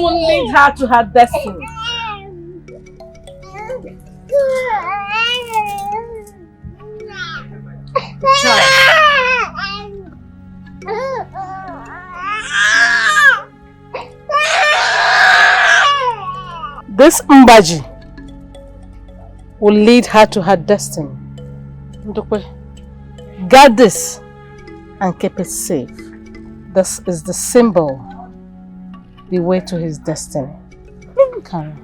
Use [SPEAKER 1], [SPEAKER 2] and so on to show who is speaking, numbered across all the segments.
[SPEAKER 1] will lead her to her destiny. This Mbaji will lead her to her destiny. Ndokwe, guard this and keep it safe. This is the symbol, the way to his destiny. Karen.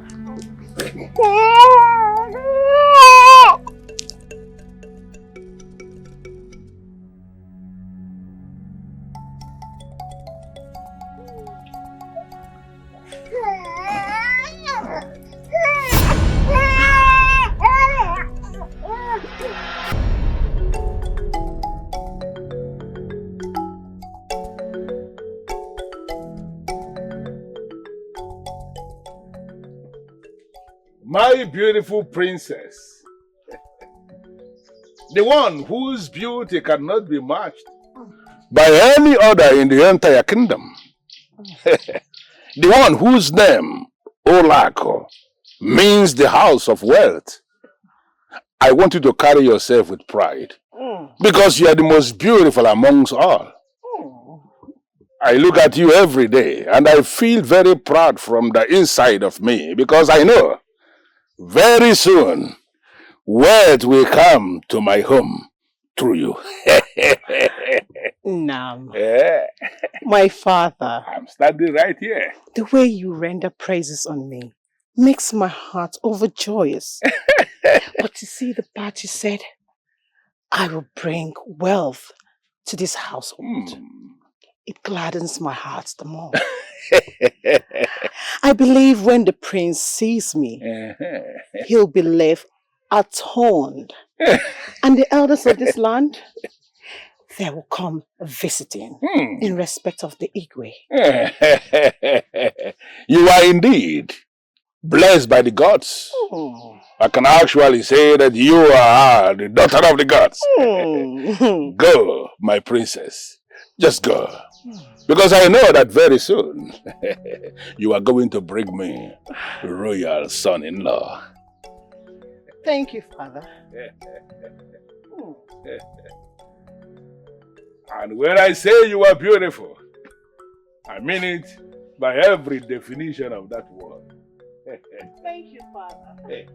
[SPEAKER 2] My beautiful princess, the one whose beauty cannot be matched by any other in the entire kingdom, the one whose name, Olako, means the house of wealth. I want you to carry yourself with pride because you are the most beautiful amongst all. I look at you every day and I feel very proud from the inside of me because I know very soon, word will come to my home through you.
[SPEAKER 3] Nam,
[SPEAKER 2] Yeah.
[SPEAKER 3] my father,
[SPEAKER 2] I'm standing right here.
[SPEAKER 3] the way you render praises on me makes my heart overjoyous. But to see the part you said, I will bring wealth to this household. It gladdens my heart the more. I believe when the prince sees me, he'll be left atoned. And the elders of this land, they will come visiting in respect of the Igwe.
[SPEAKER 2] You are indeed blessed by the gods. I can actually say that you are the daughter of the gods. Go, my princess. Just go. Because I know that very soon you are going to bring me a royal son-in-law.
[SPEAKER 3] Thank you, Father.
[SPEAKER 2] And when I say you are beautiful, I mean it by every definition of that word.
[SPEAKER 3] Thank you, Father.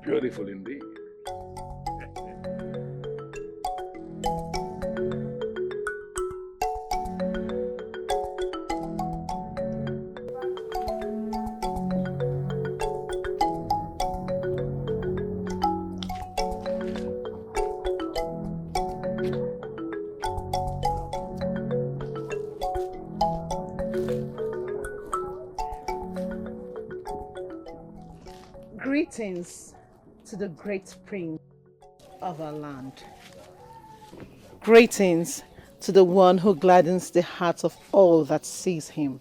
[SPEAKER 2] Beautiful indeed.
[SPEAKER 3] Greetings to the great prince of our land. Greetings to the one who gladdens the hearts of all that sees him.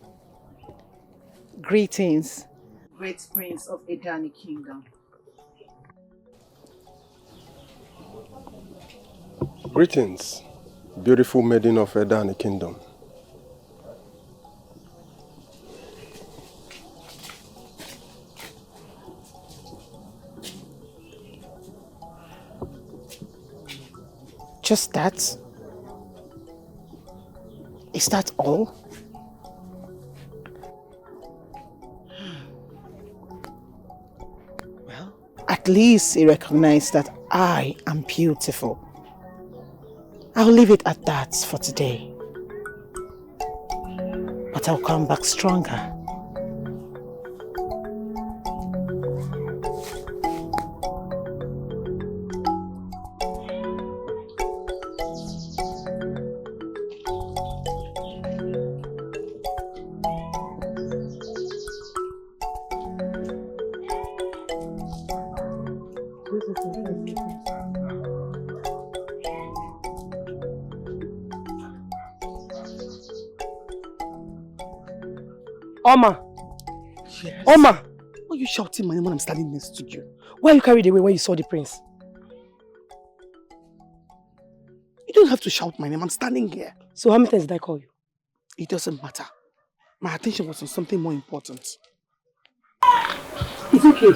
[SPEAKER 3] Greetings, great prince of Edani kingdom.
[SPEAKER 4] Greetings, beautiful maiden of Edani kingdom.
[SPEAKER 3] Just that? Is that all? Well, at least he recognized that I am beautiful. I'll leave it at that for today. But I'll come back stronger.
[SPEAKER 5] Oma!
[SPEAKER 3] Yes.
[SPEAKER 5] Oma! Why are you shouting my name when I'm standing next to you? Why are you carried away when you saw the prince? You don't have to shout my name. I'm standing here.
[SPEAKER 3] So how many times did I call you?
[SPEAKER 5] It doesn't matter. My attention was on something more important.
[SPEAKER 3] It's okay.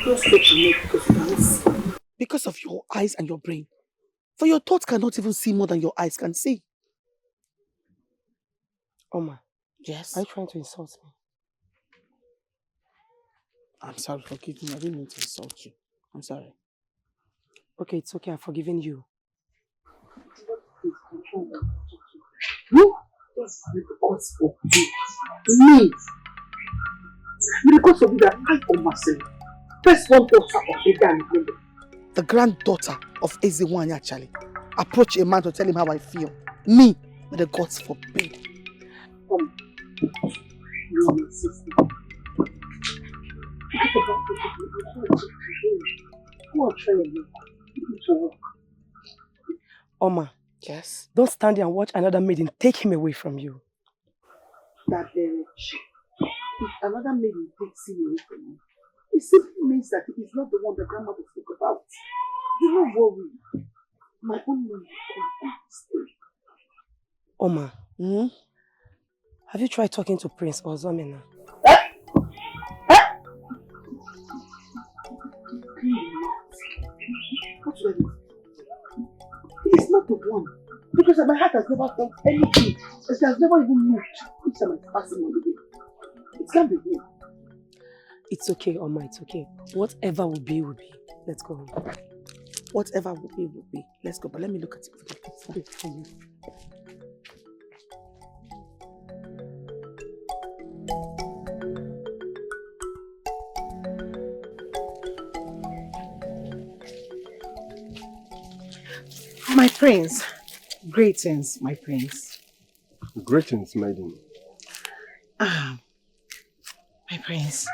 [SPEAKER 3] Don't stop me because you cannot see.
[SPEAKER 5] Because of your eyes and your brain. For your thoughts cannot even see more than your eyes can see.
[SPEAKER 3] Oma,
[SPEAKER 5] Yes?
[SPEAKER 3] are you trying to insult me?
[SPEAKER 5] I'm sorry, forgive me. I didn't mean to insult you. I'm sorry.
[SPEAKER 3] Okay, it's okay. I've forgiven you.
[SPEAKER 1] You just need the cause for you. Me. Because of you that I for myself. First one daughter of Egan.
[SPEAKER 5] The granddaughter of Ezewan actually approach a man to tell him how I feel. Me, but the gods forbid.
[SPEAKER 1] You are my sister. Who are trying to work?
[SPEAKER 3] Oma,
[SPEAKER 5] Yes?
[SPEAKER 3] don't stand there and watch another maiden take him away from you.
[SPEAKER 1] That if another maiden takes him away from you, it simply means that he is not the one the grandmother spoke about. Do not worry. My own man will stay.
[SPEAKER 3] Oma, have you tried talking to Prince or Zomina?
[SPEAKER 1] What should I do? He is not the one. Because my heart has never felt anything. It has never even moved. Each time I'm passing on the way. It can't be him.
[SPEAKER 3] It's okay, Oma, it's okay. Whatever will be, will be. Let's go home.
[SPEAKER 5] Whatever will be, will be. Let's go, but let me look at it for you.
[SPEAKER 1] My prince. Greetings, my prince.
[SPEAKER 4] Greetings, maiden.
[SPEAKER 1] My prince.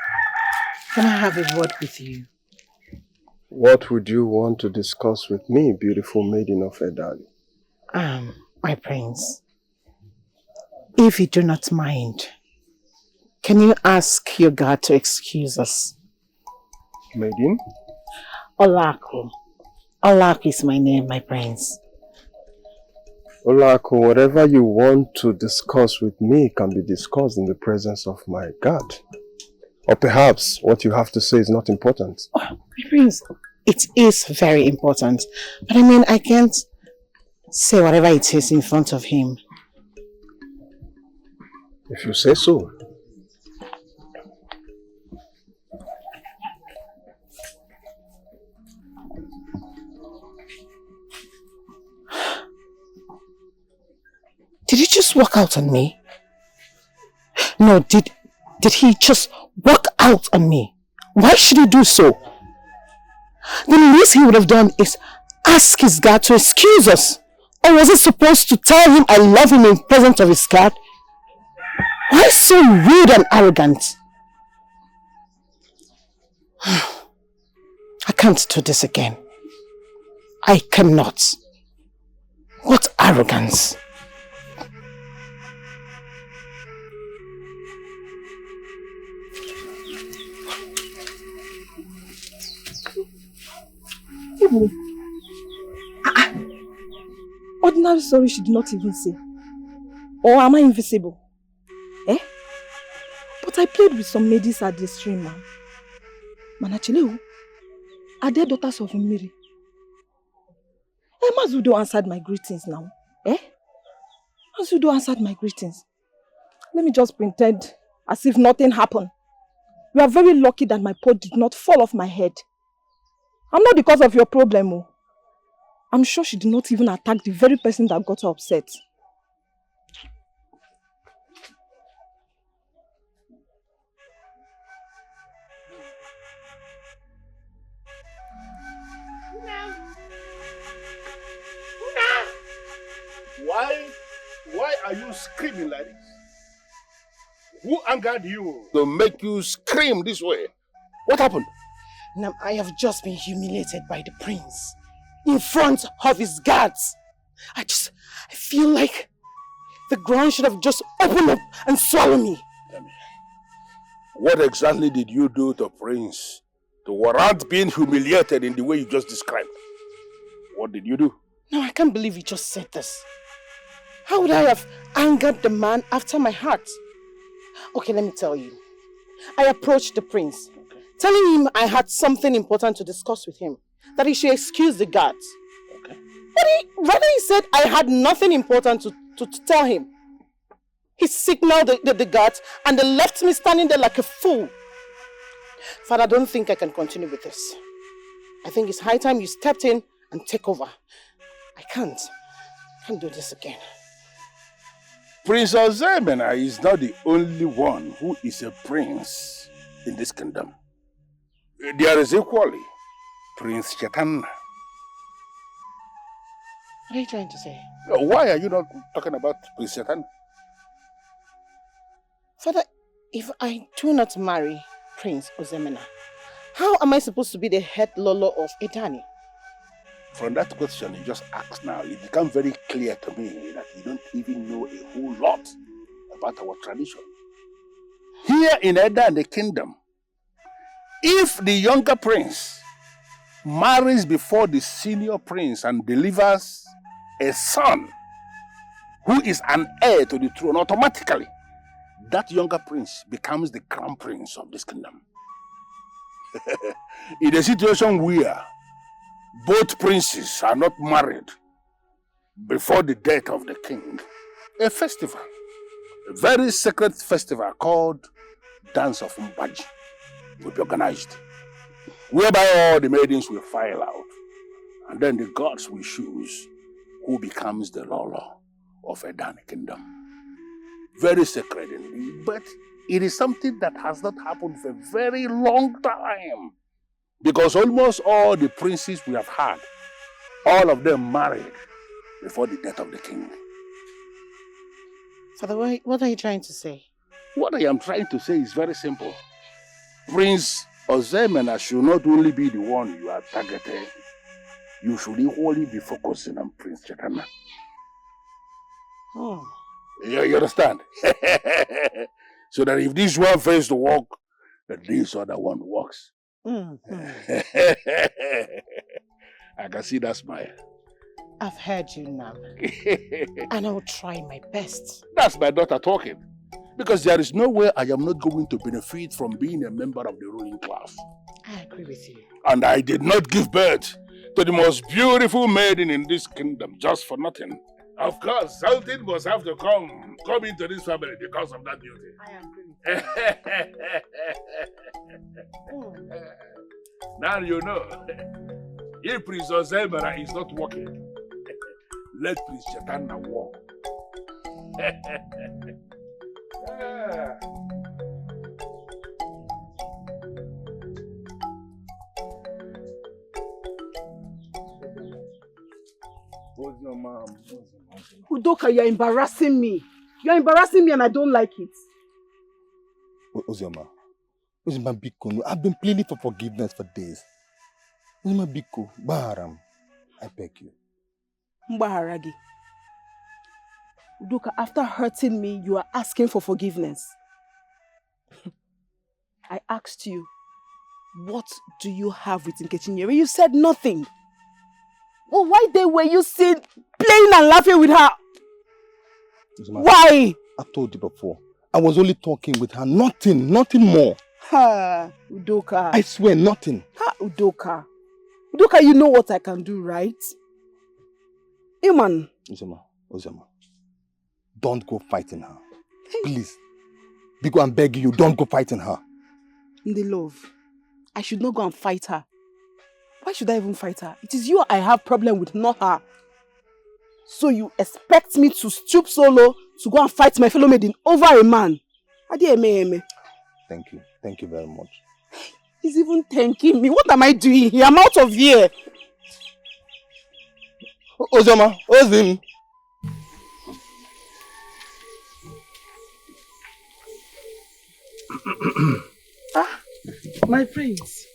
[SPEAKER 1] Can I have a word with you?
[SPEAKER 4] What would you want to discuss with me, beautiful maiden of Edali?
[SPEAKER 1] My prince. If you do not mind, can you ask your God to excuse us?
[SPEAKER 4] Maiden?
[SPEAKER 1] Olaku. Olaku is my name, my prince.
[SPEAKER 4] Olako, whatever you want to discuss with me can be discussed in the presence of my God. Or perhaps what you have to say is not important.
[SPEAKER 1] Oh, my prince, it is very important. But I mean, I can't say whatever it is in front of him.
[SPEAKER 4] If you say so.
[SPEAKER 1] Did he just walk out on me? No, did he just walk out on me? Why should he do so? The least he would have done is ask his God to excuse us. Or was he supposed to tell him I love him in presence of his God? Why so rude and arrogant? I can't do this again. I cannot. What arrogance!
[SPEAKER 3] Ordinary sorry she did not even say. Or am I invisible? Eh? But I played with some ladies at the stream now. Manachile, are they daughters of Miri? Mazudo answered my greetings now. Eh? Mazudo answered my greetings. Let me just pretend as if nothing happened. You are very lucky that my pot did not fall off my head. I'm not the cause of your problem. Oh. I'm sure she did not even attack the very person that got her upset.
[SPEAKER 2] Why are you screaming like this? Who angered you to make you scream this way? What happened?
[SPEAKER 5] Now, I have just been humiliated by the prince in front of his guards. I feel like the ground should have just opened up and swallowed me.
[SPEAKER 2] What exactly did you do to Prince to warrant being humiliated in the way you just described? What did you do?
[SPEAKER 3] No, I can't believe you just said this. How would I have angered the man after my heart? Okay, let me tell you. I approached the prince, telling him I had something important to discuss with him, that he should excuse the guards.
[SPEAKER 2] Okay.
[SPEAKER 3] But he said I had nothing important to tell him. He signaled the guards and they left me standing there like a fool. Father, I don't think I can continue with this. I think it's high time you stepped in and take over. I can't do this again.
[SPEAKER 2] Prince Ozemena is not the only one who is a prince in this kingdom. There is equally Prince Chetanna.
[SPEAKER 3] What are you trying to say?
[SPEAKER 2] Why are you not talking about Prince Chetanna?
[SPEAKER 3] Father, if I do not marry Prince Ozemena, how am I supposed to be the head lolo of Edani?
[SPEAKER 2] From that question you just asked now, it becomes very clear to me that you don't even know a whole lot about our tradition. Here in Eda and the kingdom, if the younger prince marries before the senior prince and delivers a son who is an heir to the throne, automatically that younger prince becomes the crown prince of this kingdom. In a situation where both princes are not married before the death of the king, a festival, a very sacred festival called Dance of Mbaji will be organized, whereby all the maidens will file out, and then the gods will choose who becomes the Lolo of Edan Kingdom. Very sacred indeed, but it is something that has not happened for a very long time. Because almost all the princes we have had, all of them married before the death of the king.
[SPEAKER 3] Father, what are you trying to say?
[SPEAKER 2] What I am trying to say is very simple. Prince Ozemena should not only be the one you are targeting, you should equally be focusing on Prince Chetanna.
[SPEAKER 3] Oh.
[SPEAKER 2] You understand? So that if this one fails to work, then this other one works.
[SPEAKER 3] Mm-hmm.
[SPEAKER 2] I can see that smile.
[SPEAKER 3] I've heard you now. And I will try my best.
[SPEAKER 2] That's my daughter talking. Because there is no way I am not going to benefit from being a member of the ruling class.
[SPEAKER 3] I agree with you.
[SPEAKER 2] And I did not give birth to the most beautiful maiden in this kingdom just for nothing. Of course, something must have to come into this family because of that beauty.
[SPEAKER 3] I agree.
[SPEAKER 2] Now you know. If Prince Ozemena is not working, let Prince Chetanna walk. What's your mom?
[SPEAKER 5] Udoka, you're embarrassing me. You're embarrassing me and I don't like it.
[SPEAKER 6] Ozioma, Biko, I've been pleading for forgiveness for days. Ozioma Biko, Baharam, I beg you.
[SPEAKER 5] Mbaharagi. Udoka, after hurting me, you are asking for forgiveness. I asked you, what do you have with Nkechinyere? You said nothing. Well, why then were you still playing and laughing with her?
[SPEAKER 6] Ozioma,
[SPEAKER 5] why?
[SPEAKER 6] I've told you before. I was only talking with her, nothing more.
[SPEAKER 5] Ha, Udoka.
[SPEAKER 6] I swear, nothing.
[SPEAKER 5] Ha, Udoka. Udoka, you know what I can do, right? Iman.
[SPEAKER 6] Ozioma, don't go fighting her. Please. Biko, I'm begging you, don't go fighting her.
[SPEAKER 5] Ndi love, I should not go and fight her. Why should I even fight her? It is you I have problem with, not her. So you expect me to stoop so low to go and fight my fellow maiden over a man?
[SPEAKER 6] Thank you. Thank you very much.
[SPEAKER 5] He's even thanking me. What am I doing here? I'm out of here.
[SPEAKER 6] Ozioma, Ozim.
[SPEAKER 5] My prince.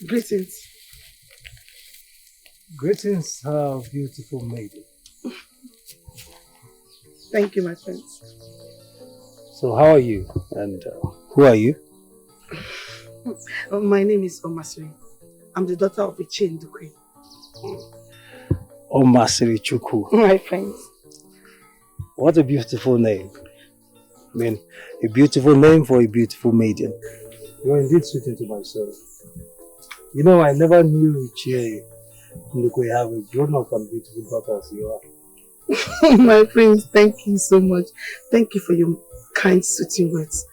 [SPEAKER 5] Greetings.
[SPEAKER 7] Greetings, beautiful maiden.
[SPEAKER 5] Thank you, my friends.
[SPEAKER 7] So how are you? And who are you?
[SPEAKER 5] My name is Omasri. I'm the daughter of a chain Dukwe.
[SPEAKER 7] Omasiri Chuku.
[SPEAKER 3] My friends.
[SPEAKER 7] What a beautiful name. I mean, a beautiful name for a beautiful maiden. You are indeed sweet into my soul. You know, I never knew Chie Ndukwe have a grown-up and beautiful daughter as you are.
[SPEAKER 3] My friends, thank you so much. Thank you for your kind, soothing words.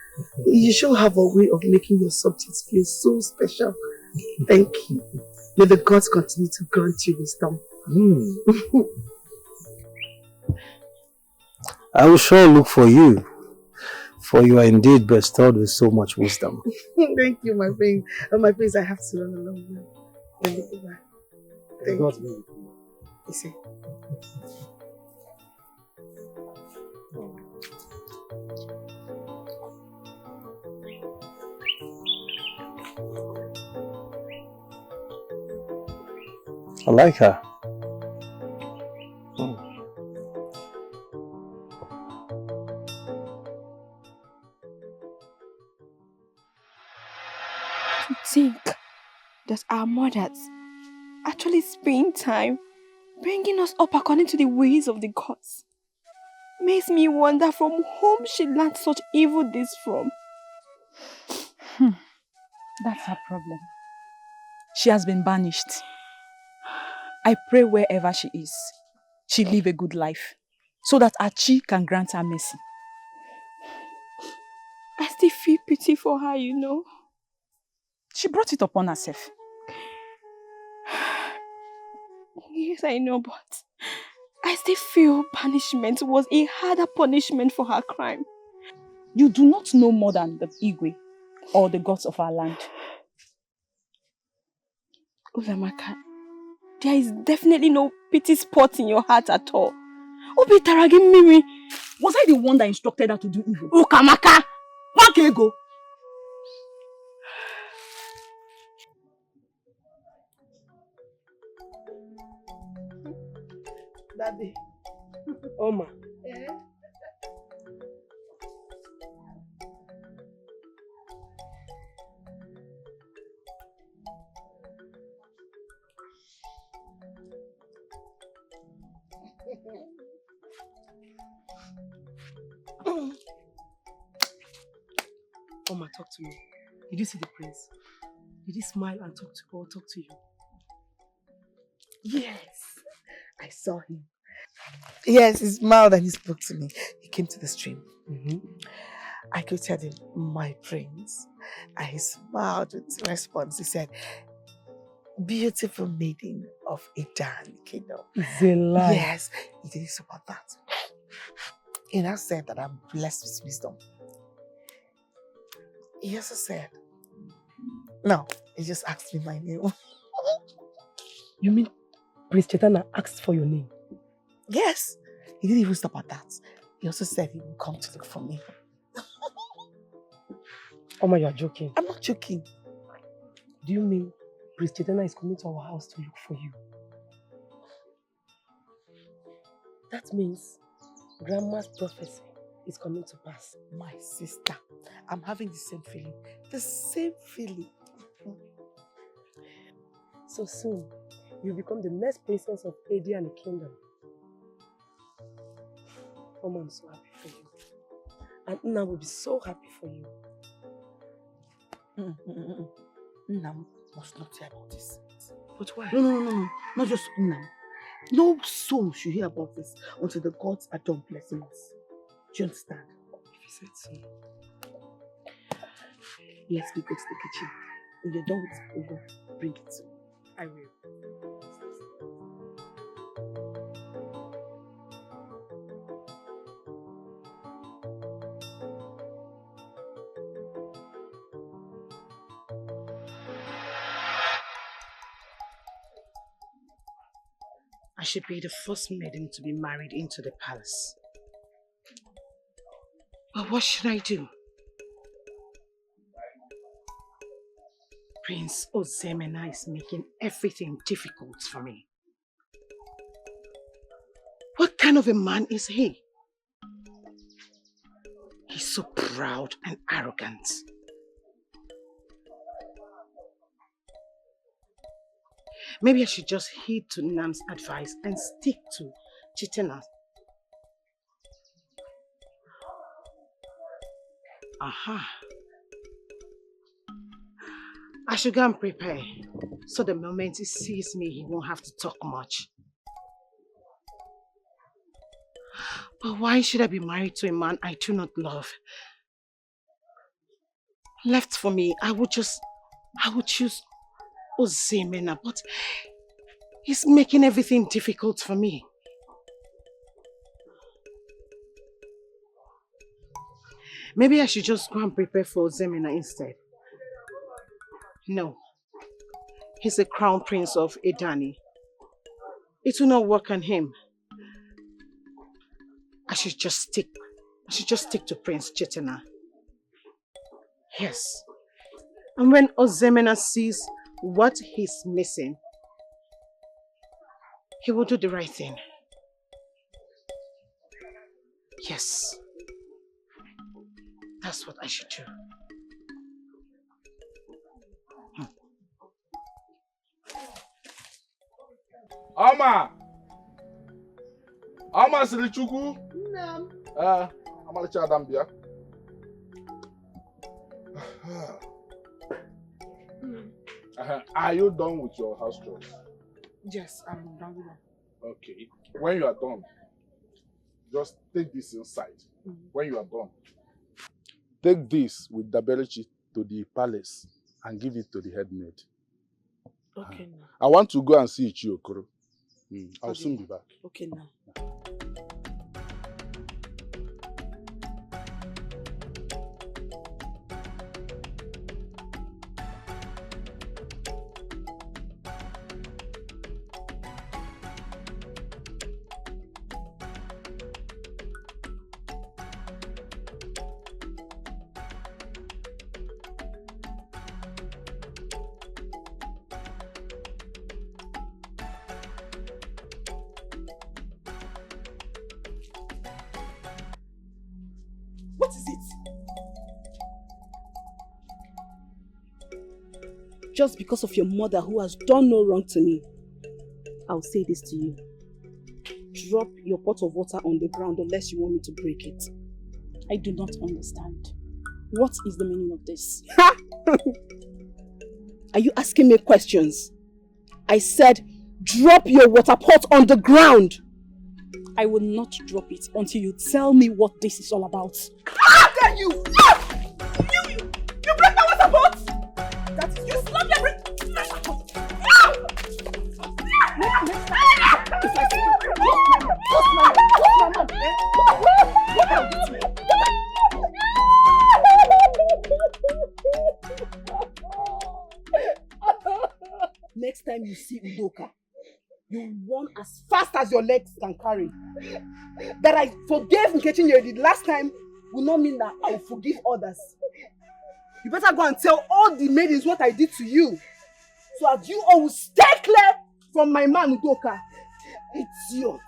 [SPEAKER 3] You should have a way of making your subjects feel so special. Thank you. May the gods continue to grant you wisdom.
[SPEAKER 7] I will sure look for you, for you are indeed bestowed with so much wisdom.
[SPEAKER 3] Thank you, my friend. My friends, I have to run along now. Let me go back. Thank you. You see.
[SPEAKER 7] I like her.
[SPEAKER 8] To think that our mothers actually spend time bringing us up according to the ways of the gods makes me wonder from whom she learned such evil deeds from.
[SPEAKER 9] That's her problem. She has been banished. I pray wherever she is, she live a good life, so that Achi can grant her mercy.
[SPEAKER 8] I still feel pity for her, you know.
[SPEAKER 9] She brought it upon herself.
[SPEAKER 8] Yes, I know, but I still feel punishment was a harder punishment for her crime.
[SPEAKER 9] You do not know more than the Igwe or the gods of our land.
[SPEAKER 8] Ulamaka, there is definitely no pity spot in your heart at all. Obi Taragi Mimi.
[SPEAKER 9] Was I the one that instructed her to do evil?
[SPEAKER 8] Ukamaka!
[SPEAKER 9] Wakego!
[SPEAKER 3] Daddy. Oma. Oma, talk to me. Did you see the prince? Did he smile and talk to you? Yes, I saw him. Yes, he smiled and he spoke to me. He came to the stream. I greeted him, my prince. And he smiled with response. He said, beautiful maiden of Idan kingdom.
[SPEAKER 5] Zela.
[SPEAKER 3] Yes, he did support that. He now said that I'm blessed with wisdom. He also said, no, he just asked me my name.
[SPEAKER 5] You mean Prince Chetana asked for your name?
[SPEAKER 3] Yes, he didn't even stop at that. He also said he would come to look for me.
[SPEAKER 5] Oma, you are joking.
[SPEAKER 3] I'm not joking.
[SPEAKER 5] Do you mean Prince Chetana is coming to our house to look for you? That means Grandma's prophecy is coming to pass.
[SPEAKER 3] My sister, I'm having the same feeling. The same feeling.
[SPEAKER 5] So soon, you become the next princess of Adi and the kingdom. Oma, I'm so happy for you. And Nna will be so happy for you.
[SPEAKER 3] Nnam must not hear about this.
[SPEAKER 5] But why?
[SPEAKER 3] No. Not just Nnam. No soul should hear about this until the gods are done blessing us. Do you understand?
[SPEAKER 5] If you said so.
[SPEAKER 3] Let's go to the kitchen. When you're done with Ugo, bring it to me.
[SPEAKER 5] I will.
[SPEAKER 3] I should be the first maiden to be married into the palace. But what should I do? Prince Ozemena is making everything difficult for me. What kind of a man is he? He's so proud and arrogant.
[SPEAKER 5] Maybe I should just heed to Nam's advice and stick to Chitena. Aha. I should go and prepare, so the moment he sees me, he won't have to talk much. But why should I be married to a man I do not love? Left for me, I would choose Ozemena, but he's making everything difficult for me. Maybe I should just go and prepare for Ozemena instead. No, he's the crown prince of Edani. It will not work on him. I should just stick to Prince Chitena. Yes. And when Ozemena sees what he's missing, he will do the right thing. Yes. That's what I should do.
[SPEAKER 2] Ama Silichuku.
[SPEAKER 5] Nam.
[SPEAKER 2] Amalicha Adambia. Are you done with your house chores?
[SPEAKER 5] Yes, I'm done with that.
[SPEAKER 2] Okay. When you are done, just take this inside. When you are done, take this with Daberichi to the palace and give it to the headmaid.
[SPEAKER 5] Okay, now.
[SPEAKER 2] I want to go and see Chiokoro. I'll soon be back.
[SPEAKER 5] Okay, now.
[SPEAKER 3] What is it? Just because of your mother who has done no wrong to me, I'll say this to you. Drop your pot of water on the ground unless you want me to break it.
[SPEAKER 9] I do not understand. What is the meaning of this?
[SPEAKER 3] Ha! Are you asking me questions? I said, drop your water pot on the ground.
[SPEAKER 9] I will not drop it until you tell me what this is all about.
[SPEAKER 3] How dare you! You break my water pot! That is, you slammed every... Next time you see Udoka, you run as fast as your legs can carry. That I forgave Nkechi the last time will not mean that I will forgive others. You better go and tell all the maidens what I did to you, so that you all will stay clear from my man Udoka. Idiot.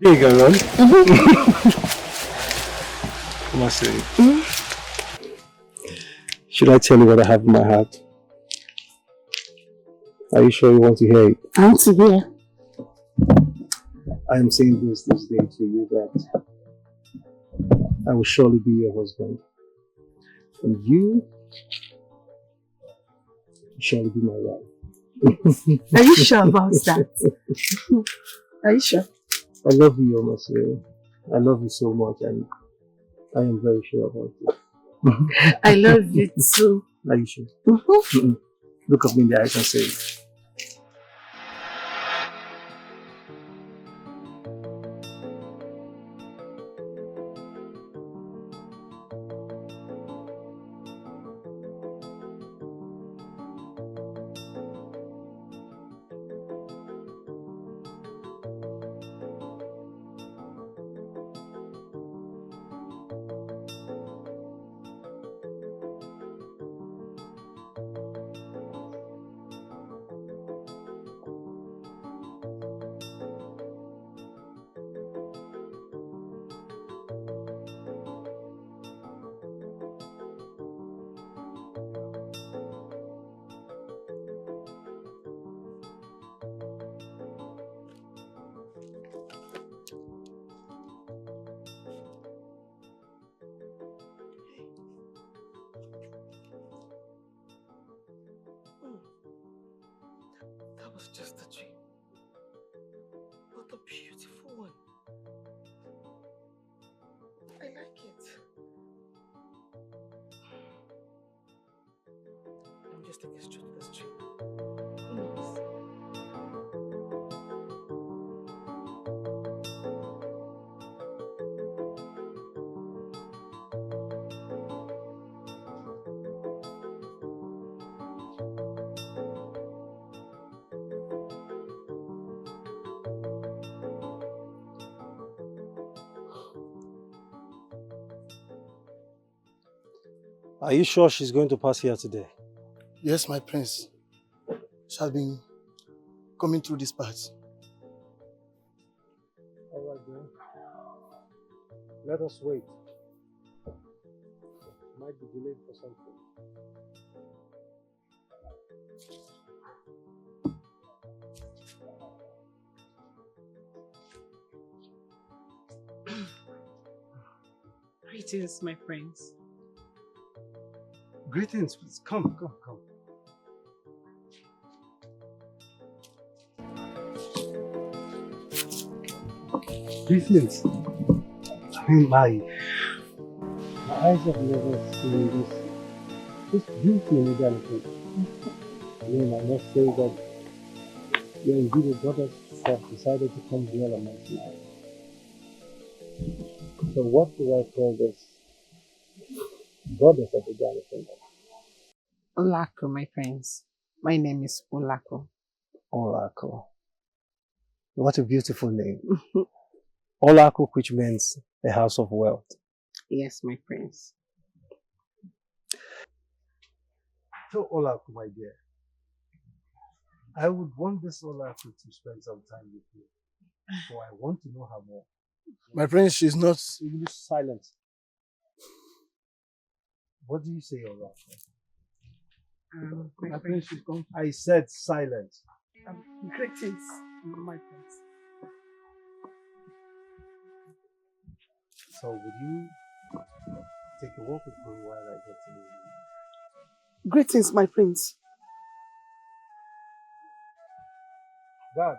[SPEAKER 7] There you go, Ron. Come on, say. Should I tell you what I have in my heart? Are you sure you want to hear it?
[SPEAKER 1] I want to hear.
[SPEAKER 7] I am saying this day to you that I will surely be your husband. And you will surely be my wife.
[SPEAKER 1] Are you sure about that? Are you sure?
[SPEAKER 7] I love you, Omasiri. I love you so much and I am very sure about it.
[SPEAKER 1] I love you too.
[SPEAKER 7] Are you sure? Look at me in the eyes and say it.
[SPEAKER 5] That was just a dream. But a beautiful one. I like it. I'm just taking straight to the street. Who knows?
[SPEAKER 7] Are you sure she's going to pass here today?
[SPEAKER 6] Yes, my prince. She has been coming through this part.
[SPEAKER 7] Alright then. Let us wait. Might be delayed for something.
[SPEAKER 3] Greetings, my friends.
[SPEAKER 7] Greetings, please. Come. Greetings. I mean, my eyes have never seen this beauty in reality. I mean, I must say that you're indeed a goddess that decided to come dwell amongst me. So what do I call this goddess of the Ghana kingdom?
[SPEAKER 3] Olako, my friends. My name is Olako.
[SPEAKER 7] Olako. What a beautiful name. Olako, which means a house of wealth.
[SPEAKER 3] Yes, my friends.
[SPEAKER 7] So Olako, my dear, I would want this Olako to spend some time with you. So I want to know her more.
[SPEAKER 6] My prince, she's not...
[SPEAKER 7] You be silent. What do you say, Olako?
[SPEAKER 3] My friend, she's gone.
[SPEAKER 7] I said silent.
[SPEAKER 3] Greetings, my friends.
[SPEAKER 7] So would you take a walk with me while I get to know you?
[SPEAKER 5] Greetings, my prince.
[SPEAKER 7] God.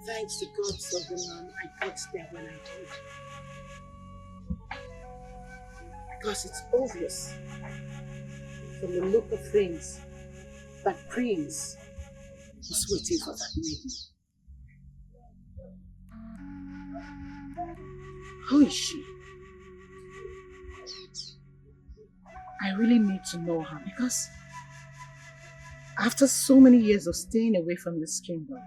[SPEAKER 5] Thanks to gods of the land, I got there when I did. Because it's obvious from the look of things that Prince was waiting for that maiden. Who is she? I really need to know her because after so many years of staying away from this kingdom,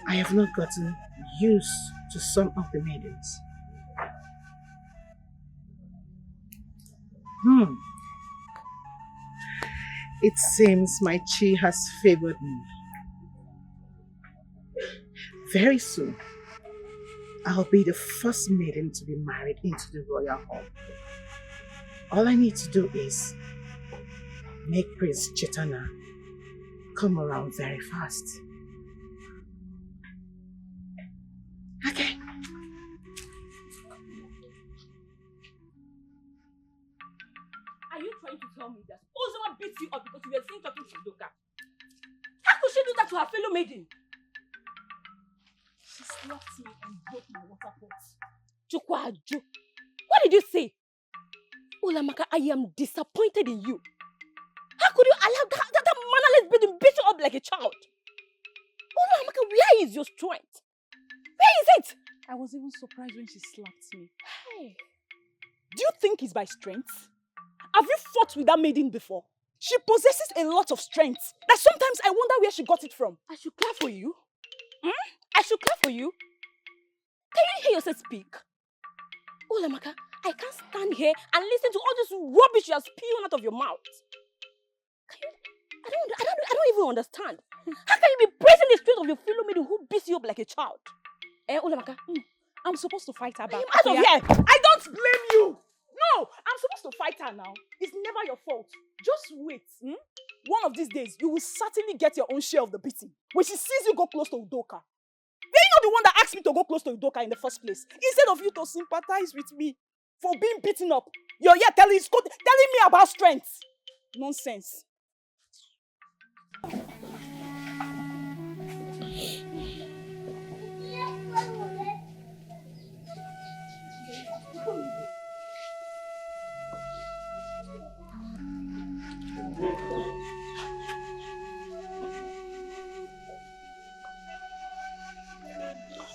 [SPEAKER 5] I have not gotten used to some of the maidens. It seems my chi has favored me. Very soon, I'll be the first maiden to be married into the royal hall. All I need to do is make Prince Chaitanya come around very fast. Okay.
[SPEAKER 10] Are you trying to tell me that Ozoma beat you up because you were seen talking to Udoka? How could she do that to her fellow maiden? She slapped me and broke my water pot. Chukwajo, what did you say? Olamaka, I am disappointed in you. How could you allow that mannerless maiden beat you up like a child? Olamaka, where is your strength? Where is it?
[SPEAKER 9] I was even surprised when she slapped me.
[SPEAKER 10] Hey.
[SPEAKER 9] Do you think it's by strength? Have you fought with that maiden before? She possesses a lot of strength that sometimes I wonder where she got it from.
[SPEAKER 10] I should clap for you. I should clap for you. Can you hear yourself speak? Olamaka, I can't stand here and listen to all this rubbish you are spewing out of your mouth. I don't even understand. How can you be praising the strength of your fellow maiden who beats you up like a child? Olamaka,
[SPEAKER 9] I'm supposed to fight her back.
[SPEAKER 10] out of here!
[SPEAKER 9] I don't blame you! No! I'm supposed to fight her now. It's never your fault. Just wait. One of these days, you will certainly get your own share of the beating. When she sees you go close to Udoka. You're not the one that asked me to go close to Udoka in the first place. Instead of you to sympathize with me for being beaten up, you're here telling me about strength. Nonsense.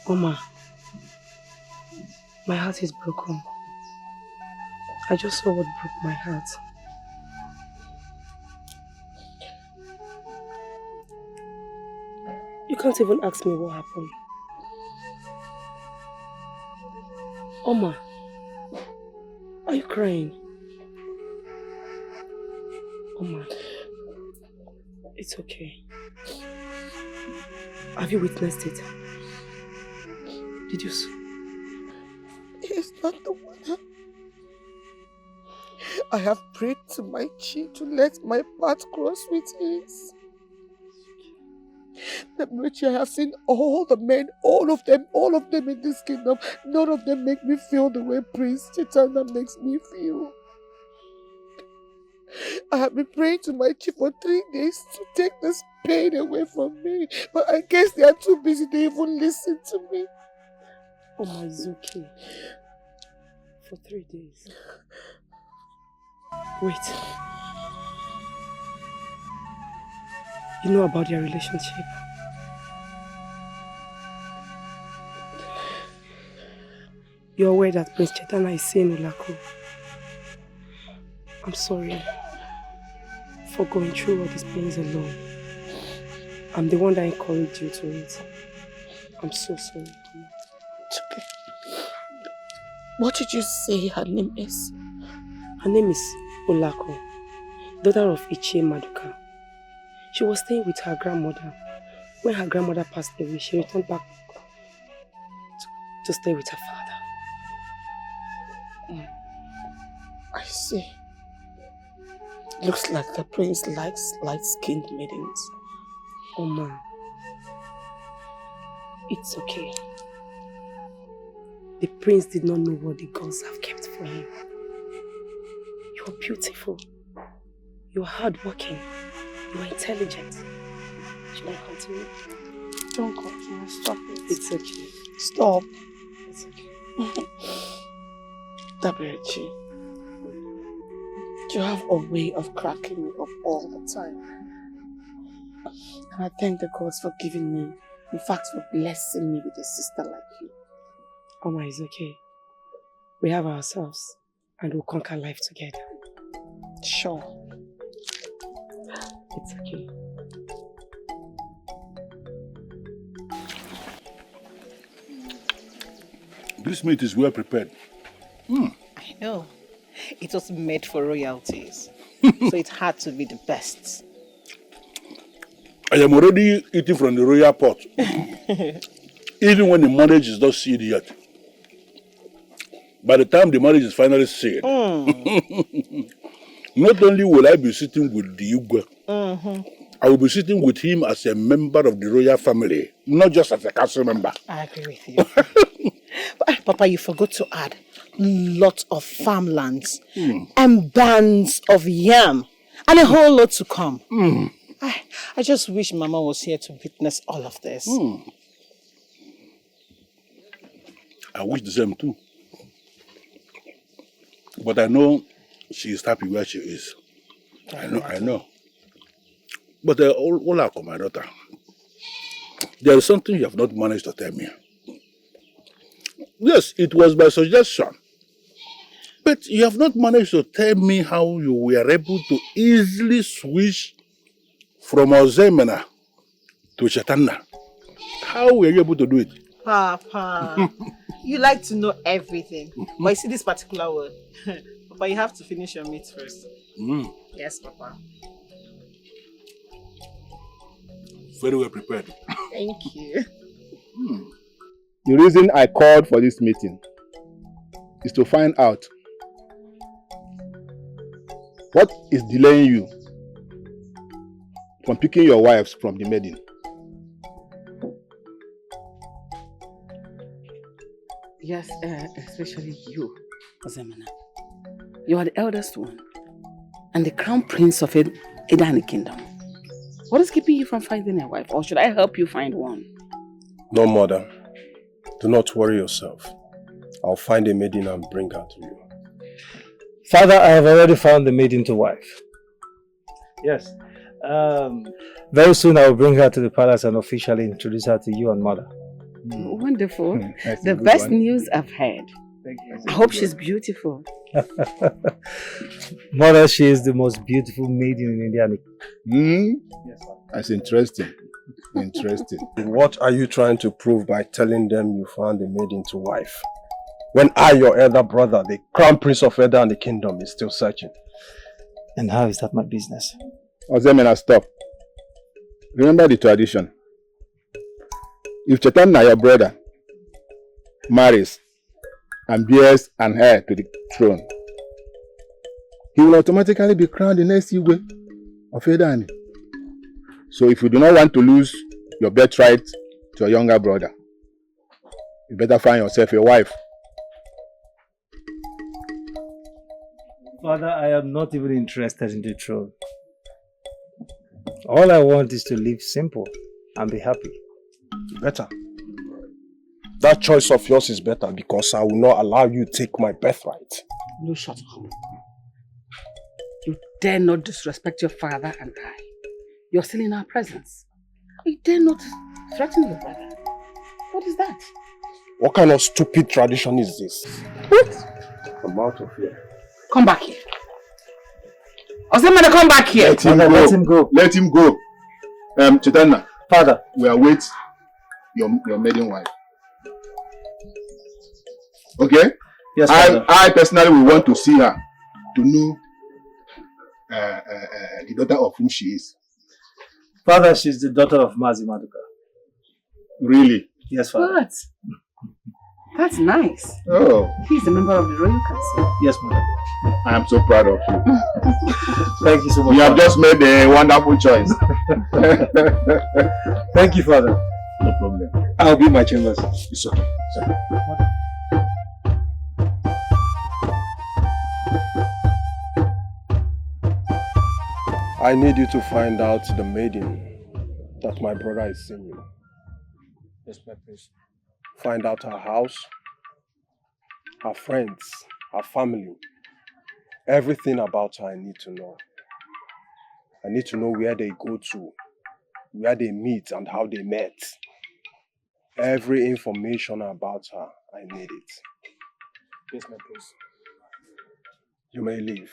[SPEAKER 3] Oma, my heart is broken. I just saw what broke my heart. You can't even ask me what happened. Oma, are you crying? Oma, it's okay. Have you witnessed it? Did you see?
[SPEAKER 5] He's not the one. I have prayed to my chi to let my path cross with his. I have seen all the men, all of them in this kingdom. None of them make me feel the way Prince Chaitanya makes me feel. I have been praying to my chief for 3 days to take this pain away from me. But I guess they are too busy to even listen to me.
[SPEAKER 3] Oh my Zuki. For 3 days. Wait. You know about their relationship? You're aware that Prince Chaitanya is seeing Ulako. I'm sorry for going through all these pains alone. I'm the one that encouraged you to it. I'm so sorry.
[SPEAKER 5] It's okay. What did you say her name is?
[SPEAKER 3] Her name is Ulako, daughter of Ichie Maduka. She was staying with her grandmother. When her grandmother passed away, she returned back to stay with her father.
[SPEAKER 5] I see. Looks like the prince likes light-skinned maidens.
[SPEAKER 3] Oh man, it's okay. The prince did not know what the gods have kept for him. You're beautiful. You're hardworking. You're intelligent. Should I continue? Don't continue. Stop it.
[SPEAKER 5] It's okay.
[SPEAKER 3] Stop.
[SPEAKER 5] It's okay.
[SPEAKER 3] Daberechi, you have a way of cracking me up all the time. And I thank the gods for giving me, in fact, for blessing me with a sister like you.
[SPEAKER 5] Oma, it's okay. We have ourselves and we'll conquer life together.
[SPEAKER 3] Sure.
[SPEAKER 5] It's okay.
[SPEAKER 2] This meat is well prepared.
[SPEAKER 3] I know. It was made for royalties. So it had to be the best.
[SPEAKER 2] I am already eating from the royal pot. Even when the marriage is not sealed yet. By the time the marriage is finally sealed, not only will I be sitting with the Igwe, I will be sitting with him as a member of the royal family, not just as a council member.
[SPEAKER 3] I agree with you. But, Papa, you forgot to add lots of farmlands and bands of yam and a whole lot to come. I just wish Mama was here to witness all of this.
[SPEAKER 2] I wish the same too. But I know she is happy where she is. I know. But Olako, my daughter, there is something you have not managed to tell me. Yes, it was by suggestion. But you have not managed to tell me how you were able to easily switch from Ozemena to Chatanna. How were you able to do it?
[SPEAKER 3] Papa, you like to know everything. But you see this particular word. Papa, you have to finish your meat first. Yes, Papa.
[SPEAKER 2] Very well prepared.
[SPEAKER 3] Thank you.
[SPEAKER 11] The reason I called for this meeting is to find out what is delaying you from picking your wives from the maiden.
[SPEAKER 5] Yes, especially you, Ozemena. You are the eldest one and the crown prince of Edani Kingdom. What is keeping you from finding a wife, or should I help you find one?
[SPEAKER 4] No, mother. Do not worry yourself. I'll find a maiden and bring her to you.
[SPEAKER 7] Father, I have already found the maiden to wife. Yes. Very soon I will bring her to the palace and officially introduce her to you and mother.
[SPEAKER 5] Wonderful. The best news I've heard. I hope she's beautiful.
[SPEAKER 7] Mother, she is the most beautiful maiden in India.
[SPEAKER 11] Yes, that's interesting. Interesting.
[SPEAKER 4] What are you trying to prove by telling them you found a maiden to wife? When I, your elder brother, the crown prince of Eda and the kingdom, is still searching.
[SPEAKER 7] And how is that my business?
[SPEAKER 11] Ozemena, stop. Remember the tradition. If Chatanna, your brother, marries and bears an heir to the throne, he will automatically be crowned the next Igwe of Edani. So if you do not want to lose your birthright to your younger brother, you better find yourself a wife.
[SPEAKER 7] Father, I am not even interested in the throne. All I want is to live simple and be happy.
[SPEAKER 4] Better. That choice of yours is better because I will not allow you to take my birthright.
[SPEAKER 5] No, shut up. You dare not disrespect your father and I. You're still in our presence. You dare not threaten your brother. What is that?
[SPEAKER 4] What kind of stupid tradition is this?
[SPEAKER 5] What?
[SPEAKER 11] I'm out of here.
[SPEAKER 5] Come back here. Ozemena, come back here.
[SPEAKER 11] Let him go. Let him go. Let him go. Chatanna.
[SPEAKER 7] Father.
[SPEAKER 11] We await your maiden wife. Okay?
[SPEAKER 7] Yes, Father.
[SPEAKER 11] I personally will want to see her to know the daughter of whom she is.
[SPEAKER 7] Father, she's the daughter of Mazi Maduka.
[SPEAKER 11] Really?
[SPEAKER 7] Yes, Father.
[SPEAKER 5] What? That's nice.
[SPEAKER 11] Oh.
[SPEAKER 5] He's a member of the royal council.
[SPEAKER 7] Yes, Mother.
[SPEAKER 11] I am so proud of you.
[SPEAKER 7] Thank you so much.
[SPEAKER 11] You have just made a wonderful choice.
[SPEAKER 7] Thank you, Father.
[SPEAKER 11] No problem.
[SPEAKER 7] I'll be in my chambers.
[SPEAKER 11] It's okay. It's okay.
[SPEAKER 4] I need you to find out the maiden that my brother is singing. Yes, my prince. Find out her house, her friends, her family. Everything about her I need to know. I need to know where they go to, where they meet and how they met. Every information about her, I need it. Yes, my prince. You may leave.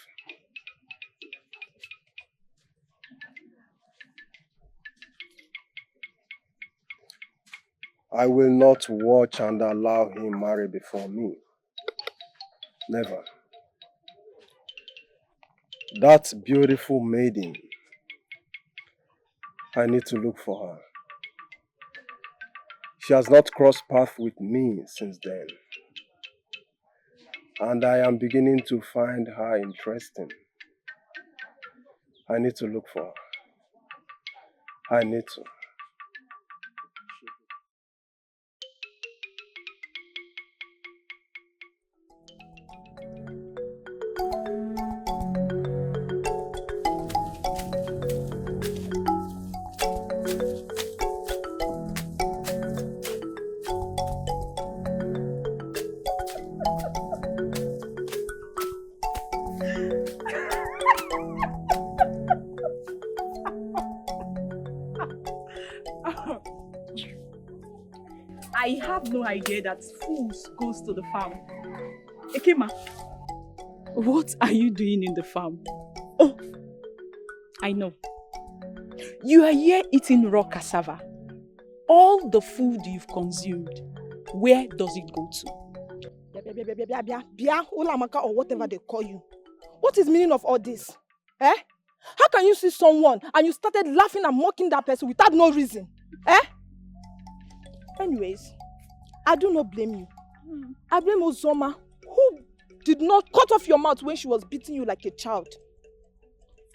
[SPEAKER 4] I will not watch and allow him marry before me. Never. That beautiful maiden, I need to look for her. She has not crossed paths with me since then. And I am beginning to find her interesting. I need to look for her. I need to.
[SPEAKER 9] I have no idea that fools goes to the farm. Ekema, what are you doing in the farm? Oh, I know. You are here eating raw cassava. All the food you've consumed, where does it go to?
[SPEAKER 5] Bia, Olamaka, or whatever they call you. What is the meaning of all this? Eh? How can you see someone and you started laughing and mocking that person without no reason? Eh? Anyways, I do not blame you. I blame Ozoma, who did not cut off your mouth when she was beating you like a child.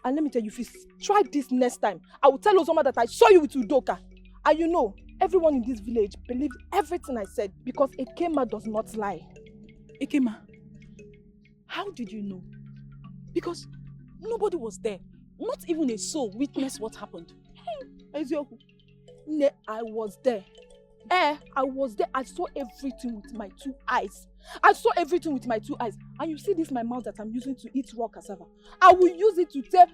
[SPEAKER 5] And let me tell you, if you try this next time, I will tell Ozoma that I saw you with Udoka. And you know, everyone in this village believed everything I said because Ekema does not lie.
[SPEAKER 9] Ekema, how did you know? Because nobody was there. Not even a soul witnessed what happened.
[SPEAKER 5] Ezioku, ne, I was there. I was there. I saw everything with my 2 eyes. I saw everything with my 2 eyes. And you see this my mouth that I'm using to eat raw cassava. I will use it to tell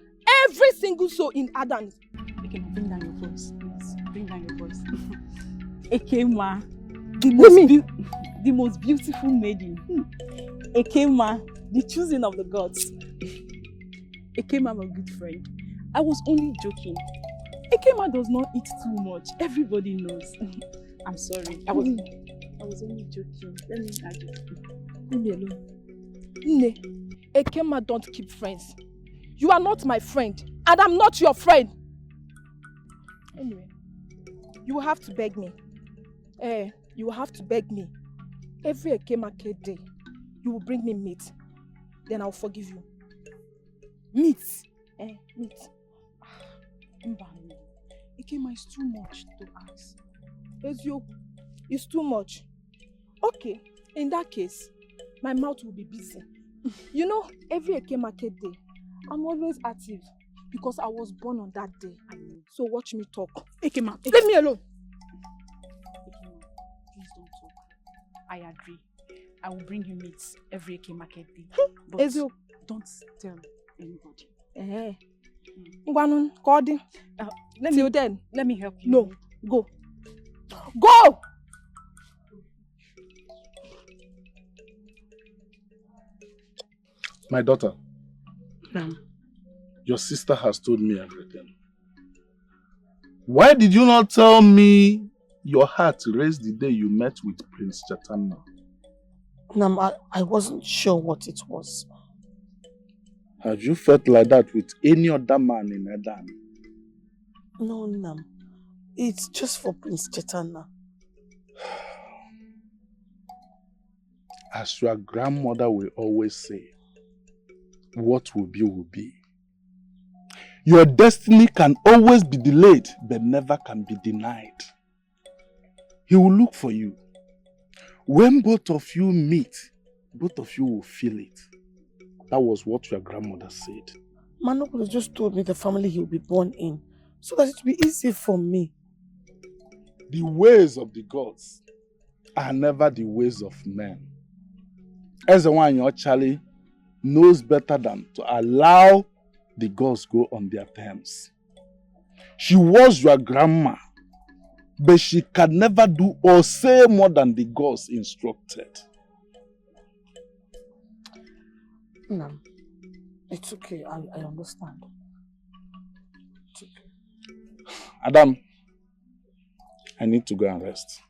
[SPEAKER 5] every single soul in Adam.
[SPEAKER 9] Ekema, bring down your voice. Please, bring down your voice. Ekema, the most beautiful maiden. Ekema, the choosing of the gods. Ekema, I'm a good friend. I was only joking. Ekema does not eat too much. Everybody knows. I'm sorry. I was only joking. Let me alone.
[SPEAKER 5] Ne, Ekema don't keep friends. You are not my friend, and I'm not your friend. Anyway, you will have to beg me. You will have to beg me. Every Ekema day, you will bring me meat. Then I'll forgive you. Meat. Meat.
[SPEAKER 9] Ekema is too much to ask.
[SPEAKER 5] It's too much. Okay, in that case, my mouth will be busy. You know, every Eke market day, I'm always active because I was born on that day. So watch me talk.
[SPEAKER 9] Ekema,
[SPEAKER 5] leave me alone.
[SPEAKER 9] Ekema, please don't talk. I agree. I will bring you meat every Eke market day. But don't tell anybody.
[SPEAKER 5] Let me
[SPEAKER 9] help you.
[SPEAKER 5] No, go. Go!
[SPEAKER 2] My daughter.
[SPEAKER 9] Ma'am.
[SPEAKER 2] Your sister has told me everything. Why did you not tell me your heart raced the day you met with Prince Chaitanya?
[SPEAKER 1] Nam, I wasn't sure what it was.
[SPEAKER 2] Have you felt like that with any other man in Adam?
[SPEAKER 1] No, Nam. It's just for Prince Chaitanya.
[SPEAKER 2] As your grandmother will always say, what will be will be. Your destiny can always be delayed, but never can be denied. He will look for you. When both of you meet, both of you will feel it. That was what your grandmother said.
[SPEAKER 1] Manokolo just told me the family he will be born in, so that it will be easy for me.
[SPEAKER 2] the ways of the gods are never the ways of men. As the one your Charlie knows better than to allow the gods go on their terms. She was your grandma, but she can never do or say more than the gods instructed.
[SPEAKER 1] No, it's okay. I understand. It's okay.
[SPEAKER 2] Adam, I need to go and rest.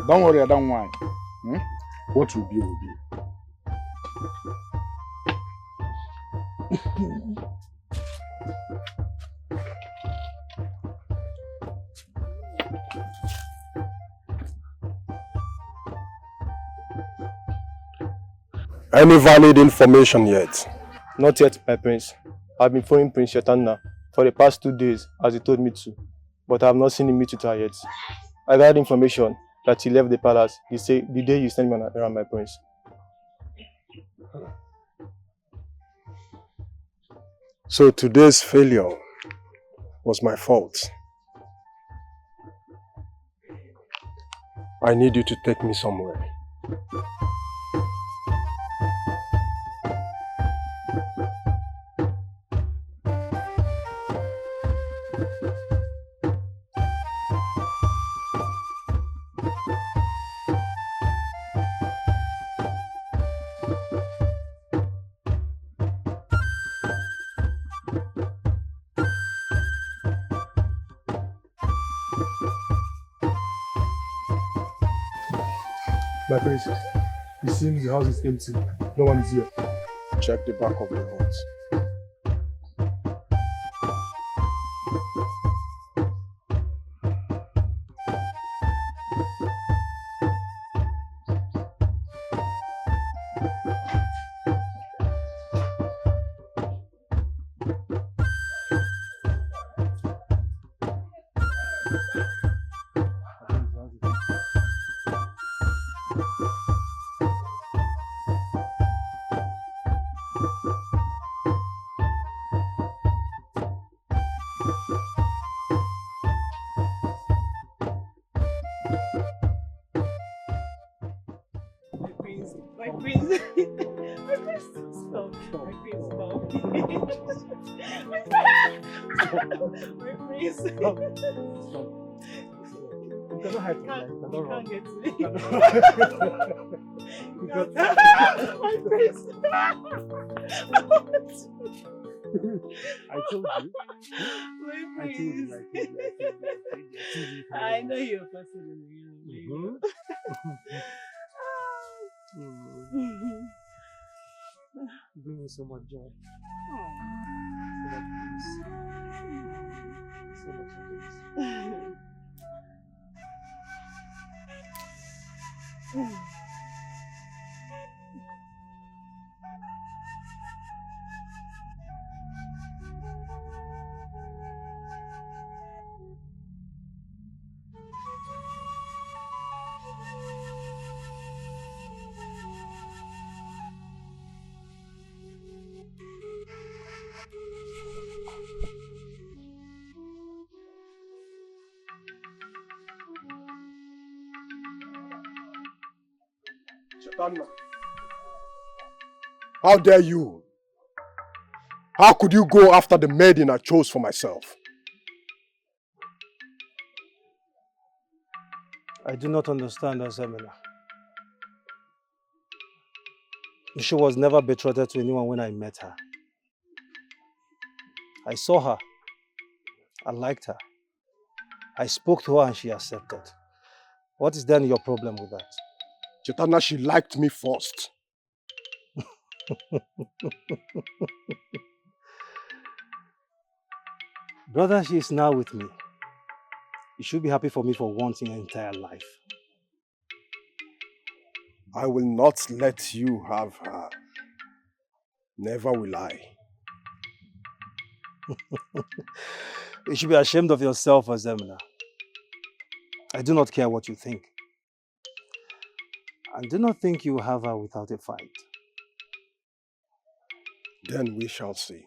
[SPEAKER 2] Don't worry, I don't mind. What will be, will be.
[SPEAKER 4] Any valid information yet?
[SPEAKER 12] Not yet, my prince. I've been following Prince Shetanna for the past 2 days, as he told me to, but I have not seen him meet with her yet. I got information that he left the palace the day you sent me on an errand, my prince.
[SPEAKER 4] So today's failure was my fault. I need you to take me somewhere.
[SPEAKER 13] My prince, it seems the house is empty. No one is here.
[SPEAKER 4] Check the back of the house.
[SPEAKER 13] I told you.
[SPEAKER 5] I know you're fascinating.
[SPEAKER 13] You bring me so much joy. So much peace. So much peace.
[SPEAKER 4] Shetanna, how dare you? How could you go after the maiden I chose for myself?
[SPEAKER 7] I do not understand her, Zemina. She was never betrothed to anyone when I met her. I saw her. I liked her. I spoke to her and she accepted. What is then your problem with that?
[SPEAKER 4] Shetanna, she liked me first.
[SPEAKER 7] Brother, she is now with me. You should be happy for me for once in your entire life.
[SPEAKER 4] I will not let you have her. Never will I.
[SPEAKER 7] You should be ashamed of yourself, Azemina. I do not care what you think. And do not think you will have her without a fight.
[SPEAKER 4] Then we shall see.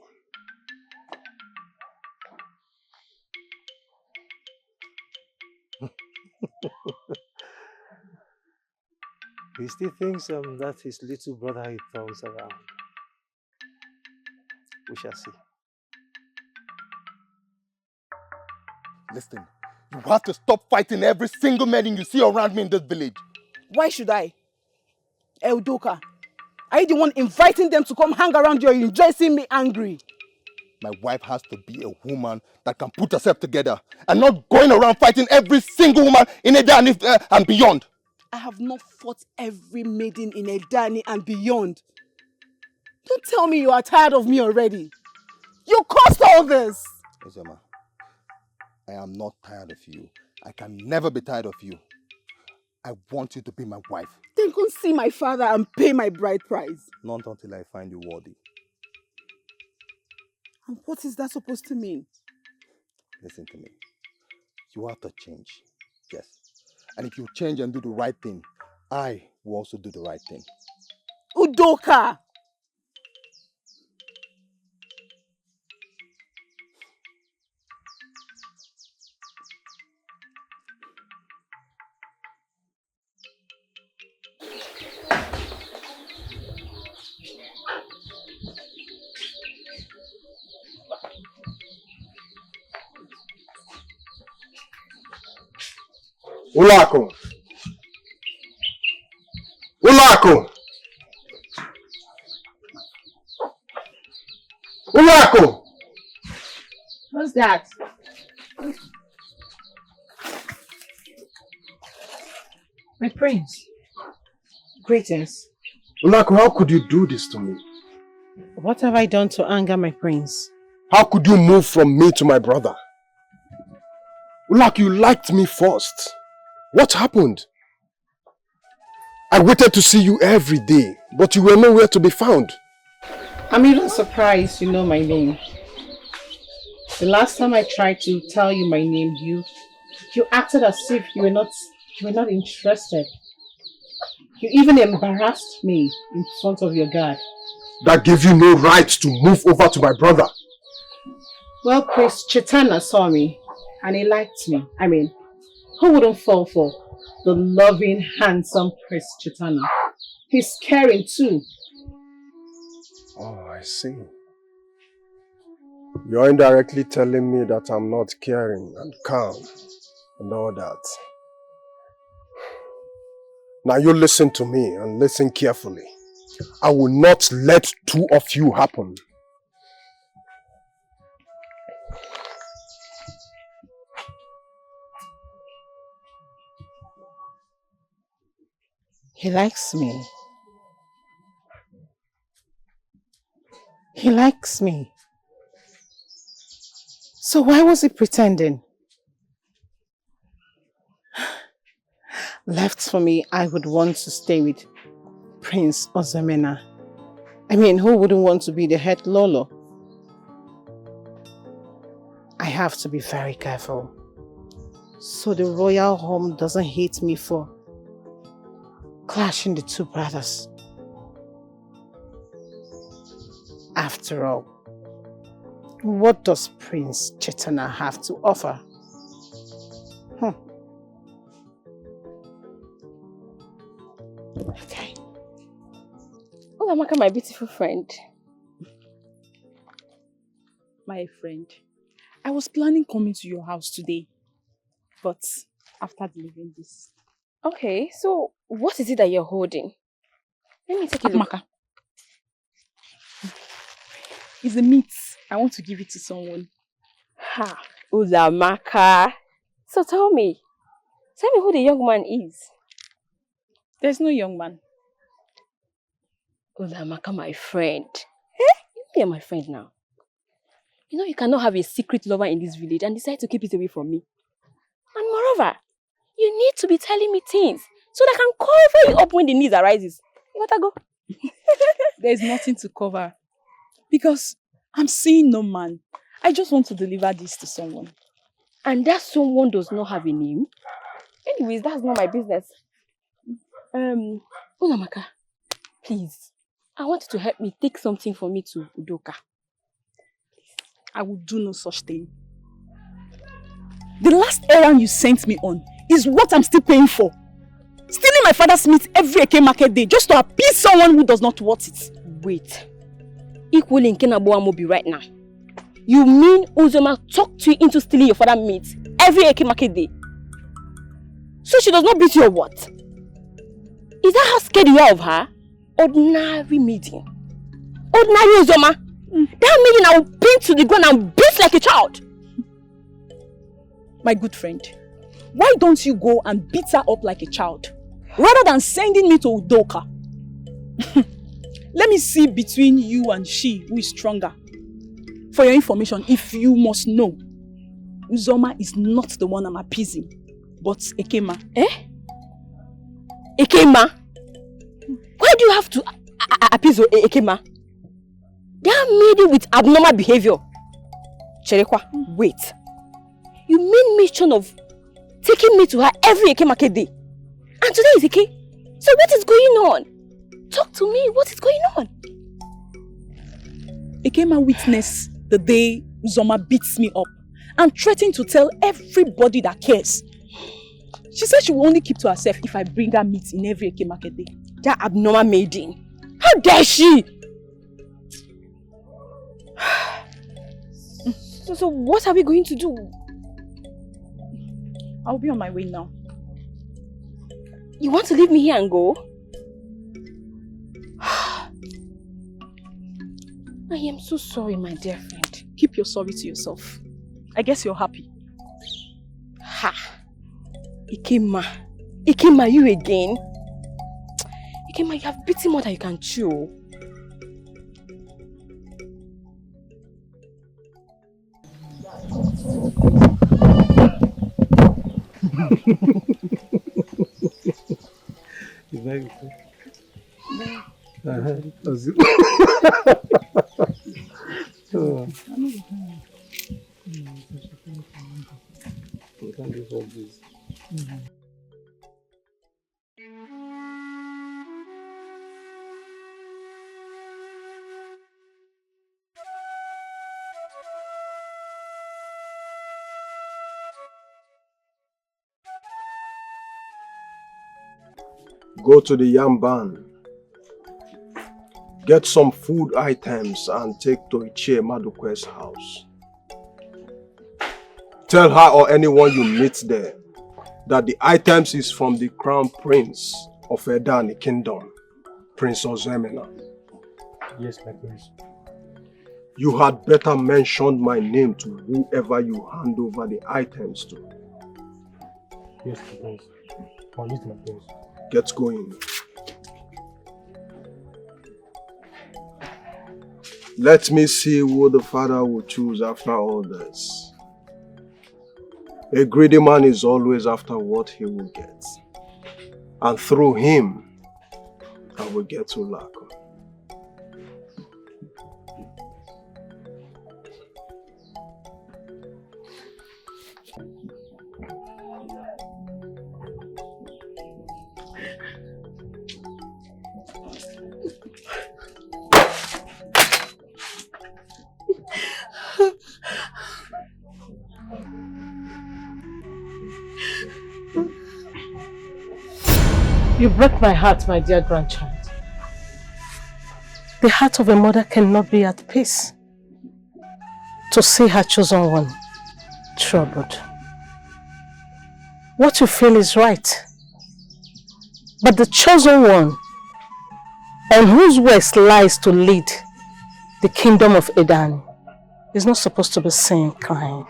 [SPEAKER 7] He still thinks that his little brother he throws around. We shall see.
[SPEAKER 6] Listen, you have to stop fighting every single man you see around me in this village.
[SPEAKER 5] Why should I? Eudoka, are you the one inviting them to come hang around you or you enjoy seeing me angry?
[SPEAKER 6] My wife has to be a woman that can put herself together and not going around fighting every single woman in Edani and beyond.
[SPEAKER 5] I have not fought every maiden in Edani and beyond. Don't tell me you are tired of me already. You caused all this.
[SPEAKER 6] Ozema, I am not tired of you. I can never be tired of you. I want you to be my wife.
[SPEAKER 5] Then go see my father and pay my bride price.
[SPEAKER 6] Not until I find you worthy.
[SPEAKER 5] And what is that supposed to mean?
[SPEAKER 6] Listen to me. You have to change. Yes. And if you change and do the right thing, I will also do the right thing.
[SPEAKER 5] Udoka!
[SPEAKER 4] Ulako! Ulako! Ulako!
[SPEAKER 1] What's that? My prince. Greetings.
[SPEAKER 4] Ulako, how could you do this to me?
[SPEAKER 1] What have I done to anger my prince?
[SPEAKER 4] How could you move from me to my brother? Ulako, you liked me first. What happened? I waited to see you every day, but you were nowhere to be found.
[SPEAKER 1] I'm even surprised you know my name. The last time I tried to tell you my name, you acted as if you were not interested. You even embarrassed me in front of your guard.
[SPEAKER 4] That gave you no right to move over to my brother.
[SPEAKER 1] Well, Prince Chaitanya saw me and he liked me. I mean, who wouldn't fall for the loving, handsome Prince Chaitanya? He's caring too.
[SPEAKER 4] Oh, I see. You're indirectly telling me that I'm not caring and calm and all that. Now you listen to me and listen carefully. I will not let two of you happen.
[SPEAKER 1] He likes me. He likes me. So why was he pretending? Left for me, I would want to stay with Prince Ozemena. I mean, who wouldn't want to be the head Lolo? I have to be very careful, so the royal home doesn't hate me for clashing the two brothers. After all, what does Prince Chaitanya have to offer? Okay.
[SPEAKER 10] Oh, Amaka, my beautiful friend.
[SPEAKER 9] My friend, I was planning coming to your house today, but after delivering this.
[SPEAKER 10] Okay, so what is it that you're holding? Let me take a look.
[SPEAKER 9] Amaka. It's a meat. I want to give it to someone.
[SPEAKER 10] Ha, Ulamaka. So tell me who the young man is.
[SPEAKER 9] There's no young man.
[SPEAKER 10] Ulamaka, my friend. You're my friend now. You know you cannot have a secret lover in this village and decide to keep it away from me. And moreover, you need to be telling me things so that I can cover you up when the need arises. You gotta go.
[SPEAKER 9] There's nothing to cover. Because I'm seeing no man. I just want to deliver this to someone.
[SPEAKER 10] And that someone does not have a name? Anyways, that's not my business. Ulamaka, please. I want you to help me take something for me to Udoka.
[SPEAKER 9] I will do no such thing. The last errand you sent me on, is what I'm still paying for. Stealing my father's meat every Eke market day just to appease someone who does not want it.
[SPEAKER 10] Wait. Equally in Kenaboamobi right now. You mean Uzoma talked you into stealing your father's meat every Eke market day? So she does not beat you or what? Is that how scared you are of her? Ordinary maiden. Ordinary Uzoma. That maiden I will pin to the ground and beat like a child.
[SPEAKER 9] My good friend, why don't you go and beat her up like a child? Rather than sending me to Udoka. Let me see between you and she who is stronger. For your information, if you must know, Uzoma is not the one I'm appeasing, but Ekema.
[SPEAKER 10] Eh? Ekema? Why do you have to appease Ekema? They are maiden with abnormal behavior. Cherekwa, wait. You made mention of taking me to her every Eke market day. And today is Eke. So what is going on? Talk to me. What is going on?
[SPEAKER 9] Ekema witnessed the day Uzoma beats me up and threatened to tell everybody that cares. She said she will only keep to herself if I bring her meat in every Eke market day.
[SPEAKER 10] That abnormal maiden. How dare she? So what are we going to do?
[SPEAKER 9] I'll be on my way now.
[SPEAKER 10] You want to leave me here and go? I am so sorry, my dear friend.
[SPEAKER 9] Keep your sorry to yourself. I guess you're happy.
[SPEAKER 10] Ha! Ikema. Ikema, you again? Ikema, you have beaten more than you can chew.
[SPEAKER 7] Very good.
[SPEAKER 4] Go to the yam barn. Get some food items and take to Ichie Madukwe's house. Tell her or anyone you meet there that the items is from the crown prince of Edani Kingdom, Prince Ozemena.
[SPEAKER 13] Yes, my prince.
[SPEAKER 4] You had better mention my name to whoever you hand over the items to.
[SPEAKER 13] Yes, my prince. On it, my prince.
[SPEAKER 4] Get going. Let me see who the father will choose after all this. A greedy man is always after what he will get. And through him, I will get to Lako.
[SPEAKER 1] You broke my heart, my dear grandchild. The heart of a mother cannot be at peace to see her chosen one troubled. What you feel is right, but the chosen one on whose waist lies to lead the kingdom of Edan is not supposed to be seen crying.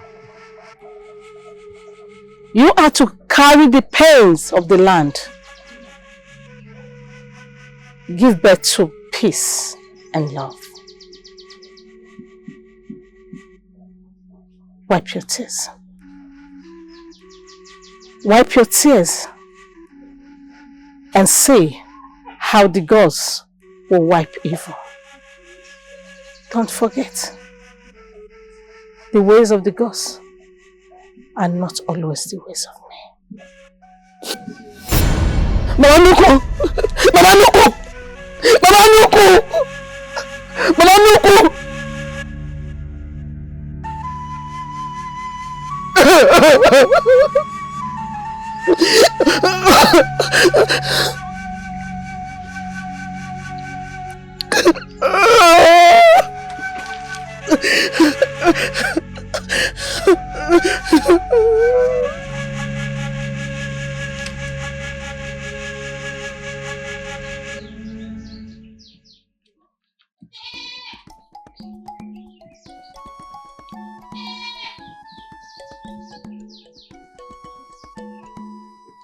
[SPEAKER 1] You are to carry the pains of the land, give birth to peace and love. Wipe your tears. Wipe your tears and see how the gods will wipe evil. Don't forget, the ways of the gods are not always the ways of me. Mama Nuku! Mama Nuku! Mama Nuku! Mama Nuku!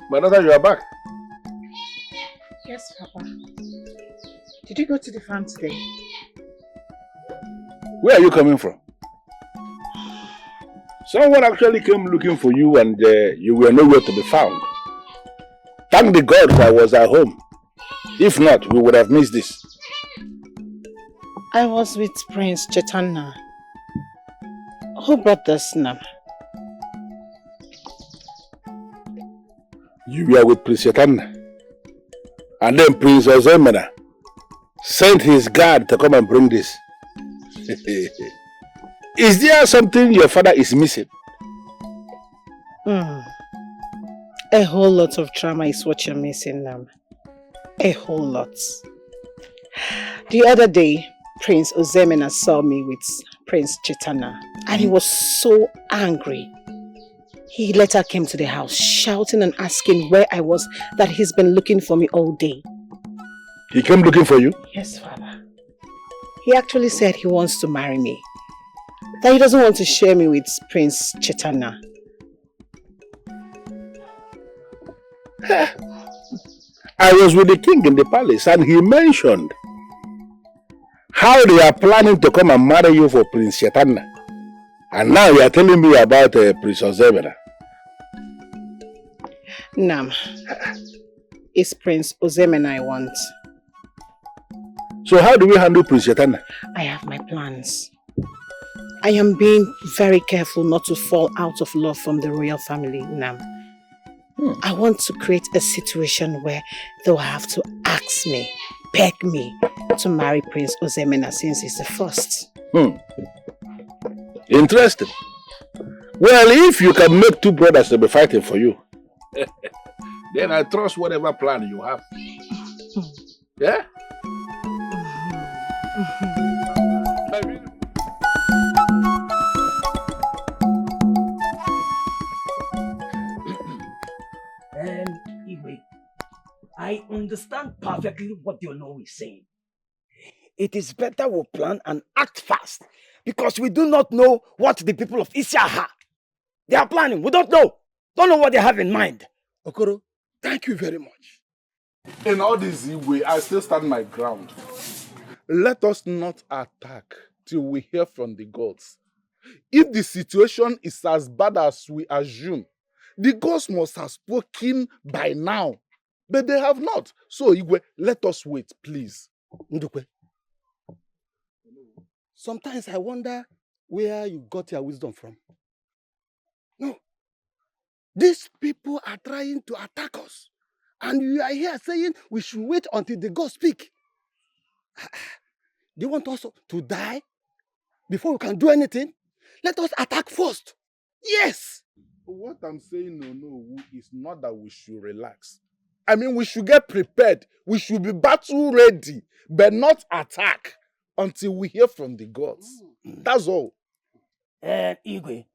[SPEAKER 2] My daughter, you are back.
[SPEAKER 5] Yes, Papa. Did you go to the farm today?
[SPEAKER 2] Where are you coming from? Someone actually came looking for you and you were nowhere to be found. Thank the God I was at home. If not, we would have missed this.
[SPEAKER 5] I was with Prince Chaitanya. Who brought this now?
[SPEAKER 2] You were with Prince Chaitanya. And then Prince Ozemena sent his guard to come and bring this. Is there something your father is missing?
[SPEAKER 5] A whole lot of trauma is what you're missing now. A whole lot. The other day, Prince Ozemena saw me with Prince Chaitanya and he was so angry. He later came to the house shouting and asking where I was, that he's been looking for me all day.
[SPEAKER 2] He came looking for you?
[SPEAKER 5] Yes, Father. He actually said he wants to marry me. That he doesn't want to share me with Prince Chaitanya.
[SPEAKER 2] I was with the king in the palace and he mentioned how they are planning to come and marry you for Prince Chaitanya. And now you are telling me about Prince Ozemena.
[SPEAKER 5] Nam, it's Prince Ozemena I want.
[SPEAKER 2] So how do we handle Prince Chaitanya?
[SPEAKER 5] I have my plans. I am being very careful not to fall out of love from the royal family, Nam. I want to create a situation where they'll have to ask me, beg me to marry Prince Ozemena since he's the first.
[SPEAKER 2] Interesting. Well, if you can make two brothers to be fighting for you, then I trust whatever plan you have. Yeah?
[SPEAKER 14] I understand perfectly what your know is saying. It is better we plan and act fast because we do not know what the people of Isha have. They are planning. We don't know. Don't know what they have in mind.
[SPEAKER 2] Okoro, thank you very much. In all this way, I still stand my ground. Let us not attack till we hear from the gods. If the situation is as bad as we assume, the gods must have spoken by now. But they have not. So, Igwe, let us wait, please.
[SPEAKER 6] Ndukwe, sometimes I wonder where you got your wisdom from. No. These people are trying to attack us. And you are here saying we should wait until the gods speak. Do you want us to die before we can do anything? Let us attack first. Yes.
[SPEAKER 2] What I'm saying, no, is not that we should relax. I mean, we should get prepared. We should be battle ready, but not attack until we hear from the gods. That's all.
[SPEAKER 14] Igwe,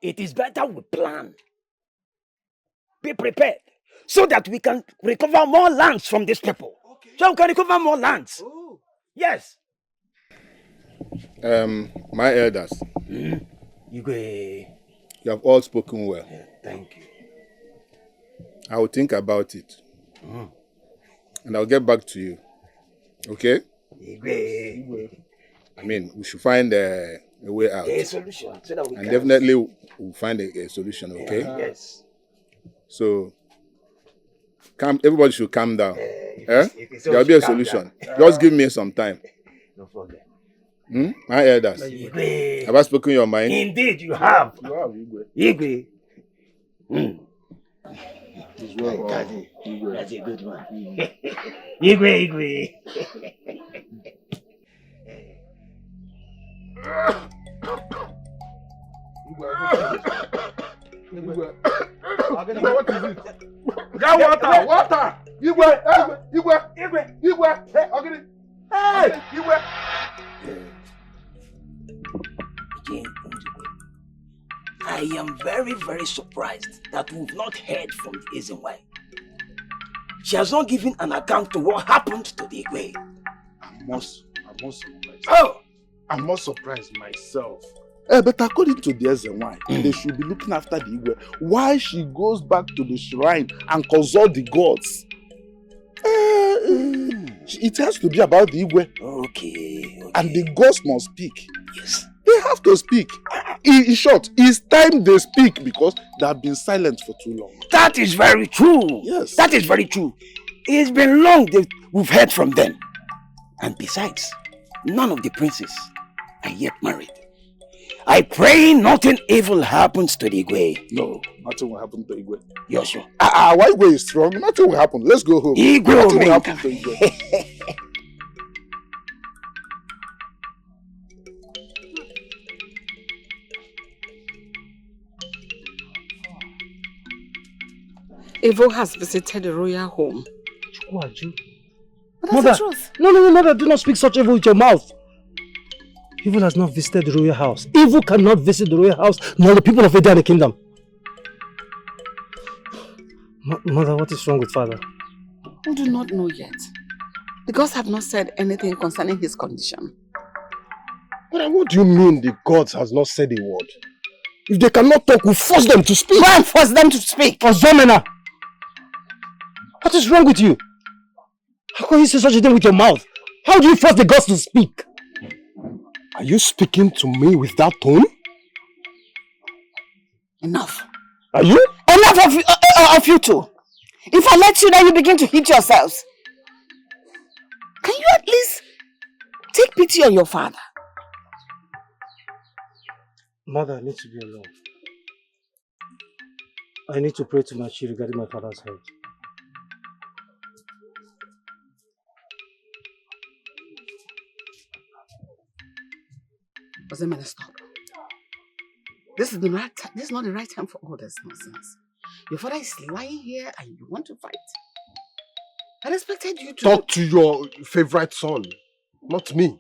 [SPEAKER 14] it is better we plan. Be prepared so that we can recover more lands from these people. Okay. So we can recover more lands. Oh. Yes.
[SPEAKER 11] My elders.
[SPEAKER 14] Igwe.
[SPEAKER 11] You have all spoken well.
[SPEAKER 14] Thank you.
[SPEAKER 11] I will think about it. And I'll get back to you. Okay? I mean, we should find a way out.
[SPEAKER 14] A solution. So that we
[SPEAKER 11] and definitely we'll find a solution, okay?
[SPEAKER 14] Yes.
[SPEAKER 11] So, everybody should calm down. There will be a solution. Just give me some time.
[SPEAKER 14] No problem.
[SPEAKER 11] My elders.
[SPEAKER 14] Igwe.
[SPEAKER 11] Have I spoken your mind?
[SPEAKER 14] Indeed, you have.
[SPEAKER 2] You have, Igwe.
[SPEAKER 14] Igwe.
[SPEAKER 2] Well,
[SPEAKER 14] Daddy, that's a good one. Igwe.
[SPEAKER 2] Igwe, what is it? Get water, water! Igwe! Hey, Ogini! Hey! Igwe!
[SPEAKER 14] I am very, very surprised that we've not heard from the Ezenwai. She has not given an account to what happened to the Igwe.
[SPEAKER 2] I'm not surprised.
[SPEAKER 14] Oh!
[SPEAKER 2] I'm not surprised myself. But according to the Ezenwai, they should be looking after the Igwe. Why she goes back to the shrine and consult the gods? It has to be about the Igwe.
[SPEAKER 14] Okay.
[SPEAKER 2] And the gods must speak.
[SPEAKER 14] Yes.
[SPEAKER 2] They have to speak. In short, it's time they speak because they have been silent for too long.
[SPEAKER 14] That is very true.
[SPEAKER 2] Yes.
[SPEAKER 14] That is very true. It's been long that we've heard from them. And besides, none of the princes are yet married. I pray nothing evil happens to the Igwe.
[SPEAKER 2] No, nothing will happen to Igwe.
[SPEAKER 14] You're sure?
[SPEAKER 2] Why Igwe is strong? Nothing will happen. Let's go home.
[SPEAKER 14] Igwe
[SPEAKER 2] nothing will happen to Igwe.
[SPEAKER 5] Evo has visited the royal home.
[SPEAKER 7] But that's
[SPEAKER 5] Mother, the truth.
[SPEAKER 7] No, Mother, do not speak such evil with your mouth. Evil has not visited the royal house. Evil cannot visit the royal house, nor the people of the kingdom. Mother, what is wrong with father?
[SPEAKER 5] We do not know yet. The gods have not said anything concerning his condition.
[SPEAKER 4] But what do you mean the gods has not said a word? If they cannot talk, we force them to speak.
[SPEAKER 5] Why force them to speak?
[SPEAKER 7] Ozomena! What is wrong with you? How can you say such a thing with your mouth? How do you force the gods to speak?
[SPEAKER 4] Are you speaking to me with that tone?
[SPEAKER 5] Enough.
[SPEAKER 4] Are you?
[SPEAKER 5] Enough of you two. If I let you, then you begin to hit yourselves. Can you at least take pity on your father?
[SPEAKER 7] Mother, I need to be alone. I need to pray to my chief regarding my father's health.
[SPEAKER 5] Ozemena, stop. This is not the right time for all this nonsense. Your father is lying here and you want to fight. I expected you to
[SPEAKER 4] talk to your favorite son, not me.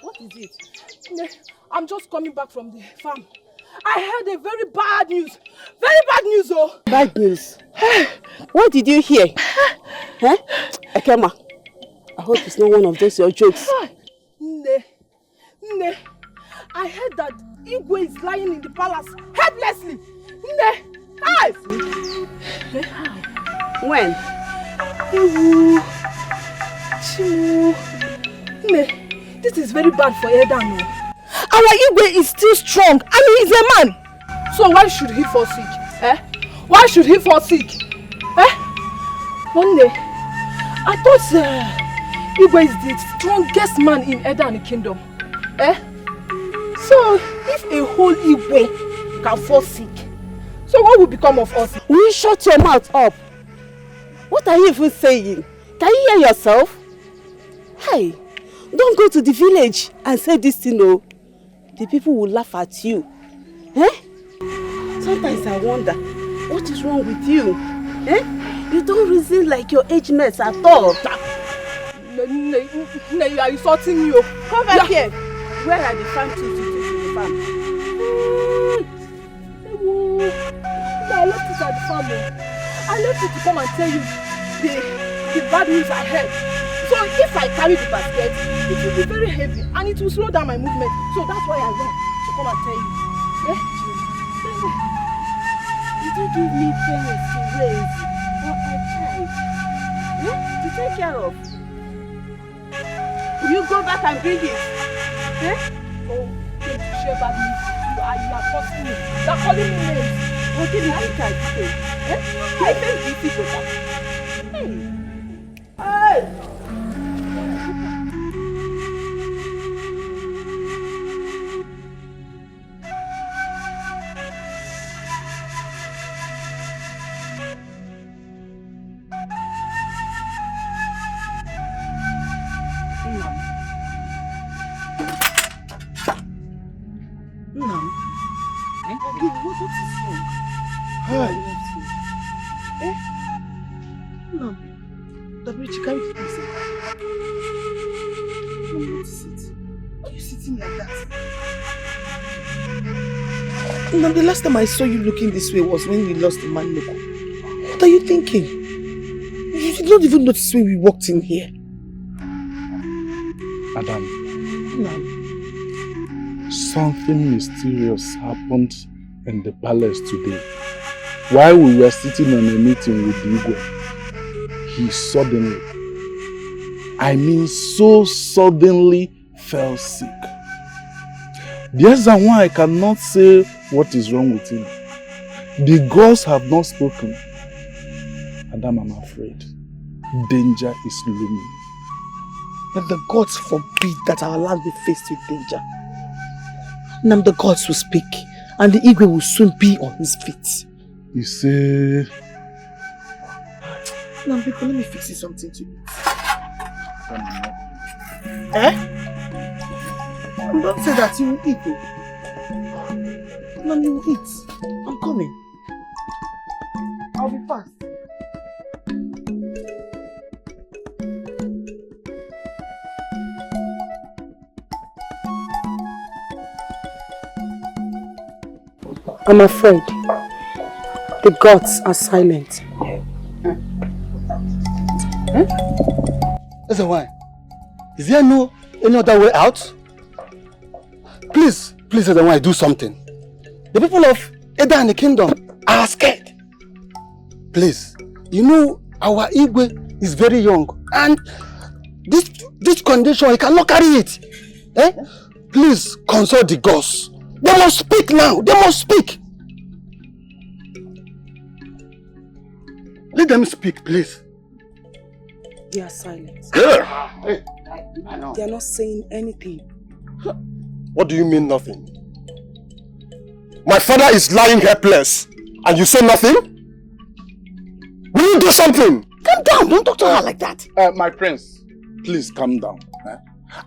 [SPEAKER 9] What is it? I'm just coming back from the farm. I heard a very bad news. Very bad news, oh.
[SPEAKER 5] Bad news? What did you hear? Huh? Ekema, I hope it's not one of those your jokes.
[SPEAKER 9] Ne. I heard that Igwe is lying in the palace helplessly. Hi!
[SPEAKER 5] When?
[SPEAKER 9] Ne, this is very bad for Edano. Our Igwe is still strong and he is a man. So why should he fall sick? Why should he fall sick? One day, I thought Igwe is the strongest man in Edano kingdom. So if a whole Igwe can fall sick, so what will become of us?
[SPEAKER 5] Will you shut your mouth up? What are you even saying? Can you hear yourself? Hey, don't go to the village and say this thing, oh. The people will laugh at you. Sometimes I wonder, what is wrong with you? You don't reason like your age mates at all.
[SPEAKER 9] You are insulting me.
[SPEAKER 5] Come back here. Where are the farm tools you take to the farm?
[SPEAKER 9] I left it at the farm. I left it to come and tell you the bad news I heard. So if I carry the basket, it will be very heavy and it will slow down my movement. So that's why I went to come and tell you.
[SPEAKER 5] Did you give me pennies to raise or a child? To take care of? Will you go back and bring it?
[SPEAKER 9] Oh, don't share bad news. You are cursing me. You are calling me names.
[SPEAKER 5] Okay, now you can't say. I think you see better. Hey! What is wrong?
[SPEAKER 6] Hi.
[SPEAKER 5] Eh? No. Dabrichi, can you please? What is it? Why are you sitting like that? Now, the last time I saw you looking this way was when we lost the man look. What are you thinking? You did not even notice when we walked in here.
[SPEAKER 11] Madam,
[SPEAKER 5] No.
[SPEAKER 11] something mysterious happened in the palace today. While we were sitting on a meeting with Igwe, he suddenly, I mean so suddenly, fell sick. The reason why I cannot say what is wrong with him. The gods have not spoken. Madam, I'm afraid danger is looming.
[SPEAKER 5] But the gods forbid that our land be faced with danger. Now the gods will speak, and the Igwe will soon be on his feet.
[SPEAKER 11] You say...
[SPEAKER 5] Nambiko, let me fix you something to eat. Eh? Don't say that, you will eat though. Nam, you will eat. I'm coming. I'll be fast. I'm afraid the gods are silent.
[SPEAKER 6] That's why. Is there any other way out? Please, Ezenwai, do something. The people of Eda and the kingdom are scared. Please, you know our Igwe is very young and this condition, he cannot carry it. Eh? Please consult the gods. They must speak now. They must speak. Let them speak, please.
[SPEAKER 5] They are silent.
[SPEAKER 6] Hey,
[SPEAKER 5] They are not saying anything.
[SPEAKER 4] What do you mean nothing? My father is lying helpless and you say nothing? Will you do something?
[SPEAKER 5] Calm down, don't talk to her like that.
[SPEAKER 11] My prince, please calm down.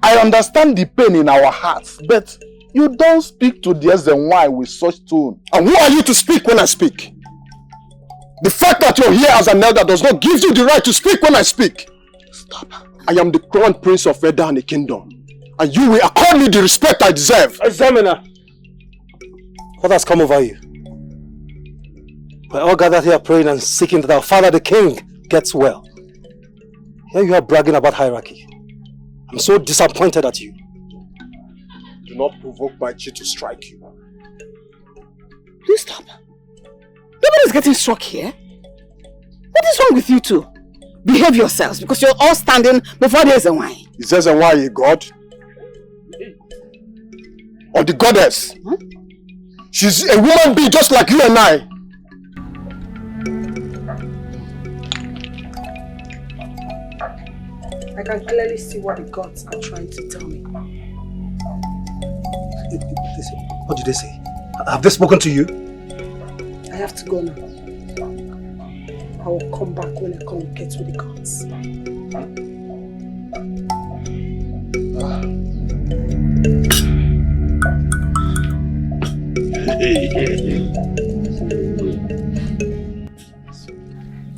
[SPEAKER 11] I understand the pain in our hearts, but you don't speak to the Ezenwai with such tone.
[SPEAKER 4] And who are you to speak when I speak? The fact that you're here as an elder does not give you the right to speak when I speak. Stop. I am the crown prince of Eda and the kingdom. And you will accord me the respect I deserve.
[SPEAKER 7] Examiner, what has come over you? We're all gathered here praying and seeking that our father the king gets well. Here you are bragging about hierarchy. I'm so disappointed at you.
[SPEAKER 4] Do not provoke my chi to strike you.
[SPEAKER 5] Please stop. Nobody's getting struck here. What is wrong with you two? Behave yourselves because you're all standing before the Ezenwai.
[SPEAKER 4] Is Ezenwai a god? Or the goddess? She's a woman being just like you and I.
[SPEAKER 5] I can clearly see what the gods are trying to tell me.
[SPEAKER 7] What did they say? Have they spoken to you?
[SPEAKER 5] I have to go now. I will come back when I communicate with the gods.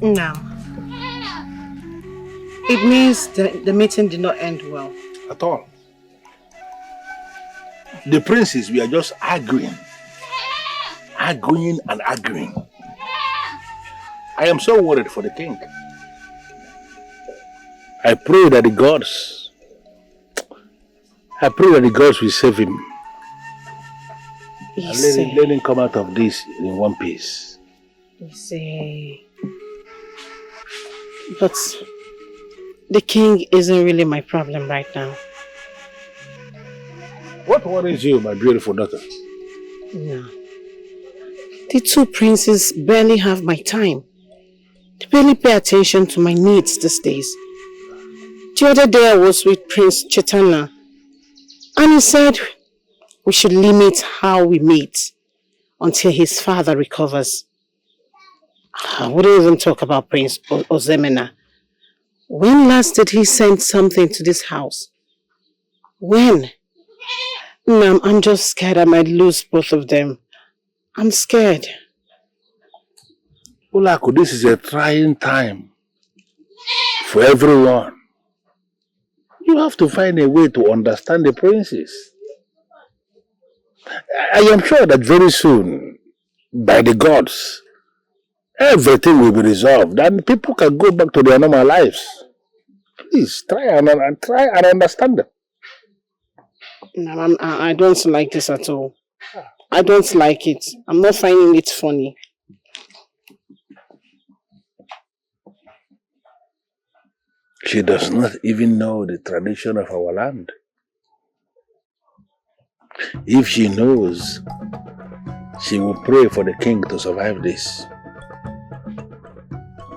[SPEAKER 5] Now, it means the meeting did not end well.
[SPEAKER 2] At all. The princes, we are just arguing. Arguing and arguing. I am so worried for the king. I pray that the gods will save him. And let him come out of this in one piece.
[SPEAKER 5] You see, but the king isn't really my problem right now.
[SPEAKER 2] What worries you, my beautiful daughter?
[SPEAKER 5] No. The two princes barely have my time. They barely pay attention to my needs these days. The other day I was with Prince Chaitanya and he said we should limit how we meet until his father recovers. I wouldn't even talk about Prince Ozemena. When last did he send something to this house? When? Ma'am, I'm just scared I might lose both of them. I'm scared.
[SPEAKER 2] Ulako, this is a trying time for everyone. You have to find a way to understand the princess. I am sure that very soon, by the gods, everything will be resolved and people can go back to their normal lives. Please try and understand them.
[SPEAKER 5] No, I don't like this at all. I don't like it. I'm not finding it funny.
[SPEAKER 2] She does not even know the tradition of our land. If she knows, she will pray for the king to survive this.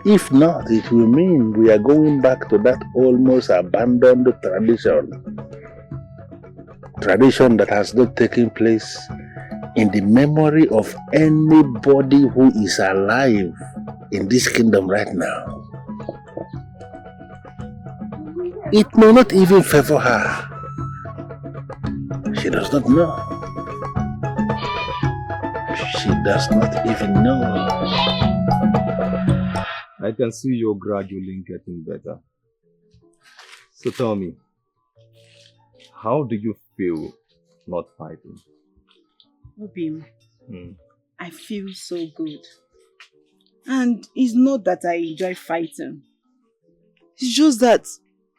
[SPEAKER 2] If not, it will mean we are going back to that almost abandoned tradition. Tradition that has not taken place in the memory of anybody who is alive in this kingdom right now. It may not even favor her. She does not know. She does not even know.
[SPEAKER 15] I can see you're gradually getting better. So tell me, how do you feel not fighting?
[SPEAKER 3] Obim, I feel so good. And it's not that I enjoy fighting. It's just that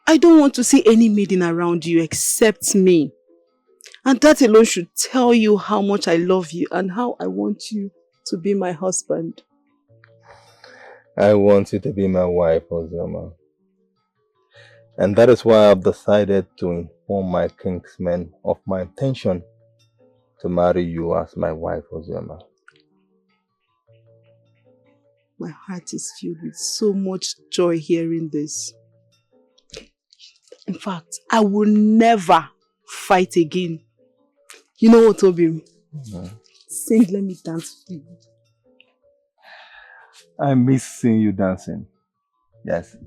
[SPEAKER 3] I don't want to see any maiden around you except me. And that alone should tell you how much I love you and how I want you to be my husband.
[SPEAKER 15] I want you to be my wife, Ozoma. And that is why I've decided to inform my kinsmen of my intention to marry you as my wife, Ozoma.
[SPEAKER 3] My heart is filled with so much joy hearing this. In fact, I will never fight again. You know what, Obim? Sing, let me dance for you.
[SPEAKER 15] I miss seeing you dancing. Yes.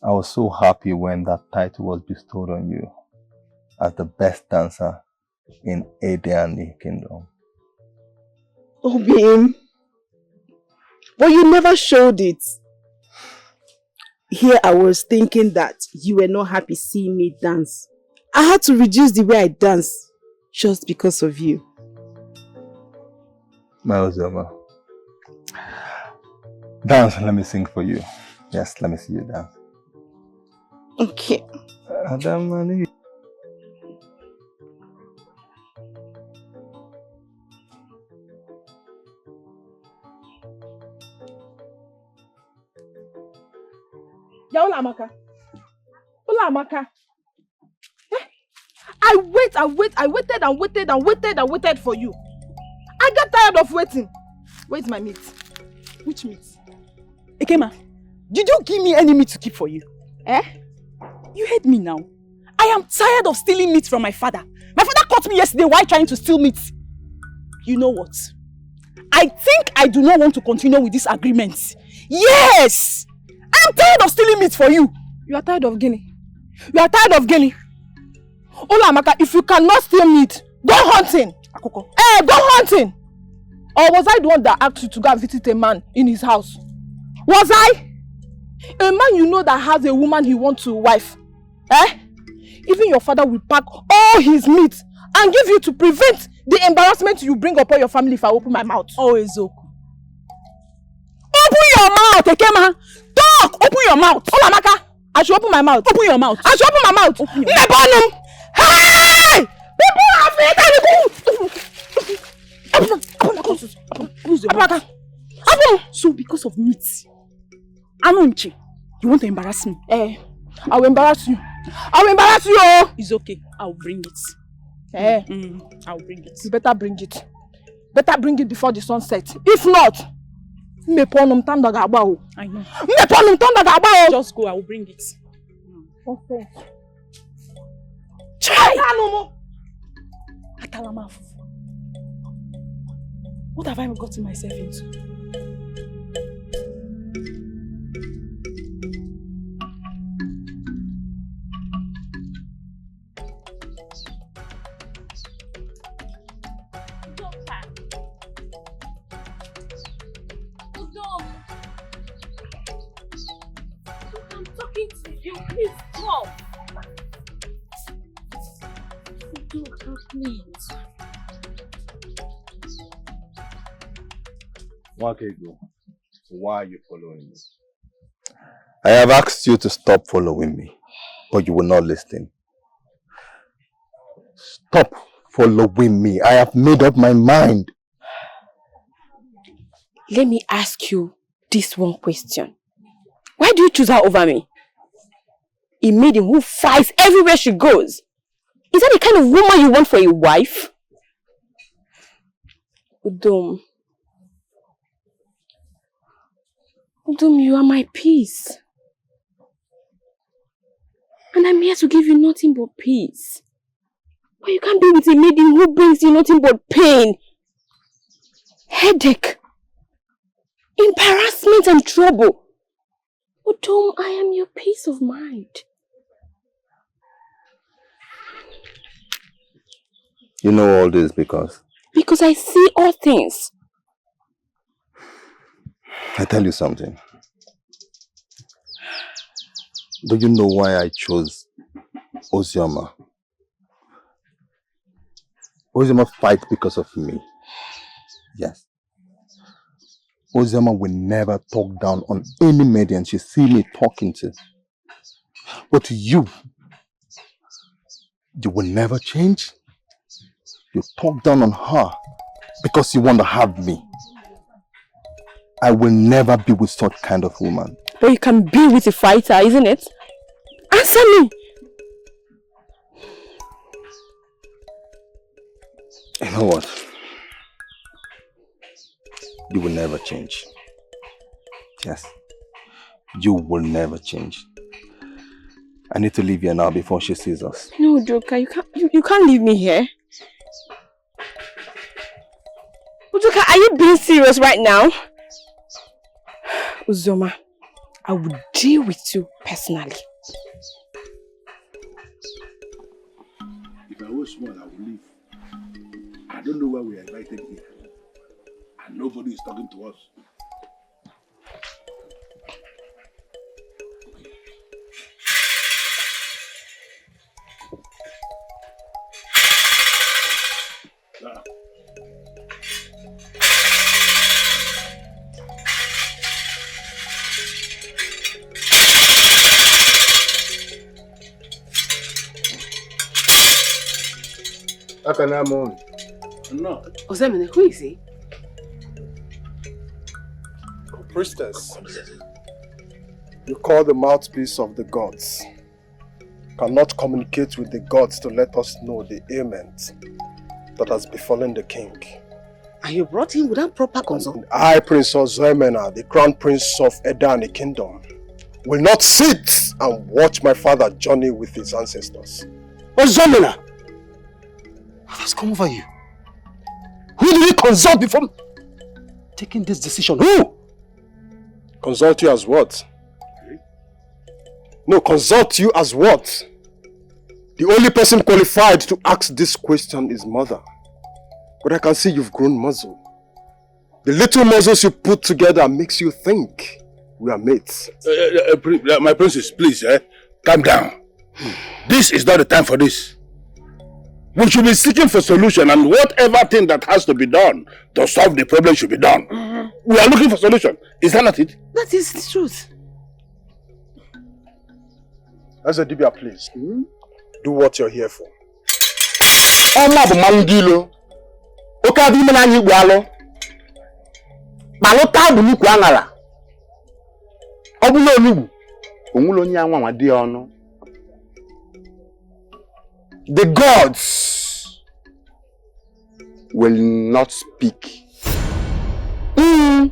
[SPEAKER 15] I was so happy when that title was bestowed on you as the best dancer in Ede Kingdom.
[SPEAKER 3] Obim, but you never showed it. Here I was thinking that you were not happy seeing me dance. I had to reduce the way I dance just because of you.
[SPEAKER 15] My Ozoma, dance, let me sing for you. Yes, let me see you dance.
[SPEAKER 3] Okay.
[SPEAKER 15] Adamani.
[SPEAKER 9] Yeah, Amaka. Amaka. I waited for you. I got tired of waiting. Where's my meat? Which meat? Ekema, did you give me any meat to keep for you? Eh? You heard me now. I am tired of stealing meat from my father. My father caught me yesterday while trying to steal meat. You know what? I think I do not want to continue with this agreement. Yes! I am tired of stealing meat for you. You are tired of Guinea. You are tired of Guinea. Ola Amaka, if you cannot steal meat, go hunting. Akoko. Go hunting. Or was I the one that asked you to go and visit a man in his house? Was I? A man you know that has a woman he wants to wife. Even your father will pack all his meat and give you to prevent the embarrassment you bring upon your family if I open my mouth. Oh, Ezoku. Open your mouth, Ekema. Talk! Open your mouth. Ola Amaka, I should open my mouth. Open your mouth. I should open my mouth. Open your mouth. Hey! People are feeding. So because of meat, Anonchi, you want to embarrass me? I will embarrass you. I will embarrass you. It's okay. I will bring it. I will bring it. You better bring it. Better bring it before the sun sets. If not, I know. Just go. I will bring it. Okay. Try. What have I gotten myself into?
[SPEAKER 10] Please stop. Udoka, please.
[SPEAKER 11] Wakego, why are you following me?
[SPEAKER 15] I have asked you to stop following me, but you will not listen. Stop following me. I have made up my mind.
[SPEAKER 8] Let me ask you this one question. Why do you choose her over me? A maiden who fights everywhere she goes. Is that the kind of woman you want for a wife? Udom, you are my peace. And I'm here to give you nothing but peace. But you can't be with a maiden who brings you nothing but pain, headache, embarrassment and trouble. Udom, I am your peace of mind.
[SPEAKER 15] You know all this because?
[SPEAKER 8] Because I see all things.
[SPEAKER 15] I tell you something. Do you know why I chose Ozioma? Ozioma fights because of me. Yes. Ozioma will never talk down on any maiden she see me talking to. But you will never change. You talk down on her because you want to have me. I will never be with such kind of woman.
[SPEAKER 8] But you can be with a fighter, isn't it? Answer me!
[SPEAKER 15] You know what? You will never change. Yes. You will never change. I need to leave here now before she sees us.
[SPEAKER 8] No, Udoka, you can't leave me here. Udoka, are you being serious right now? Uzoma, I will deal with you personally.
[SPEAKER 2] If I was small, I would leave. I don't know why we are invited here. And nobody is talking to us.
[SPEAKER 6] No. Ozemene, who is he?
[SPEAKER 4] Priestess, you call the mouthpiece of the gods. Cannot communicate with the gods to let us know the ailment that has befallen the king.
[SPEAKER 6] And you brought him without proper consult?
[SPEAKER 4] I, Prince Ozemena, the crown prince of Edani Kingdom, will not sit and watch my father journey with his ancestors.
[SPEAKER 6] Ozemena! What has come over you? Who did you consult before taking this decision? Who?
[SPEAKER 4] Consult you as what? No, consult you as what? The only person qualified to ask this question is mother. But I can see you've grown muzzle. The little muscles you put together makes you think we are mates.
[SPEAKER 2] My princess, please, calm down. This is not the time for this. We should be seeking for solution, and whatever thing that has to be done to solve the problem should be done. We are looking for solution. Is that not it?
[SPEAKER 6] That is the truth.
[SPEAKER 4] As a Dibia, please, do what you're here for.
[SPEAKER 16] The gods will not speak. An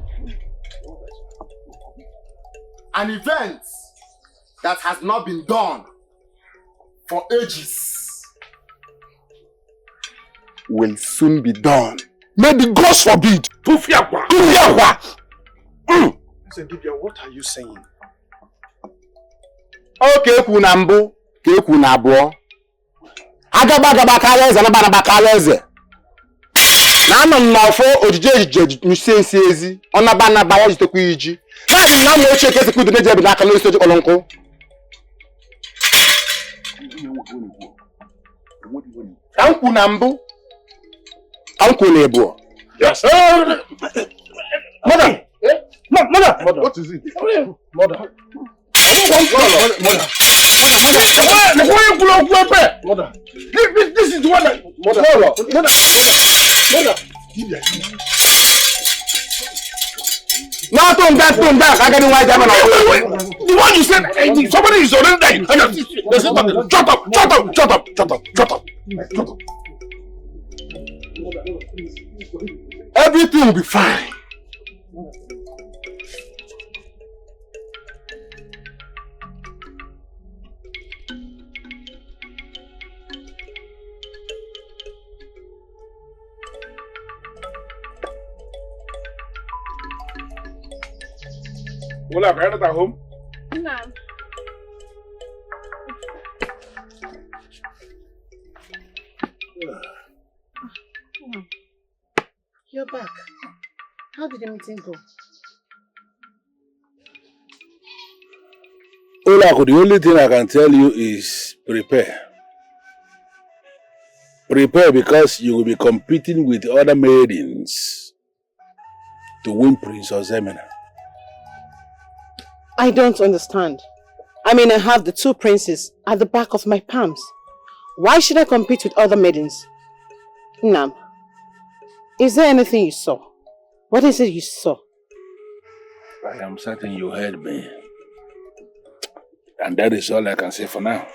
[SPEAKER 16] event that has not been done for ages will soon be done. May the gods forbid.
[SPEAKER 4] Dibia, what are you saying?
[SPEAKER 16] Okay, kunambu, ke kunabo. Agaba kaleze na bana bakaleze. Na no nnofo ojije nusensi ezi. Ona bana ba ya jitoku iji. Na mo cheke se kudu neje bi na kan lo soji olonko. Uncle Nambu. Uncle Nebo.
[SPEAKER 2] Yes.
[SPEAKER 7] Mother! Mother!
[SPEAKER 2] What is it?
[SPEAKER 7] Mother!
[SPEAKER 2] Mother. This is what I... Mother.
[SPEAKER 16] Now turn back. I got the white diamond.
[SPEAKER 2] The one you said, somebody is already there. Shut up.
[SPEAKER 16] Everything will be fine.
[SPEAKER 2] Well, I'm at home.
[SPEAKER 8] No.
[SPEAKER 5] You're back. How did the meeting go?
[SPEAKER 2] Olako, the only thing I can tell you is prepare. Prepare because you will be competing with other maidens to win Princess Emina.
[SPEAKER 5] I don't understand. I mean, I have the two princes at the back of my palms. Why should I compete with other maidens? Nam, is there anything you saw? What is it you saw?
[SPEAKER 2] I am certain you heard me. And that is all I can say for now.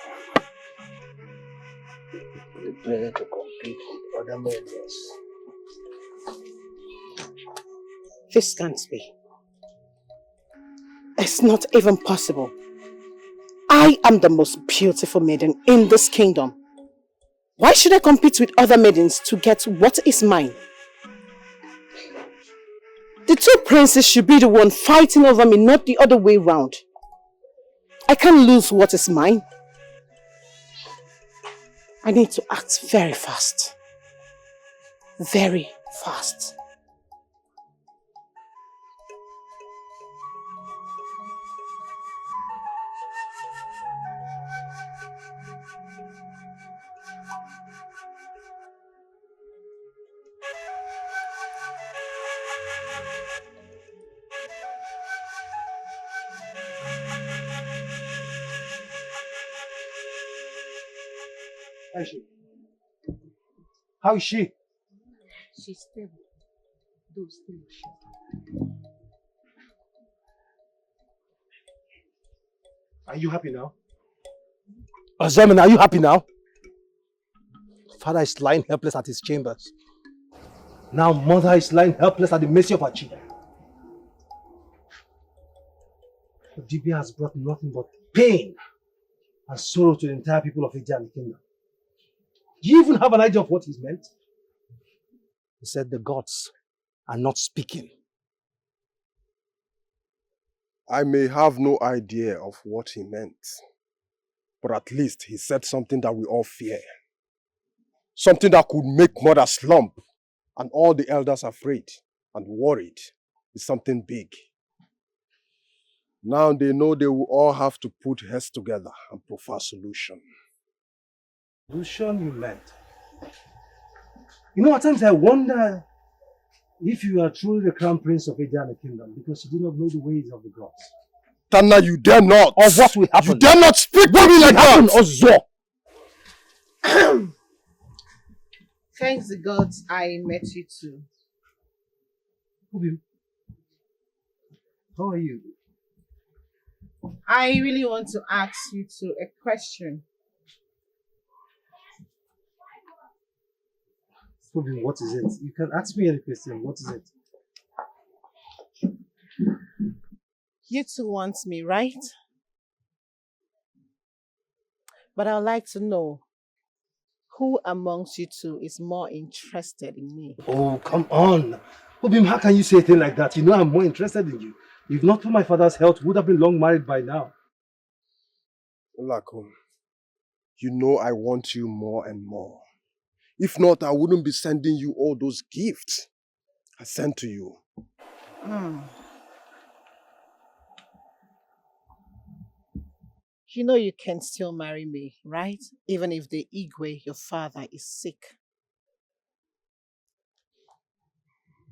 [SPEAKER 7] Prepare to compete with other maidens.
[SPEAKER 5] This can't be. It's not even possible. I am the most beautiful maiden in this kingdom. Why should I compete with other maidens to get what is mine? The two princes should be the one fighting over me, not the other way round. I can't lose what is mine. I need to act very fast. Very fast.
[SPEAKER 7] How is she? How is she?
[SPEAKER 5] She's stable, though still in shock.
[SPEAKER 7] Are you happy now? Ozemin, are you happy now? Father is lying helpless at his chambers. Now mother is lying helpless at the mercy of her children. Dibia has brought nothing but pain and sorrow to the entire people of India and the kingdom. Do you even have an idea of what he's meant? He said the gods are not speaking.
[SPEAKER 4] I may have no idea of what he meant, but at least he said something that we all fear. Something that could make mother slump and all the elders afraid and worried is something big. Now they know they will all have to put heads together and provide a solution.
[SPEAKER 7] Solution you meant? You know, at times I wonder if you are truly the crown prince of India and the kingdom because you do not know the ways of the gods.
[SPEAKER 4] Tanna, you dare not!
[SPEAKER 7] Or what will happen?
[SPEAKER 4] You dare not speak to me like that!
[SPEAKER 7] Ozo!
[SPEAKER 5] Thanks the gods I met you too.
[SPEAKER 7] How are you?
[SPEAKER 5] I really want to ask you two a question.
[SPEAKER 7] What is it? You can ask me any question. What is it?
[SPEAKER 5] You two want me, right? But I'd like to know who amongst you two is more interested in me.
[SPEAKER 7] Oh, come on. Obim, how can you say a thing like that? You know I'm more interested in you. If not for my father's health, we would have been long married by now.
[SPEAKER 4] Olakum, you know I want you more and more. If not, I wouldn't be sending you all those gifts I sent to you.
[SPEAKER 5] You know you can still marry me, right? Even if the Igwe, your father, is sick.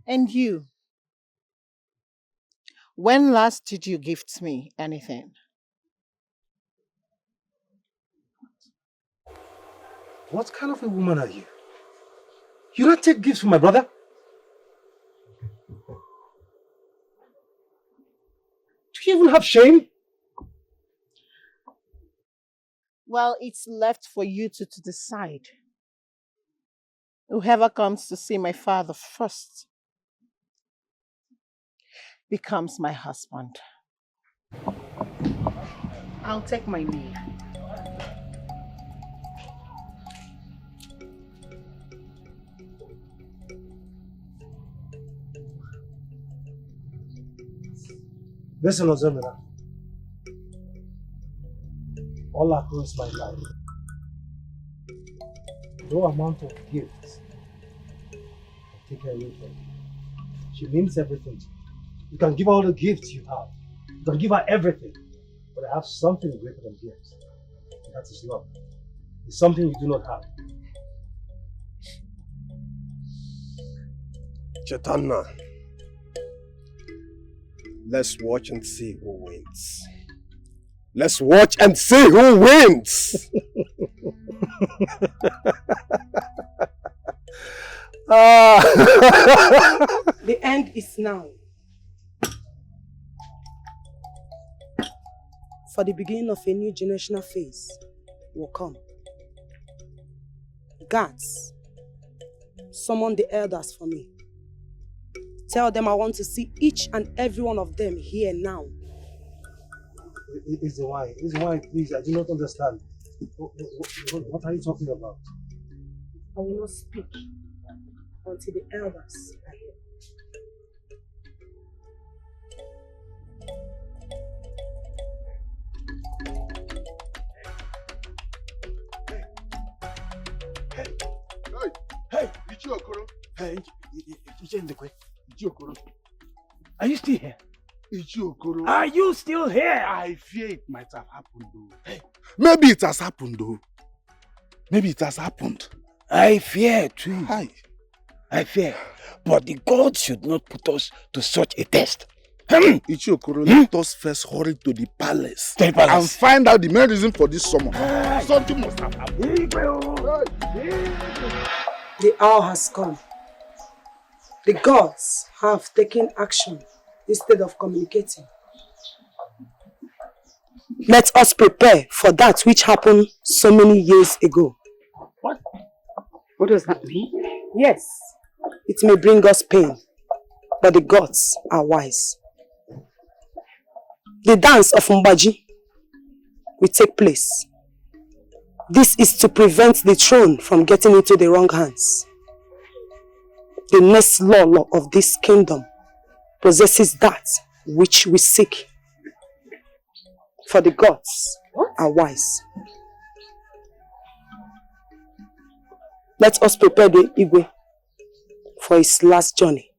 [SPEAKER 5] And you, when last did you gift me anything?
[SPEAKER 7] What kind of a woman are you? You don't take gifts from my brother? Do you even have shame?
[SPEAKER 5] Well, it's left for you to decide. Whoever comes to see my father first becomes my husband. I'll take my leave.
[SPEAKER 7] Listen, Ozemina. All across my life, no amount of gifts can take her away from you. She means everything to you. You can give her all the gifts you have. You can give her everything. But I have something greater than gifts. And that is love. It's something you do not have.
[SPEAKER 4] Chaitanya, let's watch and see who wins. Let's watch and see who wins!
[SPEAKER 3] The end is now. For the beginning of a new generational phase will come. Guards, summon the elders for me. Tell them I want to see each and every one of them here now.
[SPEAKER 7] Is the why, please, I do not understand. What are you talking about?
[SPEAKER 3] I will not speak until the elders are here.
[SPEAKER 2] Hey, Ichiokoro.
[SPEAKER 6] Hey, Ichiokoro. Are you still here?
[SPEAKER 2] Ichiokoro.
[SPEAKER 6] Are you still here?
[SPEAKER 2] I fear it might have happened though. Hey, maybe it has happened though. Maybe it has happened.
[SPEAKER 14] I fear too.
[SPEAKER 2] Hi.
[SPEAKER 14] I fear. But the gods should not put us to such a test.
[SPEAKER 2] Ichiokoro, let us first hurry to the palace. And find out the main reason for this summon. Something must have happened.
[SPEAKER 3] The hour has come. The gods have taken action instead of communicating. Let us prepare for that which happened so many years ago.
[SPEAKER 6] What? What does that mean?
[SPEAKER 3] Yes, it may bring us pain, but the gods are wise. The dance of Mbaji will take place. This is to prevent the throne from getting into the wrong hands. The next law of this kingdom possesses that which we seek. For the gods are wise. Let us prepare the Igwe for his last journey.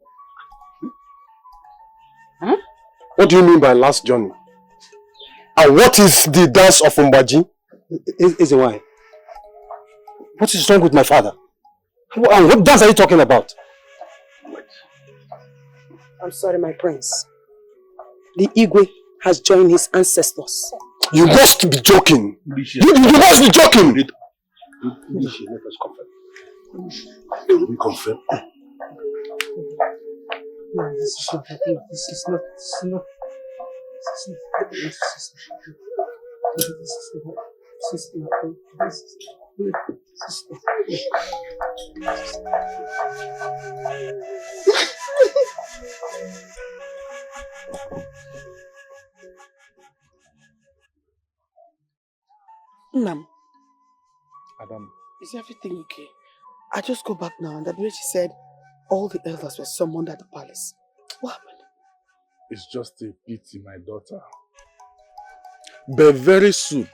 [SPEAKER 4] Huh? What do you mean by last journey? And what is the dance of Mbaji?
[SPEAKER 7] Is why? What is wrong with my father? And what dance are you talking about?
[SPEAKER 3] I'm sorry, my prince. The Igwe has joined his ancestors.
[SPEAKER 4] You must be joking. You must be joking.
[SPEAKER 2] Let us confirm. Can we confirm?
[SPEAKER 7] No, this is not happening. This is not.
[SPEAKER 5] Nam,
[SPEAKER 11] Adam.
[SPEAKER 5] is everything okay? I just go back now and the lady said all the elders were summoned at the palace. What happened?
[SPEAKER 2] It's just a pity, my daughter. But very soon,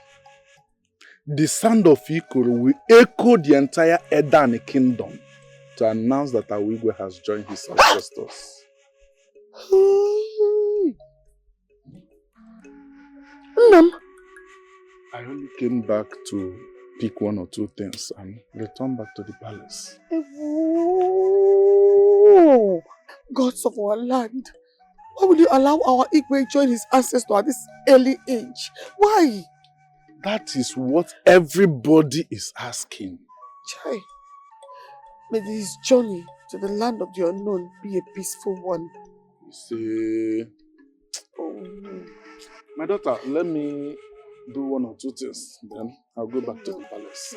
[SPEAKER 2] the sound of Ikoro will echo the entire Edani kingdom to announce that Awigwe has joined his ancestors.
[SPEAKER 5] Nam,
[SPEAKER 2] I only came back to pick one or two things and return back to the palace.
[SPEAKER 6] Oh, gods of our land, why will you allow our Igwe join his ancestor at this early age? Why?
[SPEAKER 2] That is what everybody is asking.
[SPEAKER 6] Chai, may his journey to the land of the unknown be a peaceful one.
[SPEAKER 2] You see, my daughter, let me do one or two things, then I'll go back to the palace.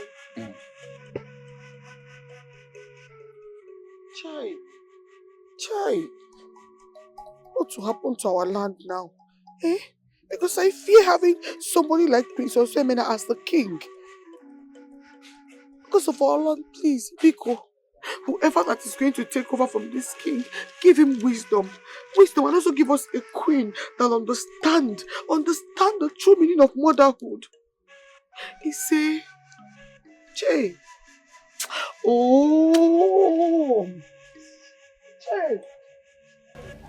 [SPEAKER 6] Chai, what will happen to our land now? Eh? Because I fear having somebody like Prince Osemena as the king. Because of our land, please, Biko, whoever that is going to take over from this king, give him wisdom. Wisdom, and also give us a queen that understand the true meaning of motherhood. He say, Che. Oh. Che.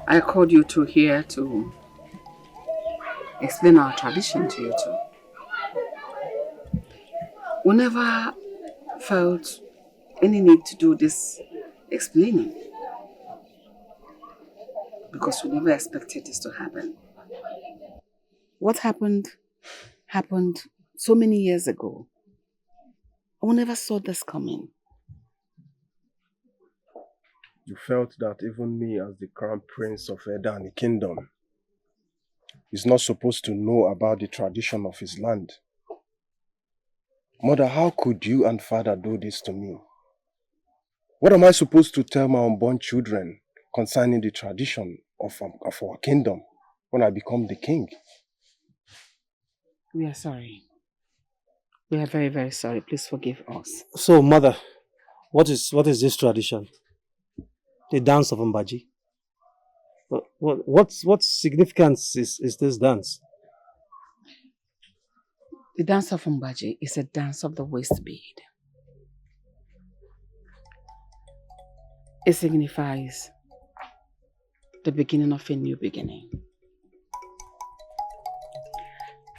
[SPEAKER 17] I called you two here to explain our tradition to you two. We never felt any need to do this explaining because we never expected this to happen. What happened so many years ago. We never saw this coming.
[SPEAKER 4] You felt that even me as the crown prince of Edani kingdom is not supposed to know about the tradition of his land. Mother, how could you and father do this to me? What am I supposed to tell my unborn children concerning the tradition of our kingdom when I become the king?
[SPEAKER 17] We are sorry. We are very, very sorry. Please forgive us.
[SPEAKER 7] So, mother, what is this tradition? The dance of Mbaji? What significance is this dance?
[SPEAKER 17] The dance of Mbaji is a dance of the waist bead. It signifies the beginning of a new beginning.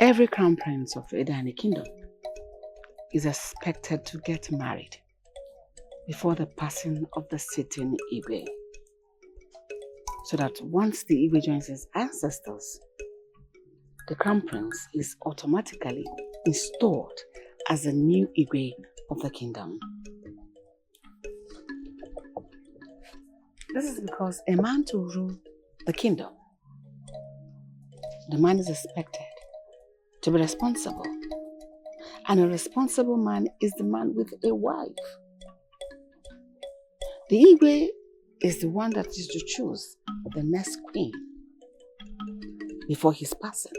[SPEAKER 17] Every crown prince of Edani kingdom is expected to get married before the passing of the sitting Igwe, so that once the Igwe joins his ancestors, the crown prince is automatically installed as the new Igwe of the kingdom. This is because a man to rule the kingdom, the man is expected to be responsible. And a responsible man is the man with a wife. The Igwe is the one that is to choose the next queen before his passing.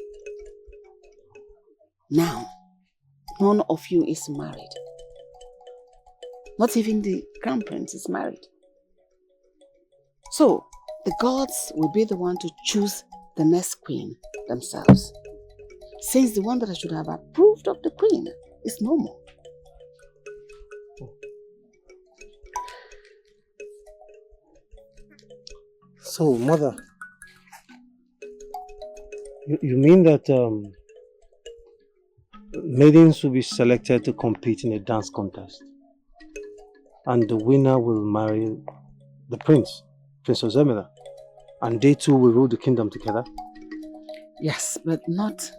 [SPEAKER 17] Now, none of you is married. Not even the crown prince is married. So, the gods will be the one to choose the next queen themselves, since the one that should have approved of the queen is no more.
[SPEAKER 7] So, mother, you mean that maidens will be selected to compete in a dance contest, and the winner will marry the prince, Prince Ozemena, and they two will rule the kingdom together?
[SPEAKER 17] Yes, but not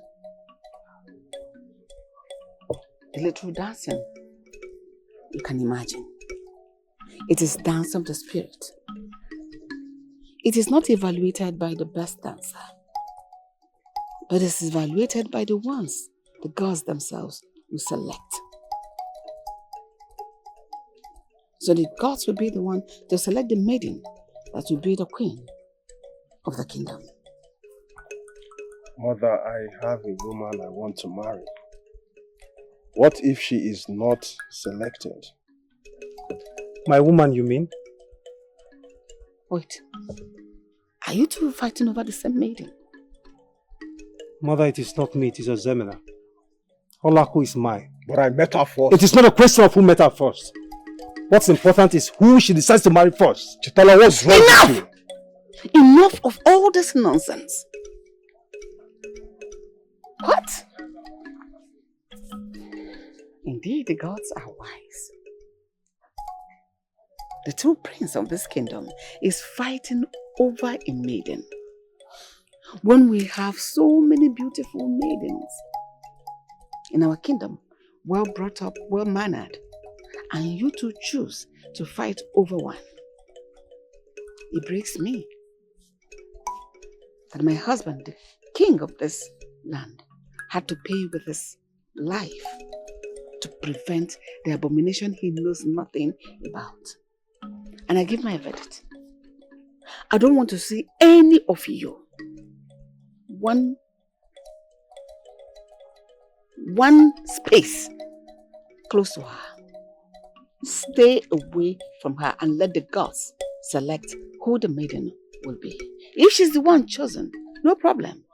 [SPEAKER 17] the little dancing you can imagine. It is dance of the spirit. It is not evaluated by the best dancer, but it is evaluated by the ones the gods themselves will select. So the gods will be the one to select the maiden that will be the queen of the kingdom.
[SPEAKER 4] Mother, I have a woman I want to marry. What if she is not selected?
[SPEAKER 7] My woman, you mean?
[SPEAKER 17] Wait. Are you two fighting over the same maiden?
[SPEAKER 7] Mother, it is not me, it is Ozemena. Olaku is mine.
[SPEAKER 4] But I met her first.
[SPEAKER 7] It is not a question of who met her first. What's important is who she decides to marry first.
[SPEAKER 4] Chitala, what's wrong with you?
[SPEAKER 17] Enough of all this nonsense. What? Indeed, the gods are wise. The true prince of this kingdom is fighting over a maiden. When we have so many beautiful maidens in our kingdom, well brought up, well mannered, and you two choose to fight over one, it breaks me that my husband, the king of this land, had to pay with his life to prevent the abomination he knows nothing about. And I give my verdict. I don't want to see any of you one space close to her. Stay away from her and let the gods select who the maiden will be. If she's the one chosen, no problem.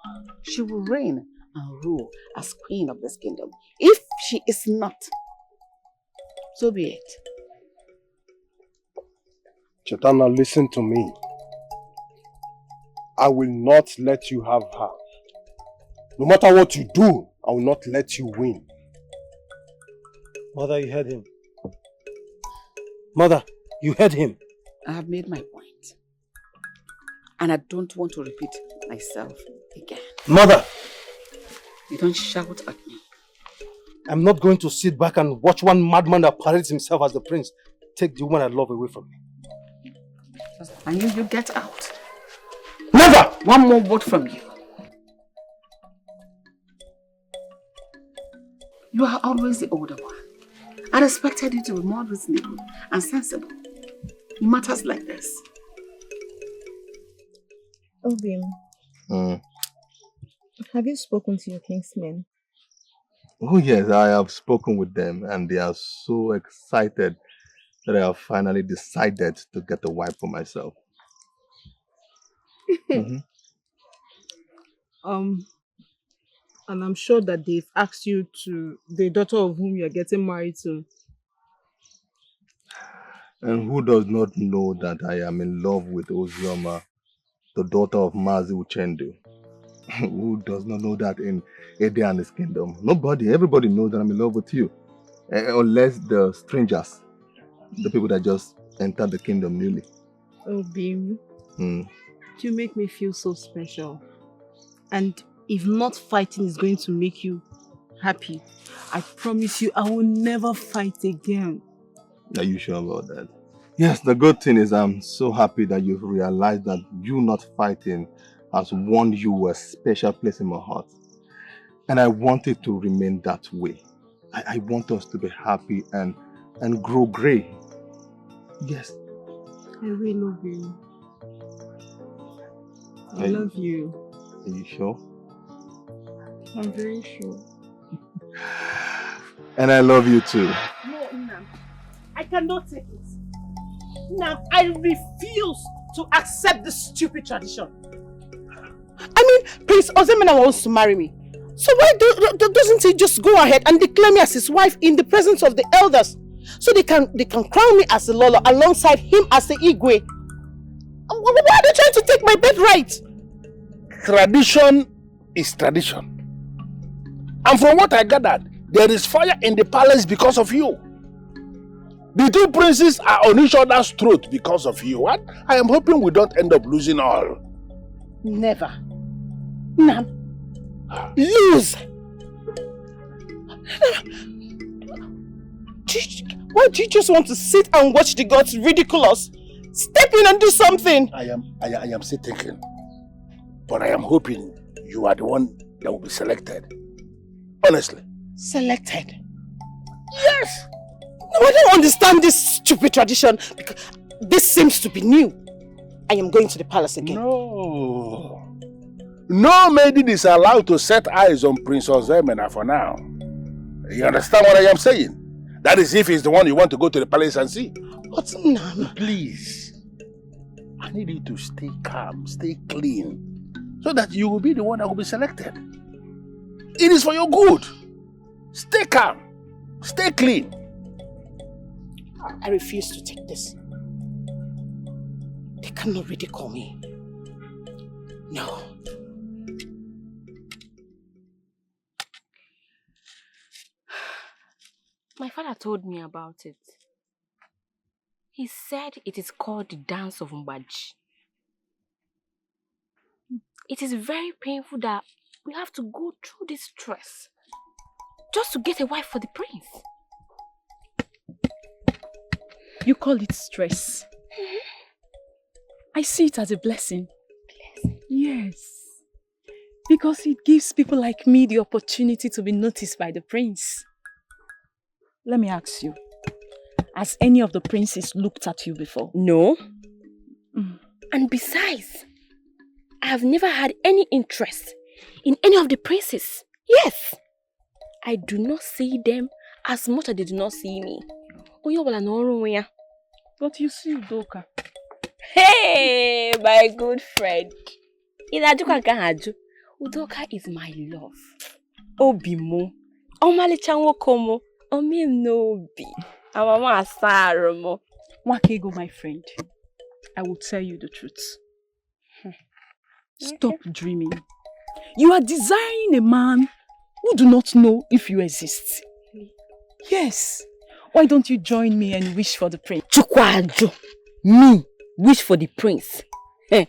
[SPEAKER 17] She will reign and rule as queen of this kingdom. If she is not, so be it.
[SPEAKER 4] Chetana, listen to me. I will not let you have her. No matter what you do, I will not let you win.
[SPEAKER 7] Mother, you heard him. Mother, you heard him.
[SPEAKER 17] I have made my point. And I don't want to repeat myself again.
[SPEAKER 7] Mother!
[SPEAKER 17] You don't shout at me.
[SPEAKER 7] I'm not going to sit back and watch one madman that parades himself as the prince take the woman I love away from me.
[SPEAKER 17] And you get out.
[SPEAKER 7] Never!
[SPEAKER 17] One more word from you. You are always the older one. I expected you to be more reasonable and sensible in matters like this.
[SPEAKER 8] Obim, have you spoken to your kingsmen?
[SPEAKER 15] Oh yes, I have spoken with them and they are so excited that I have finally decided to get a wife for myself.
[SPEAKER 9] And I'm sure that they've asked you to the daughter of whom you're getting married to.
[SPEAKER 15] And who does not know that I am in love with Ozioma, the daughter of Mazi Uchendu? Who does not know that in Ede and his kingdom? Nobody, everybody knows that I'm in love with you. Unless the strangers, the people that just entered the kingdom newly.
[SPEAKER 9] Obim, you make me feel so special. And if not fighting is going to make you happy, I promise you I will never fight again.
[SPEAKER 15] Are you sure about that? Yes, the good thing is I'm so happy that you've realized that you not fighting has won you a special place in my heart. And I want it to remain that way. I want us to be happy and grow great. Yes.
[SPEAKER 9] I really love you. I love you.
[SPEAKER 15] Are you sure?
[SPEAKER 9] I'm very sure.
[SPEAKER 15] And I love you too.
[SPEAKER 5] No, Nam. I cannot take it. Nam, I refuse to accept this stupid tradition. I mean, Prince Ozemena wants to marry me. So why doesn't he just go ahead and declare me as his wife in the presence of the elders? So they can crown me as the Lolo alongside him as the Igwe. Why are they trying to take my birthright?
[SPEAKER 2] Tradition is tradition. And from what I gathered, there is fire in the palace because of you. The two princes are on each other's throat because of you. What? I am hoping we don't end up losing all.
[SPEAKER 5] Never. Nam. Lose. Why do you just want to sit and watch the gods ridicule us? Step in and do something.
[SPEAKER 2] I am still thinking. But I am hoping you are the one that will be selected. Honestly.
[SPEAKER 5] Selected? Yes! No, I don't understand this stupid tradition because this seems to be new. I am going to the palace again.
[SPEAKER 2] No. No maiden is allowed to set eyes on Prince Ozemena for now. You understand what I am saying? That is if he's the one you want to go to the palace and see.
[SPEAKER 5] But Nam,
[SPEAKER 2] please. I need you to stay calm, stay clean, so that you will be the one that will be selected. It is for your good. Stay calm, stay clean.
[SPEAKER 5] I refuse to take this. They cannot ridicule me. No.
[SPEAKER 10] My father told me about it. He said it is called the dance of Mbaji. It is very painful that we have to go through this stress just to get a wife for the prince.
[SPEAKER 9] You call it stress? I see it as a blessing. Blessing? Yes. Because it gives people like me the opportunity to be noticed by the prince. Let me ask you, has any of the princes looked at you before?
[SPEAKER 10] No. And besides, I have never had any interest in any of the princes. Yes. I do not see them as much as they do not see me.
[SPEAKER 9] But you see Udoka.
[SPEAKER 10] Hey, my good friend. Udoka is my love. Obimo. Omalicha nwokomo. Omim nobi. Amama asaromo.
[SPEAKER 9] Wakego, my friend. I will tell you the truth. Stop dreaming. You are desiring a man who do not know if you exist. Yes. Why don't you join me and wish for the prince?
[SPEAKER 10] Chukwajo. Me wish for the prince. It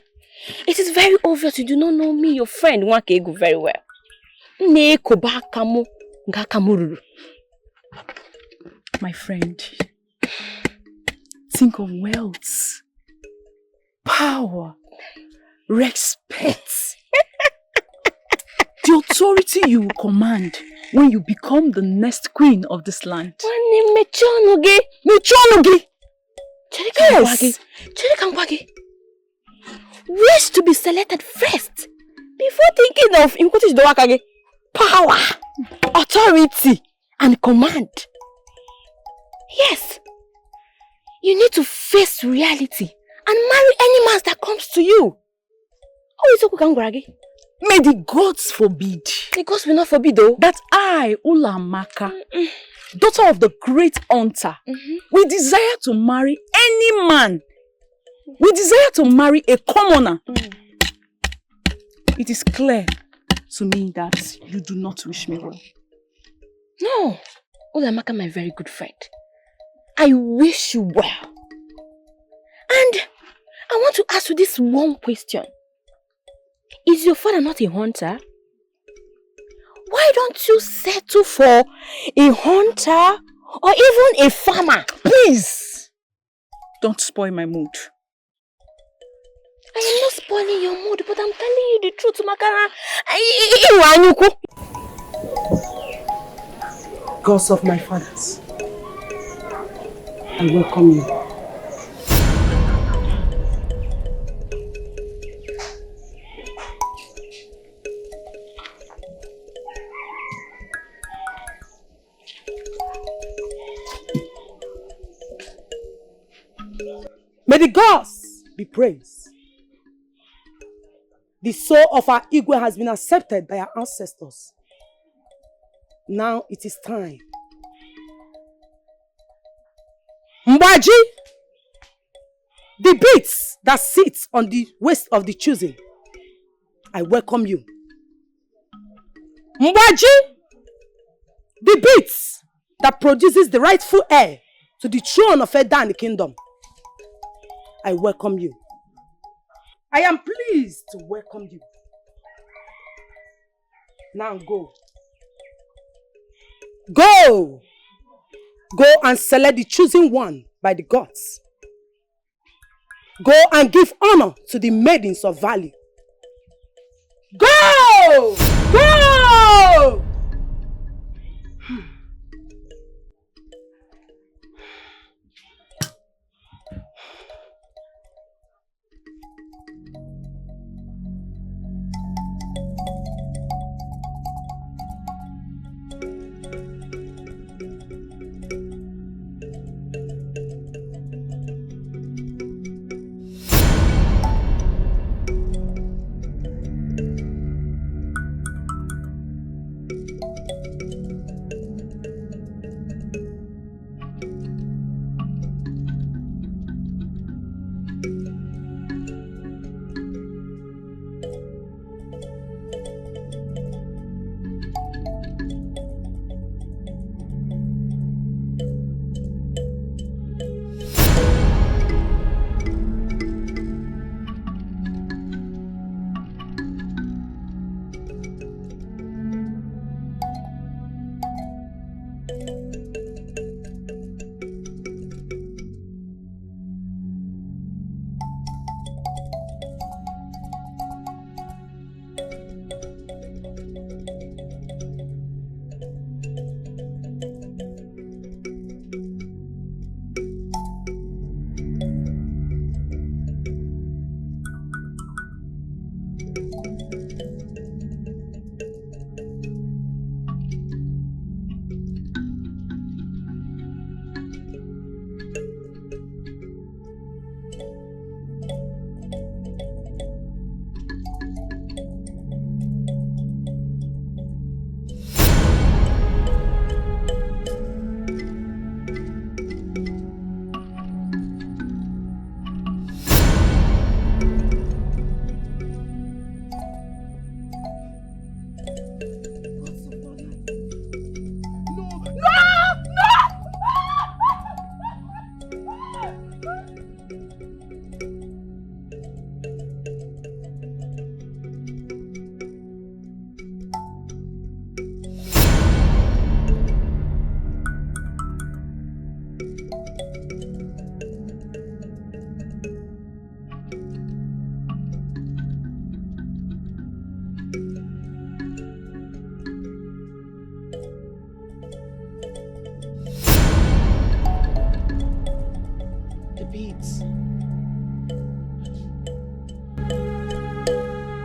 [SPEAKER 10] is very obvious you do not know me, your friend Wakego, very well.
[SPEAKER 9] My friend, think of wealth, power, respect, the authority you will command when you become the next queen of this land.
[SPEAKER 10] Yes. Wish to be selected first before thinking of power, authority, and command. Yes. You need to face reality and marry any man that comes to you.
[SPEAKER 9] May the gods forbid.
[SPEAKER 10] The gods will not forbid though.
[SPEAKER 9] That I, Ulamaka, daughter of the great hunter, we desire to marry any man. We desire to marry a commoner. It is clear to me that you do not wish me well.
[SPEAKER 10] No. Ulamaka, my very good friend. I wish you well. And I want to ask you this one question. Is your father not a hunter? Why don't you settle for a hunter or even a farmer?
[SPEAKER 9] Please, don't spoil my mood.
[SPEAKER 10] I am not spoiling your mood, but I'm telling you the truth, Makara.
[SPEAKER 5] Gods of my fathers, I welcome you. May the gods be praised. The soul of our Igwe has been accepted by our ancestors. Now it is time. Mbaji, the beats that sits on the waist of the choosing, I welcome you. Mbaji, the beats that produces the rightful heir to the throne of Eda and the kingdom, I welcome you. I am pleased to welcome you. Now go. Go! Go and select the chosen one by the gods. Go and give honor to the maidens of value. Go! Go!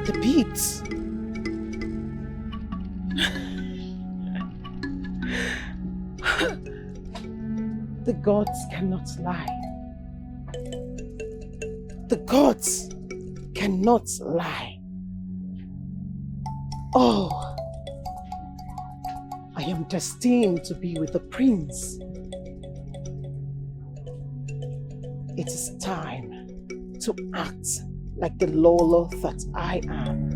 [SPEAKER 5] The beads. The gods cannot lie. The gods cannot lie. Oh, I am destined to be with the prince. It is time to act like the Lolo that I am.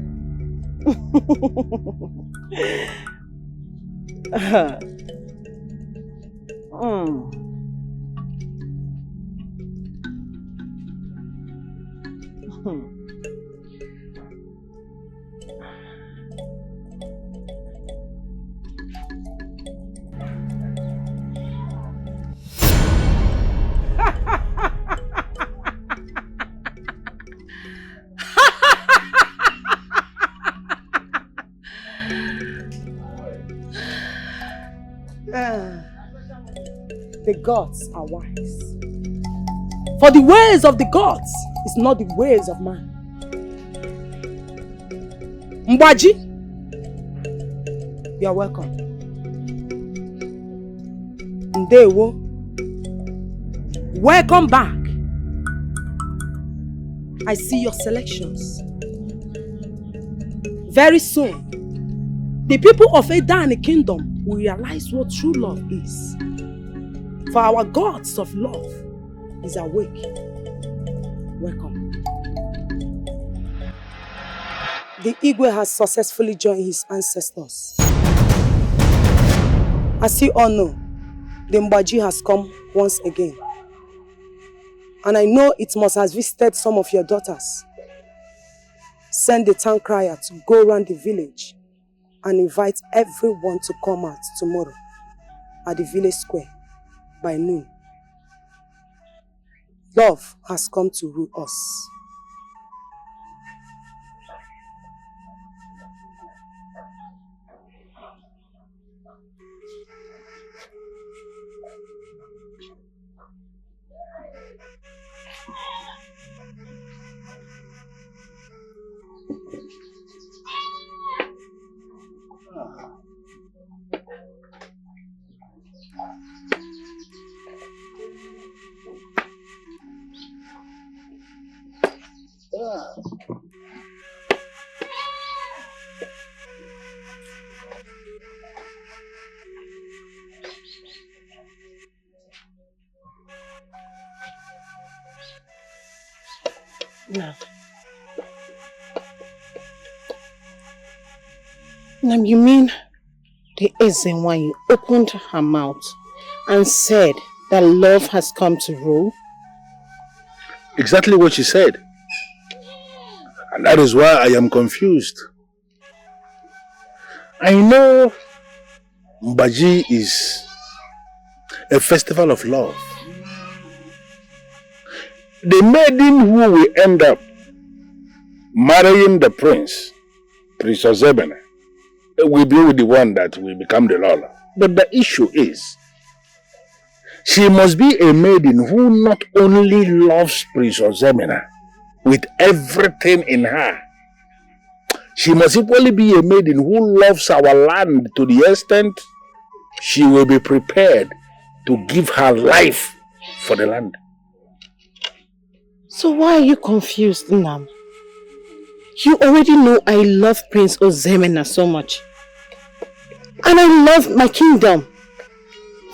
[SPEAKER 5] The gods are wise. For the ways of the gods is not the ways of man. Mbaji, you are welcome. Ndewo, welcome back. I see your selections. Very soon, the people of Edani Kingdom will realize what true love is. For our gods of love is awake. Welcome. The Igwe has successfully joined his ancestors. As you all know, the Mbaji has come once again. And I know it must have visited some of your daughters. Send the town crier to go around the village and invite everyone to come out tomorrow at the village square by noon. Love has come to rule us. Now you mean the Eze when you opened her mouth and said that love has come to rule?
[SPEAKER 2] Exactly what she said. And that is why I am confused. I know Mbaji is a festival of love. The maiden who will end up marrying the prince, Prince Ozebene, will be with the one that will become the Lola. But the issue is, she must be a maiden who not only loves Prince Ozebene with everything in her, she must equally be a maiden who loves our land to the extent she will be prepared to give her life for the land.
[SPEAKER 5] So why are you confused, Nam? You already know I love Prince Ozemena so much. And I love my kingdom.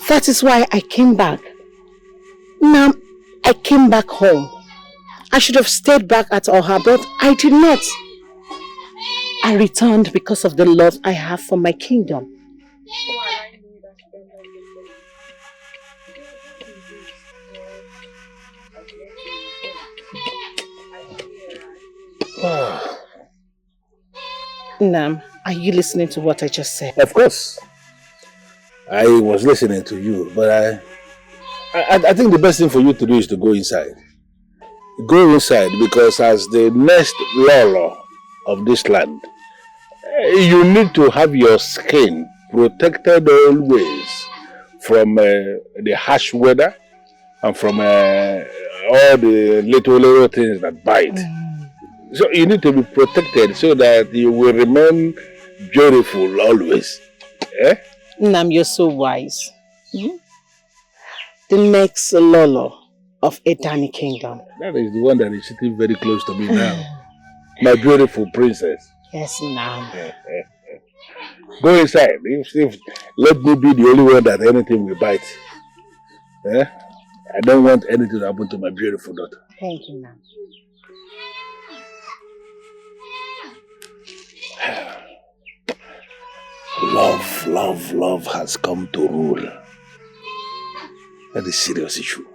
[SPEAKER 5] That is why I came back. Nam, I came back home. I should have stayed back at Oha, but I did not. I returned because of the love I have for my kingdom. Nam, are you listening to what I just said?
[SPEAKER 2] Of course. I was listening to you, but I think the best thing for you to do is to go inside. Go inside, because as the next Lolo of this land, you need to have your skin protected always from the harsh weather and from all the little things that bite. So you need to be protected so that you will remain beautiful always. Eh?
[SPEAKER 3] Nam, you're so wise. Hmm? The next Lolo of Edani Kingdom.
[SPEAKER 2] That is the one that is sitting very close to me now. My beautiful princess.
[SPEAKER 3] Yes, Nam.
[SPEAKER 2] Go inside. Let me be the only one that anything will bite. Eh? I don't want anything to happen to my beautiful daughter.
[SPEAKER 3] Thank you, Nam.
[SPEAKER 2] Love has come to rule. That is serious issue.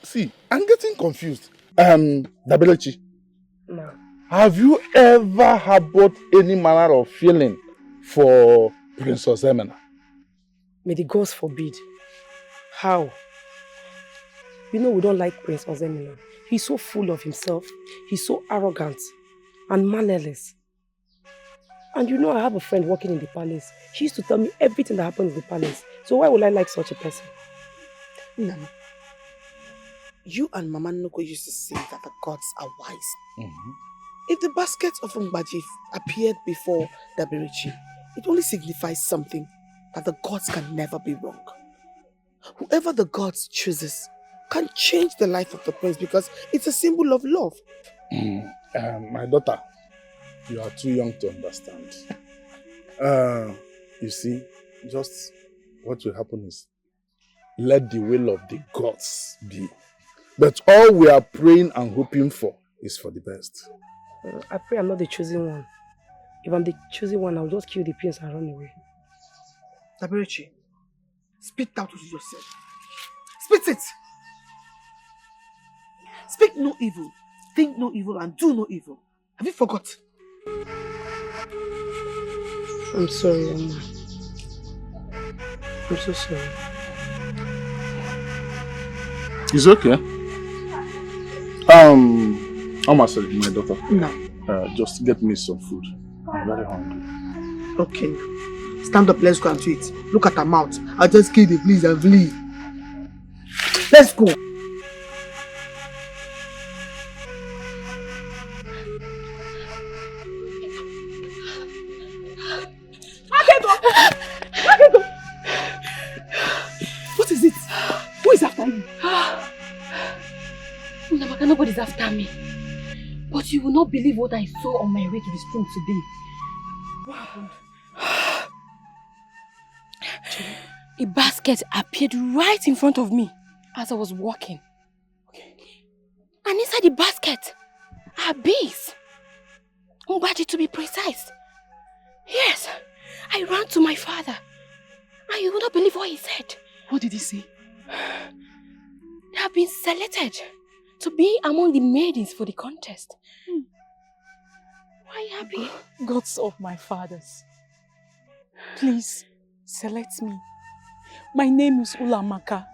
[SPEAKER 18] See, I'm getting confused. Dabelechi, no. Have you ever harbored any manner of feeling for Princess Emena?
[SPEAKER 19] May the gods forbid. How? You know we don't like Prince Ozemina. He's so full of himself. He's so arrogant and mannerless. And you know I have a friend working in the palace. She used to tell me everything that happens in the palace. So why would I like such a person?
[SPEAKER 5] Nana, you and Mama Noko used to say that the gods are wise. Mm-hmm. If the basket of Mbaji appeared before Dabirichi, it only signifies something, that the gods can never be wrong. Whoever the gods chooses can change the life of the prince because it's a symbol of love.
[SPEAKER 18] My daughter, you are too young to understand. You see, just what will happen is, let the will of the gods be. But all we are praying and hoping for is for the best.
[SPEAKER 19] I pray I'm not the chosen one. If I'm the chosen one, I'll just kill the prince and run away.
[SPEAKER 5] Dabirichi, speak out to yourself. Spit it! Speak no evil, think no evil, and do no evil. Have you forgot?
[SPEAKER 19] I'm sorry, Amma. I'm so sorry.
[SPEAKER 18] It's okay. Almost my daughter.
[SPEAKER 5] No.
[SPEAKER 18] Just get me some food. I'm very hungry.
[SPEAKER 5] Okay. Stand up, let's go and eat. Look at her mouth. I just kill the fleas and flee. Let's go.
[SPEAKER 10] What is it? Who is after you? Namaka, nobody's after me. But you will not believe what I saw on my way to the stream today. What happened? A basket appeared right in front of me as I was walking. Okay. And inside the basket are bees. Mbaji, to be precise. Yes, I ran to my father. And you will not believe what he said.
[SPEAKER 19] What did he say?
[SPEAKER 10] They have been selected to be among the maidens for the contest. Why are you happy?
[SPEAKER 9] Gods of my fathers, please select me. My name is Ulamaka,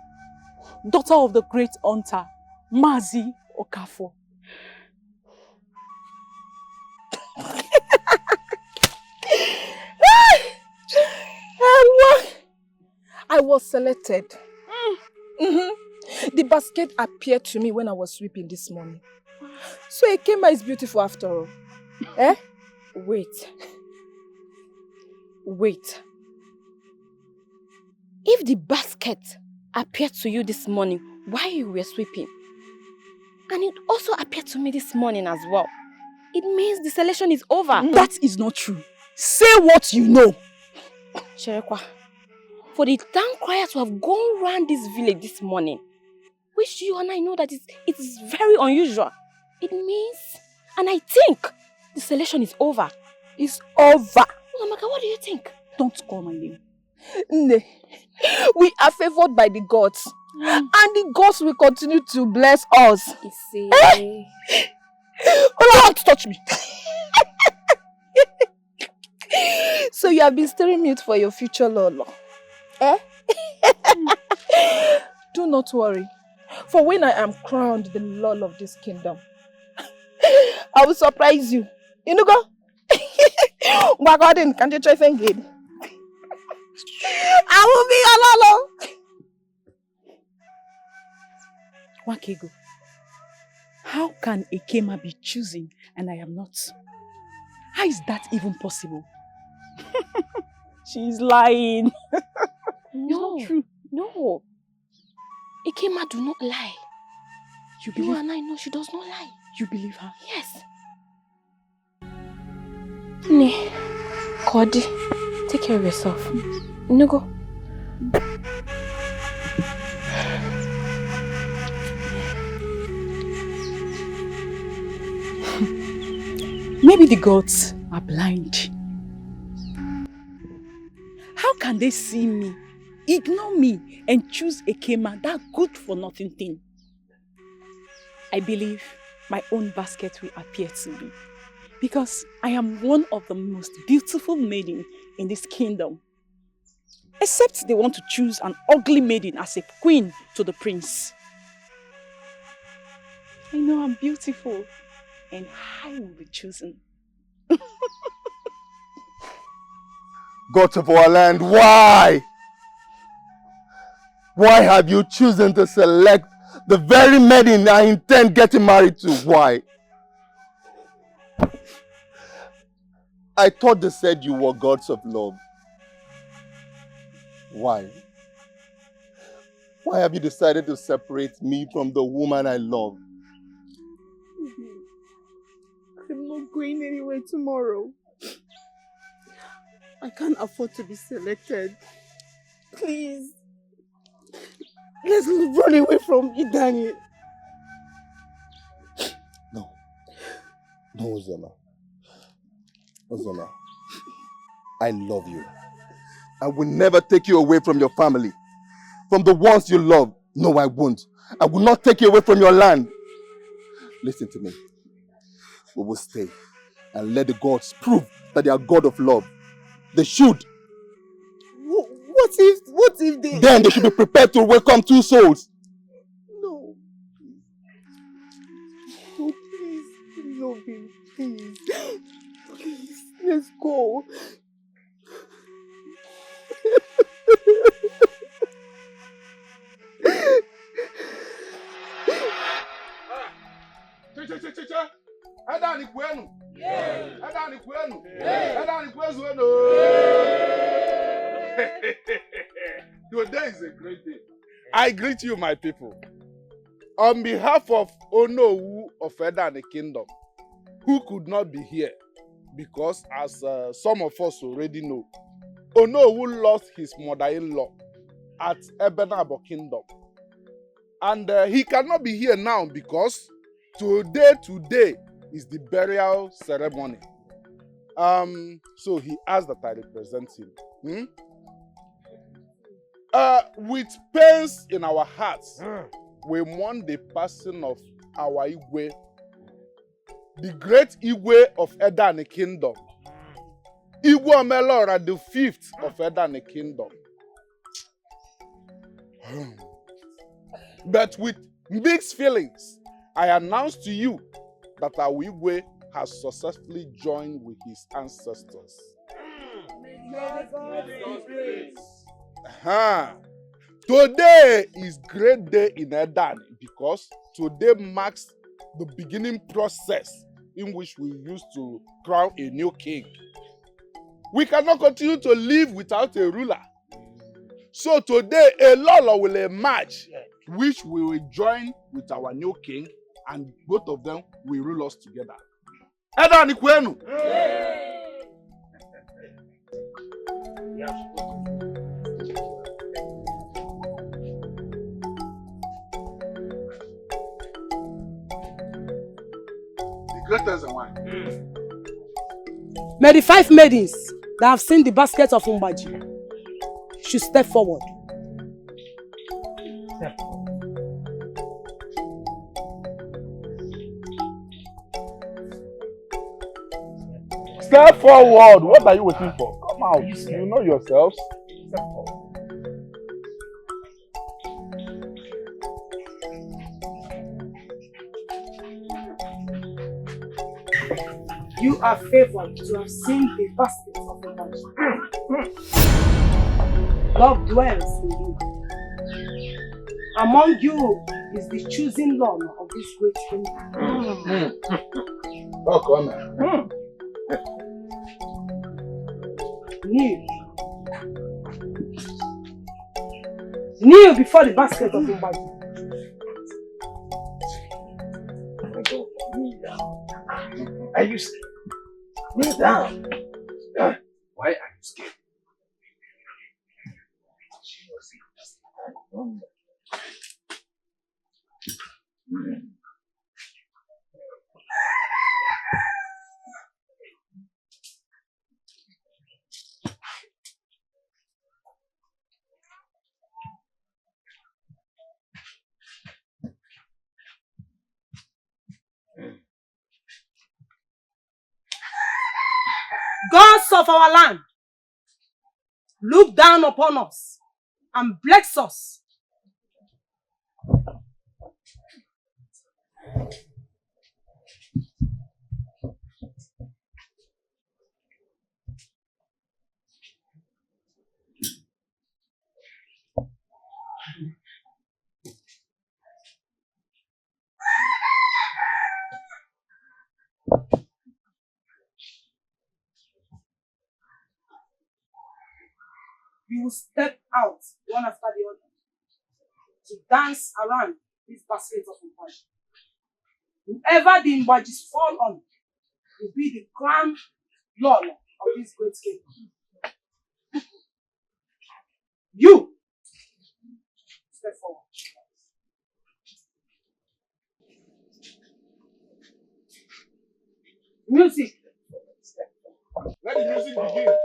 [SPEAKER 9] daughter of the great hunter, Mazi Okafo. I was selected. The basket appeared to me when I was sweeping this morning. So Ekema is beautiful after all. Eh?
[SPEAKER 10] Wait. If the basket appeared to you this morning while you were sweeping, and it also appeared to me this morning as well, it means the selection is over.
[SPEAKER 9] That is not true. Say what you know.
[SPEAKER 10] Cherekwa, for the town crier to have gone round this village this morning, which you and I know that it's very unusual, it means, and I think, the selection is over.
[SPEAKER 9] It's over.
[SPEAKER 10] Namaka, what do you think?
[SPEAKER 9] Don't call my name. Nne, we are favored by the gods. And the gods will continue to bless us. Don't touch me. So you have been staring mute for your future Lolo. Eh? Do not worry. For when I am crowned the Lord of this kingdom, I will surprise you. You know, go? My God, can't you try to get? I will be your Lolo.
[SPEAKER 19] Wakego,
[SPEAKER 9] How can Ekema be choosing and I am not? How is that even possible? She's lying.
[SPEAKER 8] No,
[SPEAKER 9] not true.
[SPEAKER 8] No. Ekema do not lie.
[SPEAKER 9] You believe?
[SPEAKER 8] You and I know she does not lie.
[SPEAKER 9] You believe her?
[SPEAKER 8] Yes. Ne, Kodi, take care of yourself. No go.
[SPEAKER 9] Maybe the gods are blind. How can they see me, ignore me, and choose Ekema, that good-for-nothing thing? I believe my own basket will appear to me, because I am one of the most beautiful maiden in this kingdom. Except they want to choose an ugly maiden as a queen to the prince. I know I'm beautiful, and I will be chosen.
[SPEAKER 4] Gods of our land, why? Why have you chosen to select the very maiden I intend getting married to? Why? I thought they said you were gods of love. Why? Why have you decided to separate me from the woman I love?
[SPEAKER 5] I'm not going anywhere tomorrow. I can't afford to be selected. Please. Let's run away from Idani.
[SPEAKER 4] No. No, Uzoma. Uzoma. I love you. I will never take you away from your family. From the ones you love. No, I won't. I will not take you away from your land. Listen to me. We will stay and let the gods prove that they are God of love. They should.
[SPEAKER 5] What if they...
[SPEAKER 4] Then they should be prepared to welcome two souls.
[SPEAKER 5] No. Oh, please, Lovin, please. Please, let's go.
[SPEAKER 18] Today is a great day. I greet you, my people. On behalf of Onowu of Edani Kingdom, who could not be here, because as some of us already know, Onowu lost his mother-in-law at Ebenabo Kingdom. And he cannot be here now because today is the burial ceremony. So he asked that I represent him. With pains in our hearts, we mourn the passing of our Igwe, the great Igwe of Edani Kingdom. Igwe Omelora, the 5th of Edani Kingdom. But with mixed feelings, I announce to you that our Igwe has successfully joined with his ancestors. Today is great day in Edani because today marks the beginning process in which we used to crown a new king. We cannot continue to live without a ruler. So today a Lolo will emerge, which we will join with our new king, and both of them will rule us together. Edani kwenu. Greatest and one.
[SPEAKER 19] May the 5 maidens that have seen the basket of Umbaji should step forward.
[SPEAKER 18] Step forward. What are you waiting for? Come out. You know yourselves. Step forward.
[SPEAKER 19] You are favored to have seen the basket of Umbaji. Love dwells in you. Among you
[SPEAKER 5] is the choosing law of this great kingdom.
[SPEAKER 11] Talk on.
[SPEAKER 5] Kneel. Kneel before the basket of Umbaji.
[SPEAKER 11] Are you scared? Kneel down. Why are you scared?
[SPEAKER 5] Gods of our land, look down upon us and bless us. You will step out one after the other to dance around this basket of Umbaji. Whoever the Umbajis fall on will be the crown lord of this great kingdom. You step forward. Music.
[SPEAKER 18] Let the music begin.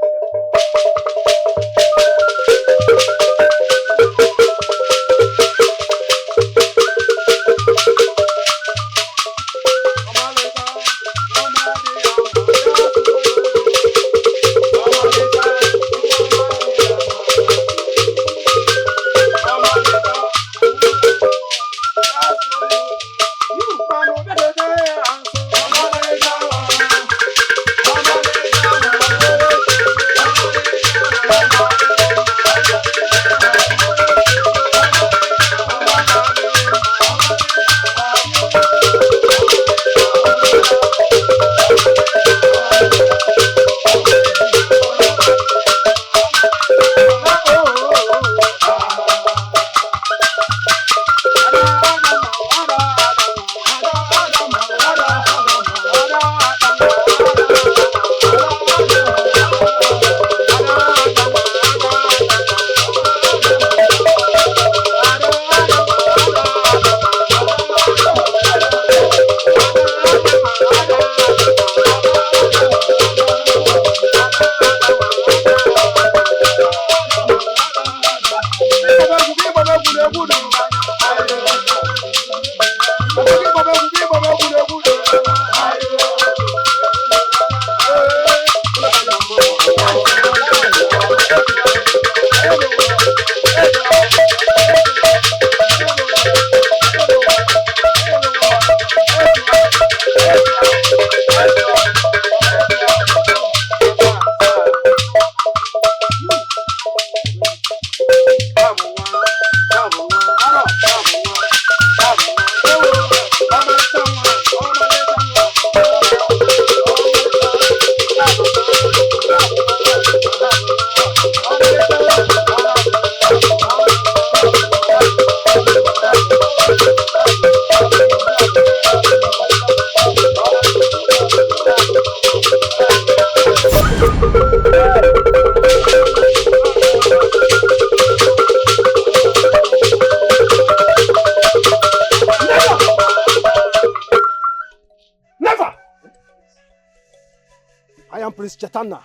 [SPEAKER 6] Chaitanya.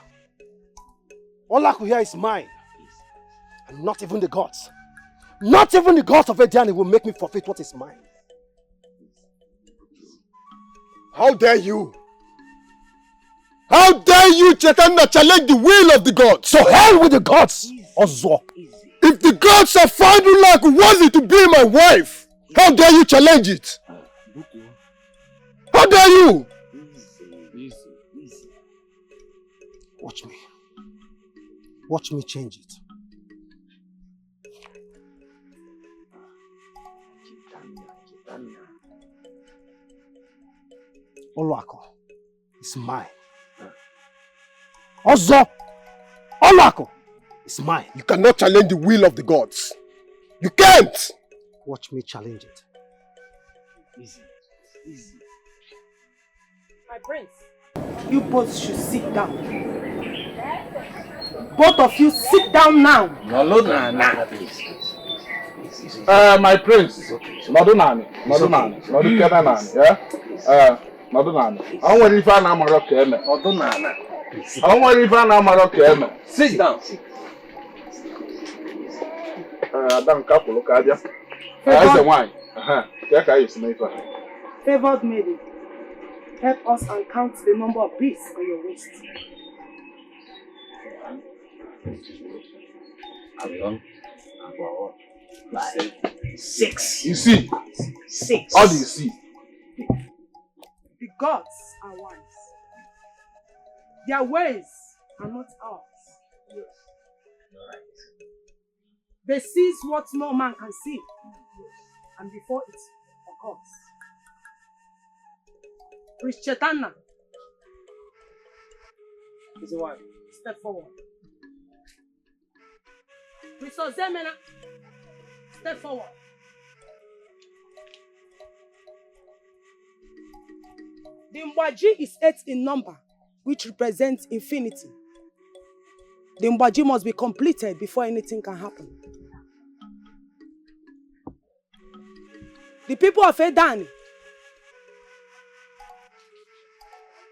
[SPEAKER 6] All I could hear is mine. And not even the gods. Not even the gods of Ediani will make me forfeit what is mine.
[SPEAKER 16] How dare you? How dare you, Chaitanya, challenge the will of the gods?
[SPEAKER 6] So hell with the gods, Ozo.
[SPEAKER 16] If the gods have found you like worthy to be my wife, how dare you challenge it? How dare you?
[SPEAKER 6] Watch me. Watch me change it. Oluako is mine. Also, Oluako is mine.
[SPEAKER 4] You cannot challenge the will of the gods. You can't!
[SPEAKER 6] Watch me challenge it. Easy. Easy.
[SPEAKER 5] My prince, you both should sit down. Both of you sit down now.
[SPEAKER 2] No, please. My prince, Madunani, yeah? Madunani. I want if I'm Moroccan. Madunana. I want if I'm Moroccan. Sit down. Don't couple, look at you. That's the wine.
[SPEAKER 5] Favored maiden, help us and count the number of beads on your waist.
[SPEAKER 14] Like 6.
[SPEAKER 2] You see?
[SPEAKER 14] 6.
[SPEAKER 2] How do you see?
[SPEAKER 5] The gods are wise. Their ways are not ours. They seize what no man can see, and before it occurs. Prince Chetana is the one. Step forward. Prince Ozemena, step forward. The Mbaji is 8 in number, which represents infinity. The Mbaji must be completed before anything can happen. The people of Edani,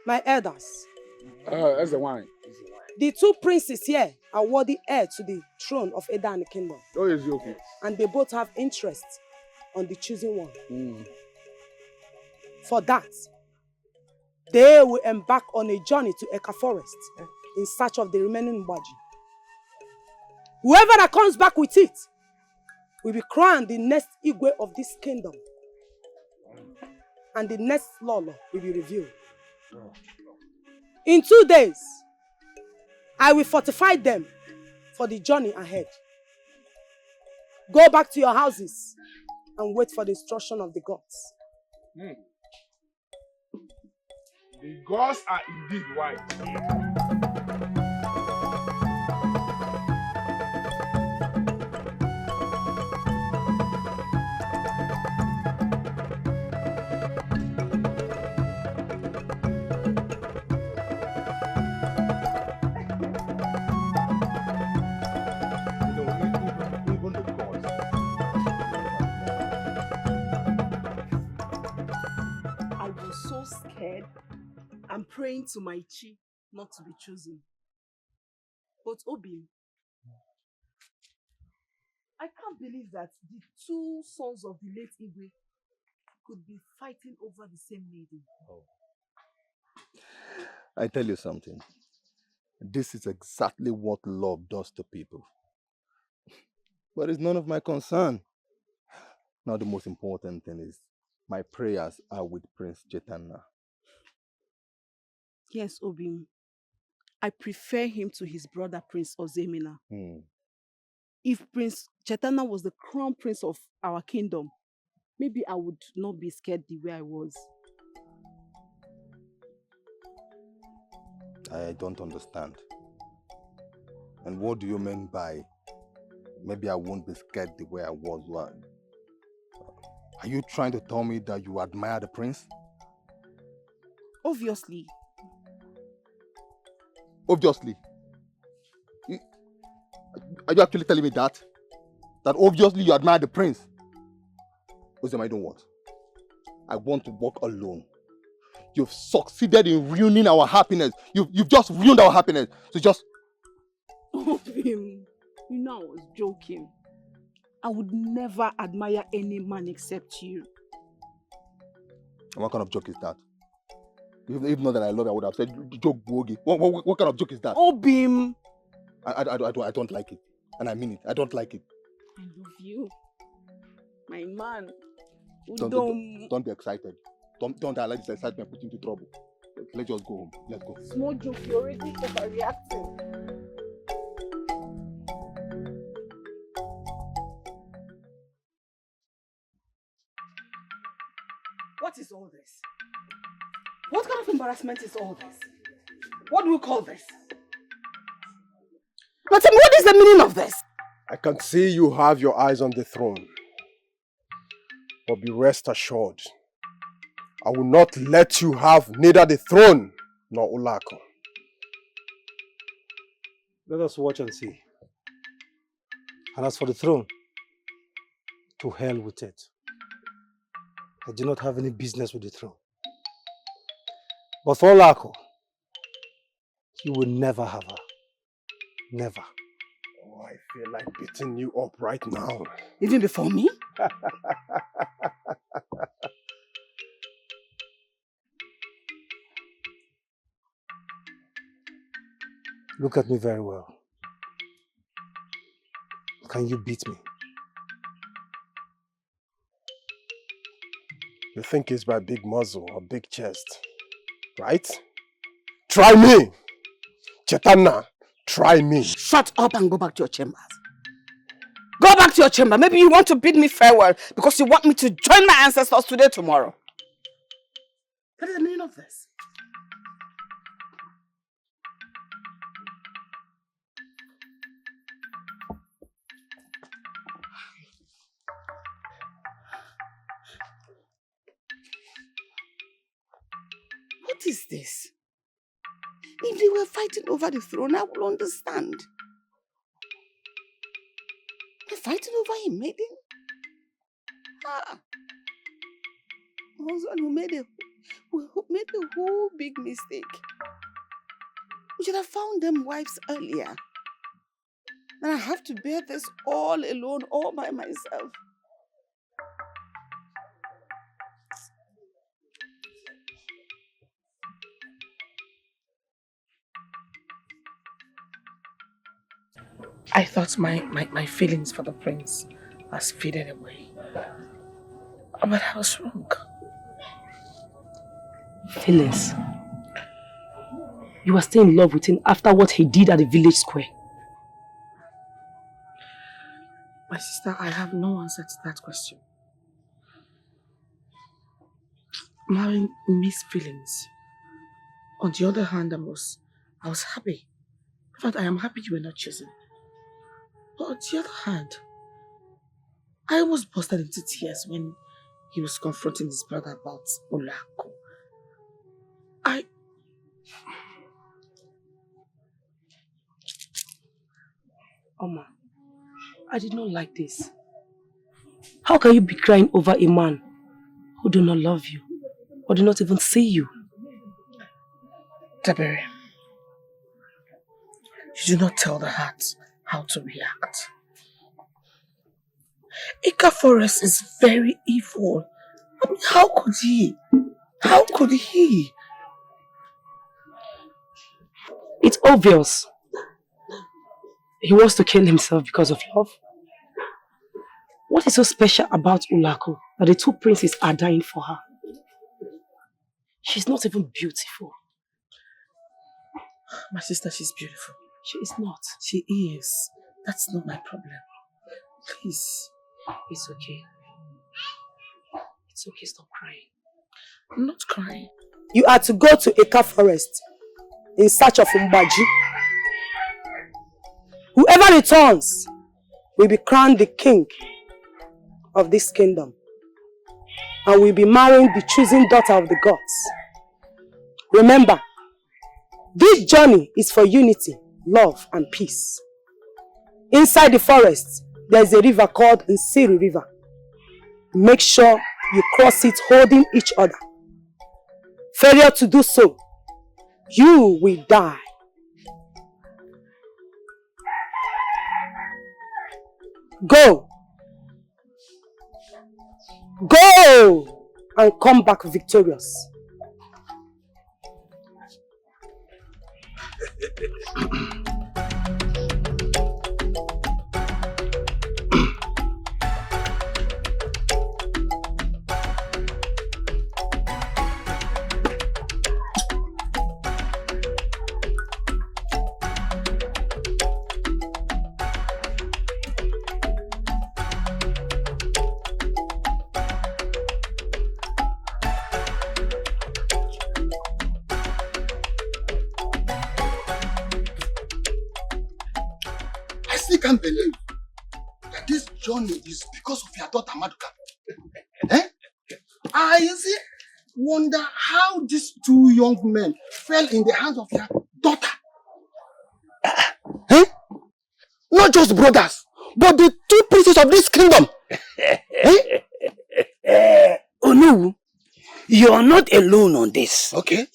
[SPEAKER 5] my elders,
[SPEAKER 2] That's the wine.
[SPEAKER 5] the 2 princes here are worthy heir to the throne of Edani Kingdom.
[SPEAKER 2] Oh, is okay.
[SPEAKER 5] And they both have interest on the chosen one. For that, they will embark on a journey to Eka Forest in search of the remaining Mbaji. Whoever that comes back with it will be crowned the next Igwe of this kingdom. And the next Lolo will be revealed. In 2 days, I will fortify them for the journey ahead. Go back to your houses and wait for the instruction of the gods.
[SPEAKER 18] The gods are indeed wise.
[SPEAKER 3] I was so scared and praying to my chi not to be chosen. But Obi, I can't believe that the 2 sons of the late Igwe could be fighting over the same lady.
[SPEAKER 15] I tell you something. This is exactly what love does to people. But it's none of my concern. Now the most important thing is my prayers are with Prince Chetana.
[SPEAKER 3] Yes, Obi. I prefer him to his brother Prince Ozemena. If Prince Chetana was the crown prince of our kingdom, maybe I would not be scared the way I was.
[SPEAKER 15] I don't understand. And what do you mean by maybe I won't be scared the way I was? What? Are you trying to tell me that you admire the prince?
[SPEAKER 3] Obviously.
[SPEAKER 15] Obviously. Are you actually telling me that? That obviously you admire the prince? Ozema, I don't want. I want to walk alone. You've succeeded in ruining our happiness. You've just ruined our happiness. So just...
[SPEAKER 3] Obim, you know I was joking. I would never admire any man except you.
[SPEAKER 15] And what kind of joke is that? If not that I love you, I would have said joke bogi. What kind of joke is that?
[SPEAKER 3] Obim!
[SPEAKER 15] I don't like it. And I mean it. I don't like it.
[SPEAKER 3] I love you. My man.
[SPEAKER 15] Don't be excited. Don't allow this excitement put you into trouble. Let's just go home. Let's go.
[SPEAKER 3] Small joke, you're already overreacting.
[SPEAKER 5] What is all this? What kind of embarrassment is all this? What do we call this? Now tell me, what is the meaning of this?
[SPEAKER 4] I can see you have your eyes on the throne. But be rest assured, I will not let you have neither the throne nor Ulako.
[SPEAKER 7] Let us watch and see. And as for the throne, to hell with it. I do not have any business with the throne. But for Ulako, you will never have her. Never.
[SPEAKER 4] Oh, I feel like beating you up right now.
[SPEAKER 5] Even before me?
[SPEAKER 7] Look at me very well. Can you beat me?
[SPEAKER 4] You think it's by big muzzle or big chest, right? Try me! Chetana, try me.
[SPEAKER 5] Shut up and go back to your chambers. Go back to your chamber. Maybe you want to bid me farewell because you want me to join my ancestors today, tomorrow. What is the meaning of this? What is this? If they were fighting over the throne, I would understand. They're fighting over a maiden? Ah. My husband who made a whole big mistake. We should have found them wives earlier. And I have to bear this all alone, all by myself. I thought my feelings for the prince has faded away. But I was wrong.
[SPEAKER 19] Phyllis, you are still in love with him after what he did at the village square.
[SPEAKER 5] My sister, I have no answer to that question. I'm having mixed feelings. On the other hand, I was happy. In fact, I am happy you were not chosen. But on the other hand, I almost busted into tears when he was confronting his brother about Ulako.
[SPEAKER 19] Oma, I did not like this. How can you be crying over a man who do not love you or do not even see you?
[SPEAKER 5] Tabere, you do not tell the heart how to react. Ika Forest is very evil. I mean, how could he? How could he?
[SPEAKER 19] It's obvious. He wants to kill himself because of love. What is so special about Ulako that the two princes are dying for her? She's not even beautiful.
[SPEAKER 5] My sister, she's beautiful.
[SPEAKER 19] She is not.
[SPEAKER 5] She is. That's not my problem. Please.
[SPEAKER 19] It's okay. It's okay, stop crying.
[SPEAKER 5] I'm not crying.
[SPEAKER 19] You are to go to Eka Forest in search of Umbaji. Whoever returns will be crowned the king of this kingdom and will be marrying the chosen daughter of the gods. Remember, this journey is for unity, love and peace. Inside the forest, there is a river called Nsiri River. Make sure you cross it holding each other. Failure to do so, you will die. Go! Go! And come back victorious.
[SPEAKER 6] still can't believe that this journey is because of your daughter Maduka. Eh? I see. Wonder how these two young men fell in the hands of your daughter. Eh? Not just brothers, but the two princes of this kingdom.
[SPEAKER 14] Oh no, you're not alone on this.
[SPEAKER 6] Okay.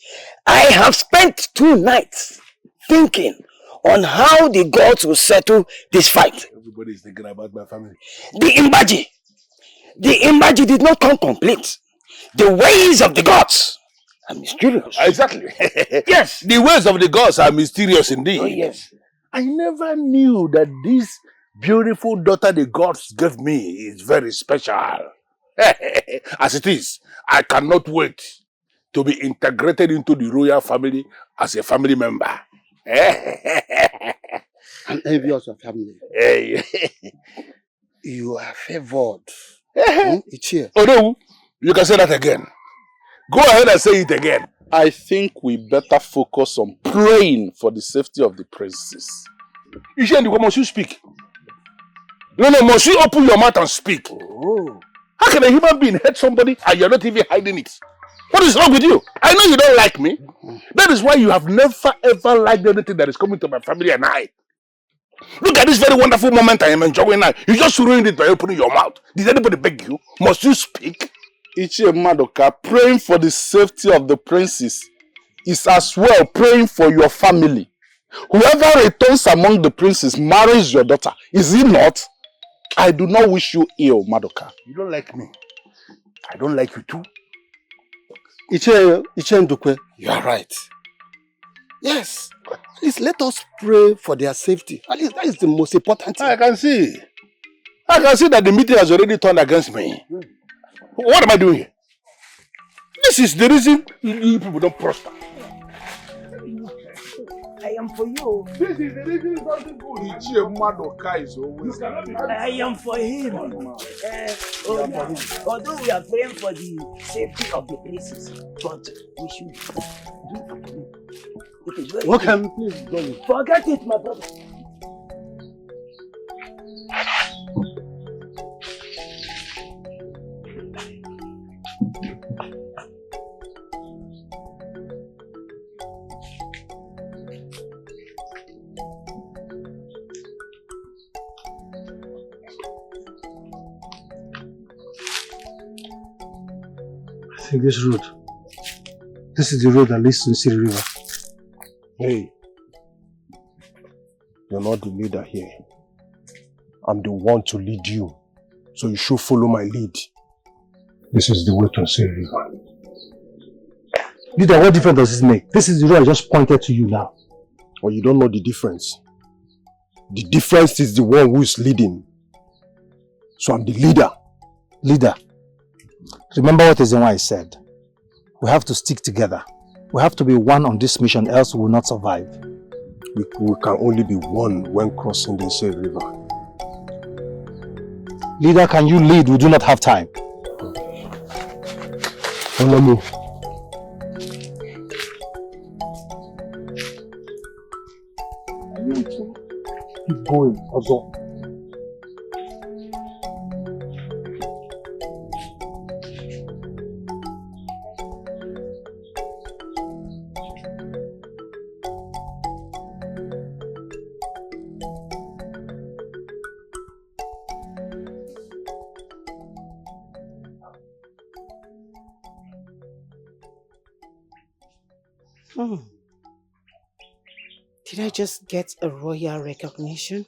[SPEAKER 14] I have spent 2 nights thinking on how the gods will settle this fight.
[SPEAKER 2] Everybody is thinking about my family.
[SPEAKER 14] The Imbaji did not come complete. The ways of the gods are mysterious.
[SPEAKER 2] Exactly.
[SPEAKER 14] Yes.
[SPEAKER 2] The ways of the gods are mysterious indeed.
[SPEAKER 14] Oh yes.
[SPEAKER 2] I never knew that this beautiful daughter the gods gave me is very special. As it is, I cannot wait to be integrated into the royal family as a family member.
[SPEAKER 6] I'm envious of family.
[SPEAKER 2] Hey.
[SPEAKER 6] You are favored. It's here.
[SPEAKER 2] Oh no, you can say that again. Go ahead and say it again.
[SPEAKER 18] I think we better focus on praying for the safety of the princess.
[SPEAKER 2] Ishendi, must you speak? No, must you open your mouth and speak?
[SPEAKER 6] Oh.
[SPEAKER 2] How can a human being hurt somebody and you're not even hiding it? What is wrong with you? I know you don't like me. That is why you have never ever liked anything that is coming to my family and I. Look at this very wonderful moment I am enjoying now. You just ruined it by opening your mouth. Did anybody beg you? Must you speak?
[SPEAKER 18] Ichie Madoka, praying for the safety of the princess is as well praying for your family. Whoever returns among the princes marries your daughter. Is it not? I do not wish you ill, Madoka.
[SPEAKER 2] You don't like me. I don't like you too.
[SPEAKER 6] Ichie Ndukwe.
[SPEAKER 2] You are right.
[SPEAKER 6] Yes. At least let us pray for their safety. At least that is the most important thing.
[SPEAKER 2] I can see that the meeting has already turned against me. What am I doing here? This is the reason you people don't prosper.
[SPEAKER 14] I am for you.
[SPEAKER 2] This is the reason something good. Ichie Madoka is always.
[SPEAKER 14] I am for him. Although we are praying for the safety of the places, but we should do for him. It is very
[SPEAKER 6] Okay, please go.
[SPEAKER 14] Forget it, my brother.
[SPEAKER 7] I think this is the road that leads to the city river.
[SPEAKER 4] Hey, you're not the leader here. I'm the one to lead you, so you should follow my lead.
[SPEAKER 7] This is the way to the city river. Leader, what difference does this make? This is the road I just pointed to you now.
[SPEAKER 4] Well, you don't know the difference. The difference is the one who is leading. So I'm the leader.
[SPEAKER 7] Leader, remember what Ezenwa said. We have to stick together. We have to be one on this mission, else we will not survive.
[SPEAKER 4] We can only be one when crossing the Nsel River.
[SPEAKER 7] Leader, can you lead? We do not have time.
[SPEAKER 4] Follow me.
[SPEAKER 7] Keep going, Ozo.
[SPEAKER 5] Did I just get a royal recognition?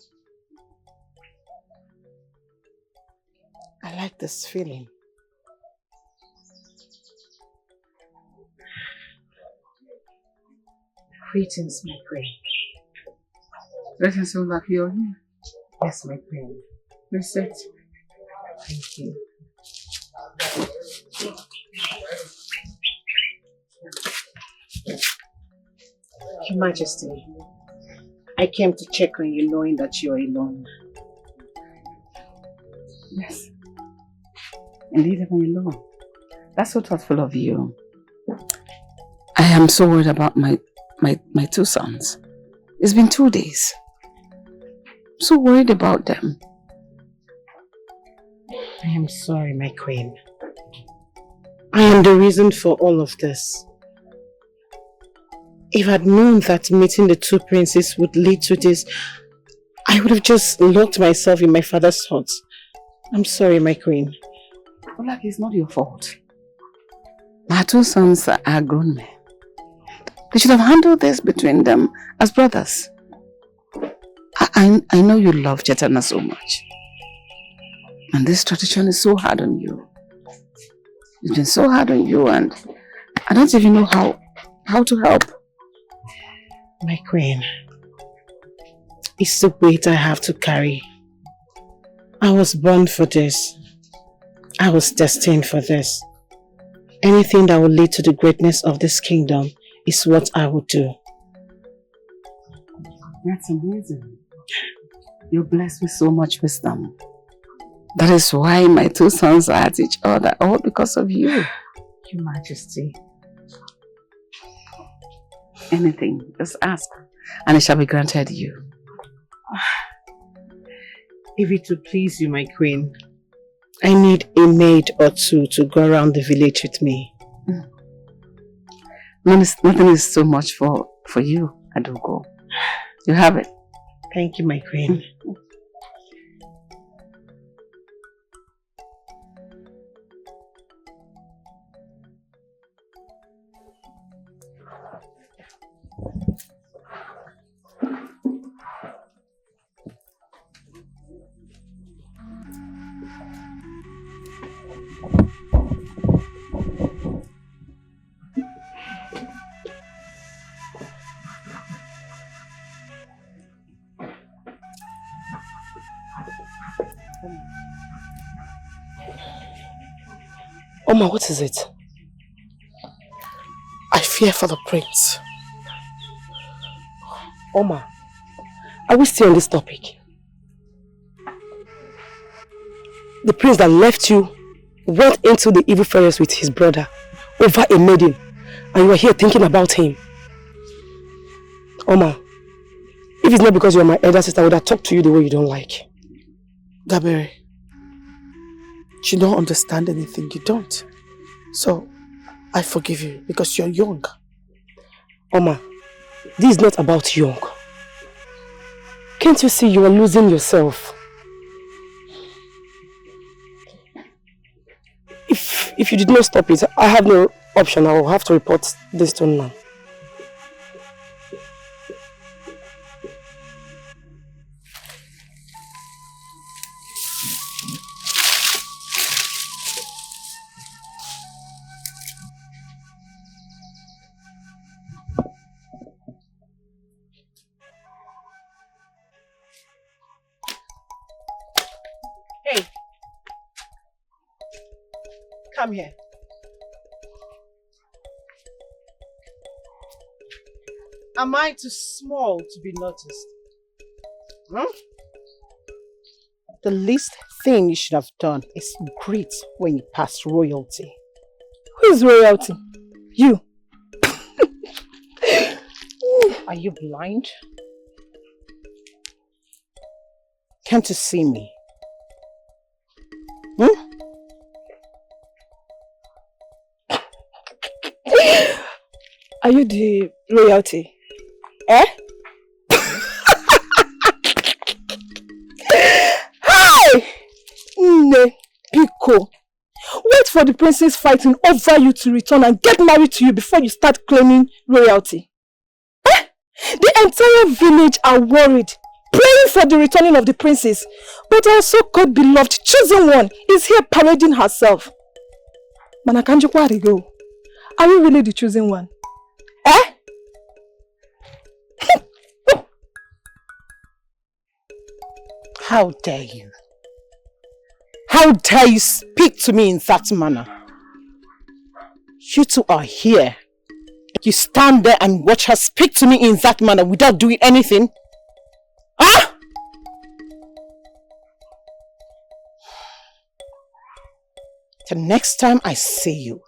[SPEAKER 5] I like this feeling.
[SPEAKER 17] Greetings, my queen. Greetings, all of you are here. Yes, my queen. Reset. Thank you. Your Majesty, I came to check on you knowing that you are alone. Yes. Indeed, I'm alone. That's so thoughtful of you. I am so worried about my two sons. It's been 2 days. so worried about them.
[SPEAKER 3] I am sorry, my queen. I am the reason for all of this. If I'd known that meeting the two princes would lead to this, I would have just locked myself in my father's hut. I'm sorry, my queen.
[SPEAKER 17] Olak, it's not your fault. My two sons are grown men. They should have handled this between them as brothers. I know you love Chetana so much. And this tradition is so hard on you. It's been so hard on you, and I don't even know how to help.
[SPEAKER 3] My queen, it's the weight I have to carry. I was born for this. I was destined for this. Anything that will lead to the greatness of this kingdom is what I will do.
[SPEAKER 17] That's amazing. You're blessed with so much wisdom. That is why my two sons are at each other, all because of you.
[SPEAKER 3] Your Majesty.
[SPEAKER 17] Anything, just ask, and it shall be granted you.
[SPEAKER 3] If it will please you, my queen, I need a maid or two to go around the village with me.
[SPEAKER 17] Nothing is so much for you, Adogo. You have it.
[SPEAKER 3] Thank you, my queen.
[SPEAKER 19] Oma, what is it? I fear for the prince. Oma, are we still on this topic? The prince that left you went into the evil forest with his brother over a maiden, and you are here thinking about him. Oma, if it's not because you are my elder sister, I would have talked to you the way you don't like.
[SPEAKER 5] Gabere, you don't understand anything, you don't. So, I forgive you because you're young.
[SPEAKER 19] Oma, this is not about young. Can't you see you are losing yourself? If you did not stop it, I have no option. I will have to report this to now.
[SPEAKER 3] Hey, come here. Am I too small to be noticed? The least thing you should have done is greet when you pass royalty.
[SPEAKER 19] Who is royalty? You.
[SPEAKER 3] Are you blind? Can't you see me?
[SPEAKER 19] Are you the royalty? Eh? Hi! Nne, Pico. Wait for the princes fighting over you to return and get married to you before you start claiming royalty. Eh? The entire village are worried, praying for the returning of the princes. But our so-called beloved chosen one is here parading herself. Manakanjukwa Arigo, are you really the chosen one? Eh?
[SPEAKER 3] How dare you? How dare you speak to me in that manner? You two are here. You stand there and watch her speak to me in that manner without doing anything? Huh? The next time I see you,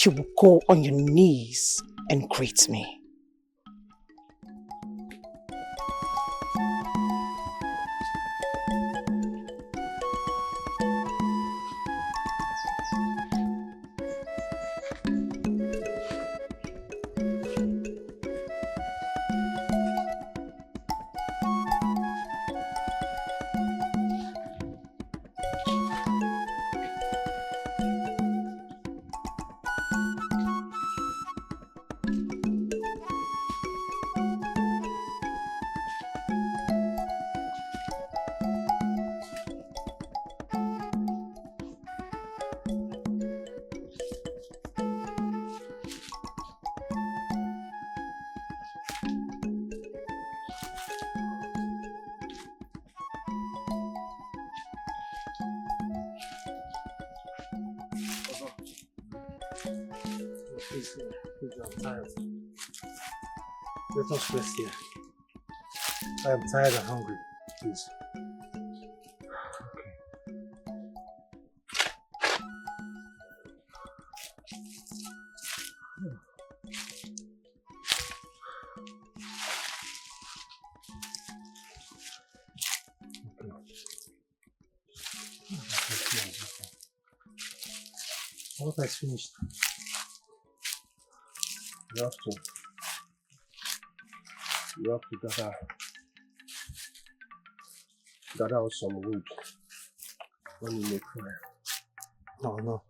[SPEAKER 3] you will go on your knees and greet me.
[SPEAKER 7] Please, I'm tired. Let us rest here. I am tired and hungry. Please. What has finished? You have to gather out some wood when you make fire. No.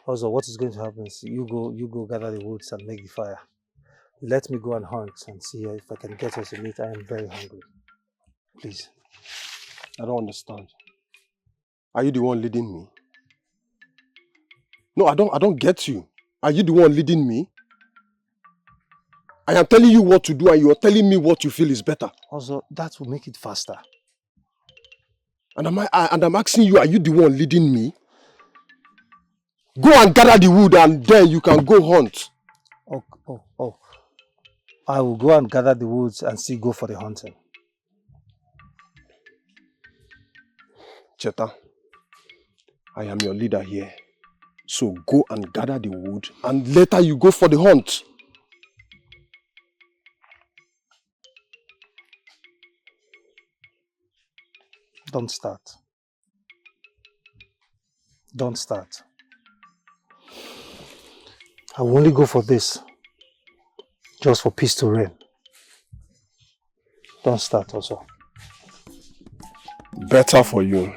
[SPEAKER 7] Also, what is going to happen is you go gather the woods and make the fire. Let me go and hunt and see if I can get us some meat. I am very hungry. Please.
[SPEAKER 4] I don't understand. Are you the one leading me? No, I don't get you. Are you the one leading me? I am telling you what to do and you are telling me what you feel is better.
[SPEAKER 7] Also, that will make it faster.
[SPEAKER 4] And I'm asking you, are you the one leading me? Go and gather the wood and then you can go hunt.
[SPEAKER 7] Oh. I will go and gather the woods and go for the hunting.
[SPEAKER 4] Cheta, I am your leader here. So go and gather the wood and later you go for the hunt.
[SPEAKER 7] Don't start. Don't start. I will only go for this. Just for peace to reign. Don't start also.
[SPEAKER 4] Better for you.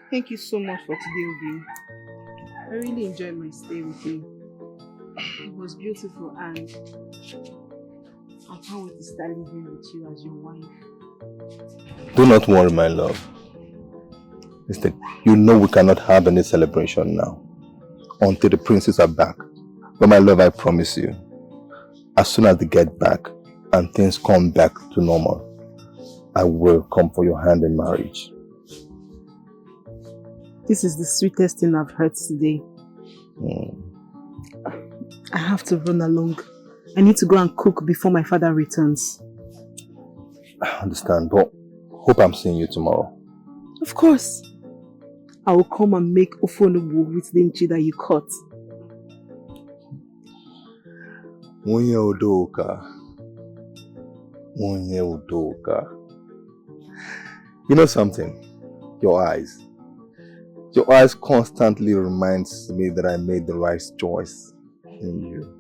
[SPEAKER 3] Thank you so much for today, Obi. I really enjoyed my stay with you. It was beautiful and I can't wait to start living with you as your wife.
[SPEAKER 15] Do not worry, my love. Listen, you know we cannot have any celebration now until the princes are back. But my love, I promise you, as soon as they get back and things come back to normal, I will come for your hand in marriage.
[SPEAKER 3] This is the sweetest thing I've heard today. I have to run along. I need to go and cook before my father returns.
[SPEAKER 15] I understand, but hope I'm seeing you tomorrow.
[SPEAKER 3] Of course. I will come and make ofonubu with the nchi that you caught.
[SPEAKER 15] Munye Udoka. Munye Udoka. You know something? Your eyes. Your eyes constantly reminds me that I made the right choice in you.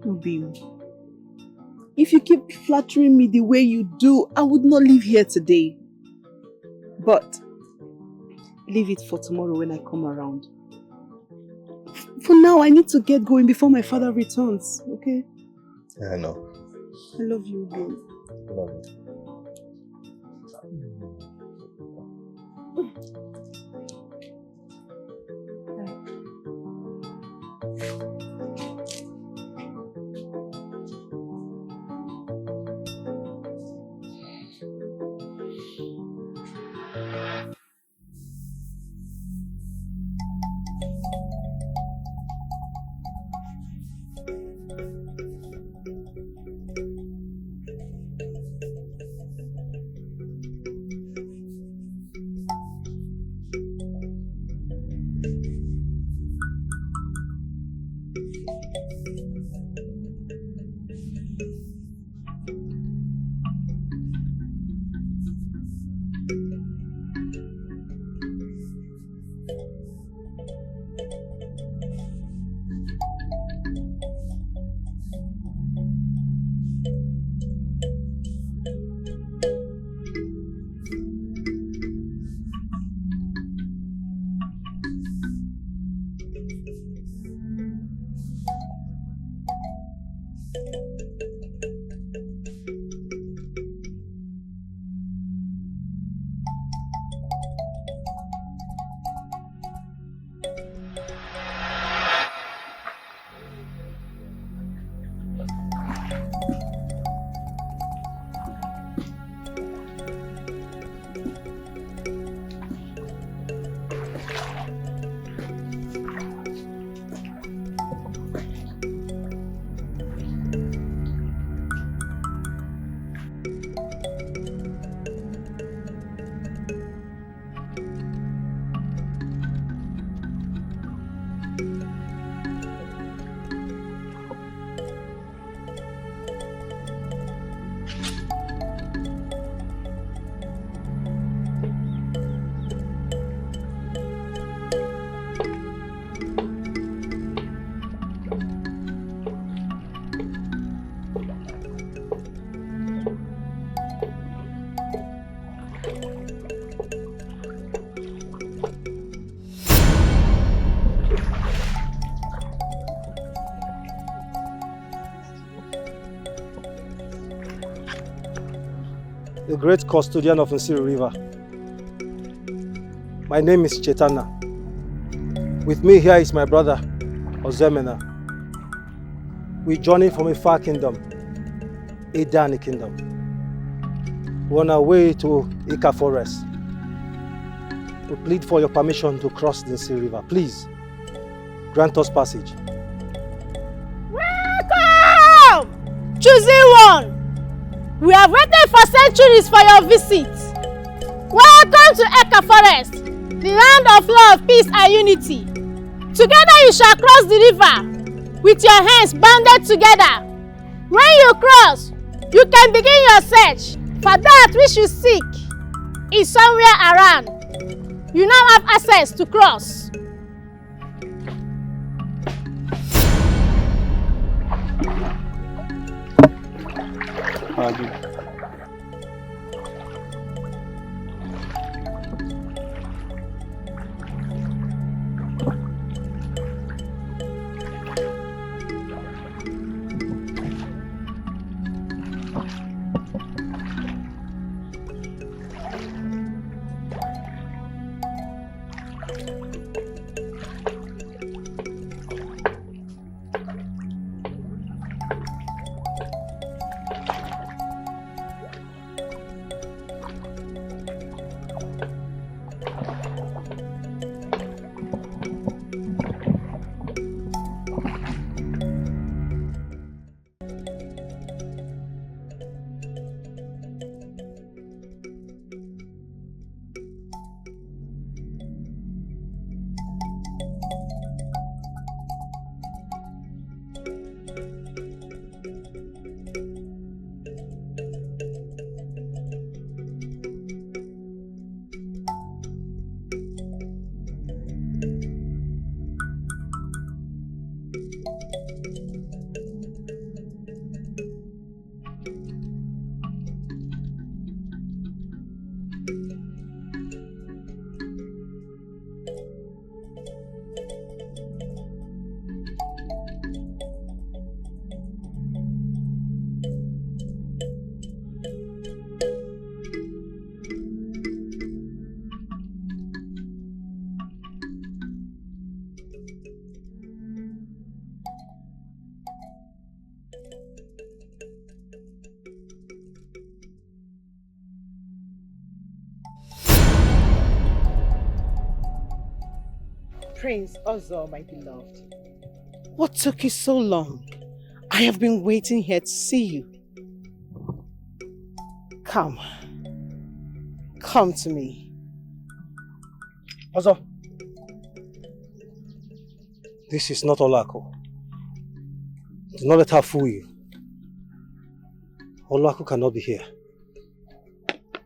[SPEAKER 3] Obi, if you keep flattering me the way you do, I would not leave here today. But leave it for tomorrow when I come around. For now, I need to get going before my father returns, okay?
[SPEAKER 15] I know.
[SPEAKER 3] I love you, Obi.
[SPEAKER 15] I love you.
[SPEAKER 7] the great custodian of Nsiri River. My name is Chetana. With me here is my brother, Ozemena. We journey from a far kingdom, Idani Kingdom. We're on our way to Ika Forest. We plead for your permission to cross the Nsiri River. Please, grant us passage.
[SPEAKER 10] Welcome! Choosing one! We have waited for centuries for your visit. Welcome to Eka Forest, the land of love, peace and unity. Together you shall cross the river with your hands bounded together. When you cross, you can begin your search for that which you seek is somewhere around. You now have access to cross.
[SPEAKER 3] Prince Ozo, my beloved. What took you so long? I have been waiting here to see you. Come. Come to me.
[SPEAKER 7] Ozo, this is not Olako. Do not let her fool you. Olako cannot be here.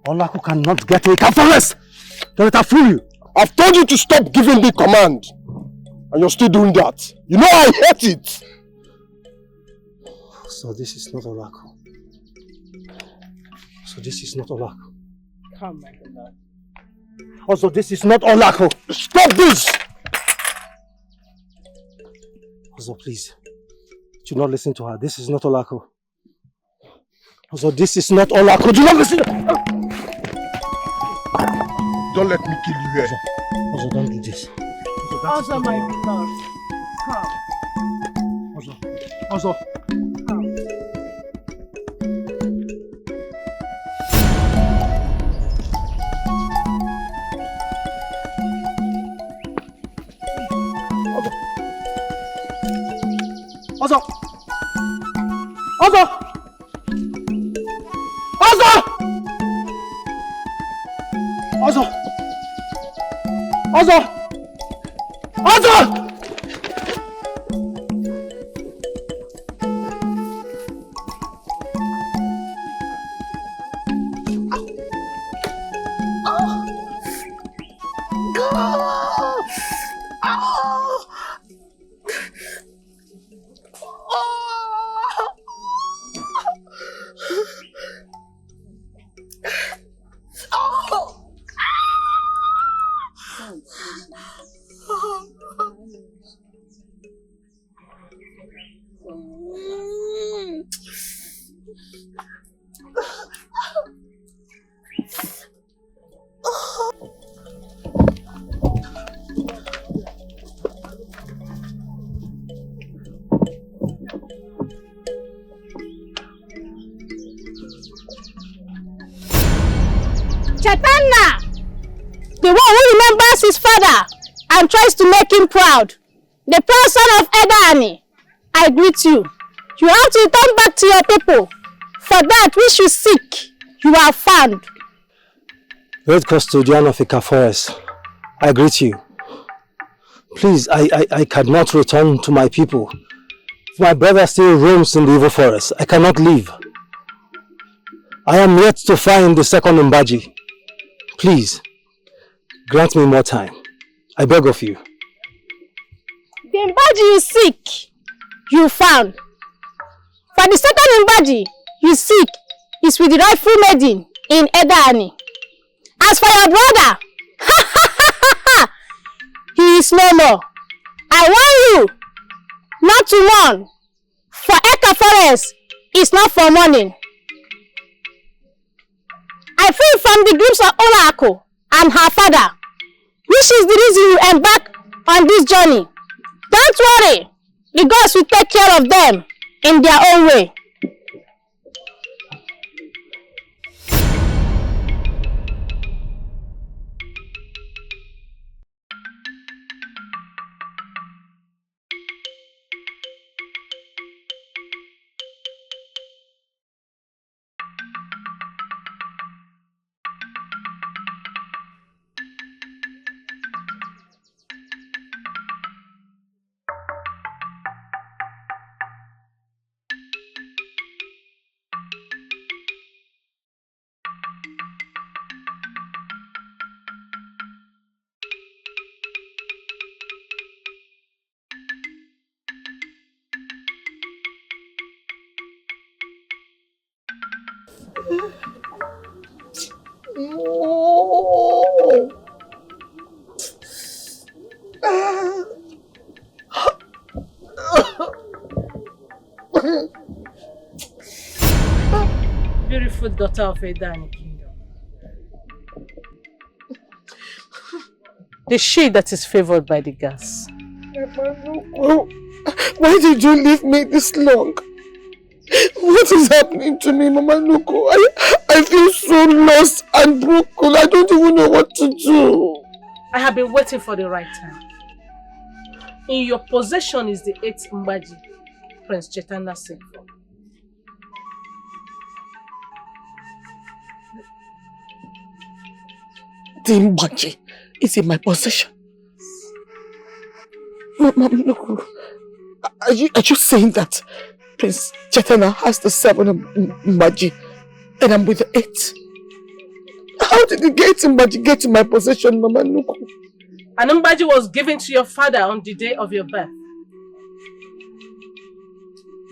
[SPEAKER 7] Olako cannot get to Ika Forest. Don't let her fool you.
[SPEAKER 4] I've told you to stop giving me command. And you're still doing that. You know I hate it.
[SPEAKER 7] So this is not Olako.
[SPEAKER 3] Come, my beloved.
[SPEAKER 7] Also, this is not Olako.
[SPEAKER 4] Stop this!
[SPEAKER 7] Also, please. Do not listen to her. This is not Olako. Also, this is not Olako. Do not listen to her.
[SPEAKER 4] Don't let me kill you here.
[SPEAKER 7] Also, don't do this.
[SPEAKER 3] Also, my beloved. Come.
[SPEAKER 7] Also.
[SPEAKER 3] Come.
[SPEAKER 7] Also. Also. Also. Also. Also. Also.
[SPEAKER 10] Chaitanya, the one who remembers his father and tries to make him proud, the proud son of Edani, I greet you. You have to return back to your people. For that which you seek, you are found.
[SPEAKER 7] Great custodian of Ika Forest, I greet you. Please, I cannot return to my people. My brother still roams in the evil forest. I cannot leave. I am yet to find the second Mbaji. Please, grant me more time. I beg of you.
[SPEAKER 10] The Mbaji you seek, you found. For the second Mbaji you seek is with the rightful maiden in Edani. As for your brother, he is no more. I warn you not to run, for Eka Forest is not for morning. I free from the grips of Olako and her father, which is the reason you embark on this journey. Don't worry, the gods will take care of them in their own way.
[SPEAKER 1] Beautiful daughter of Edani Kingdom. The she that is favored by the gods.
[SPEAKER 5] Why did you leave me this long? What is happening to me, Mama Nuko? I feel so lost and broken. I don't even know what to do.
[SPEAKER 1] I have been waiting for the right time. In your possession is the 8th Mbaji Prince Chaitanya sent for.
[SPEAKER 5] The Mbaji is in my possession. Mama Nuko, are you saying that Prince Chaitanya has the 7 Mbaji and I'm with the 8? How did the 8 Mbaji get in my possession, Mama Nuko?
[SPEAKER 1] An Mbaji was given to your father on the day of your birth.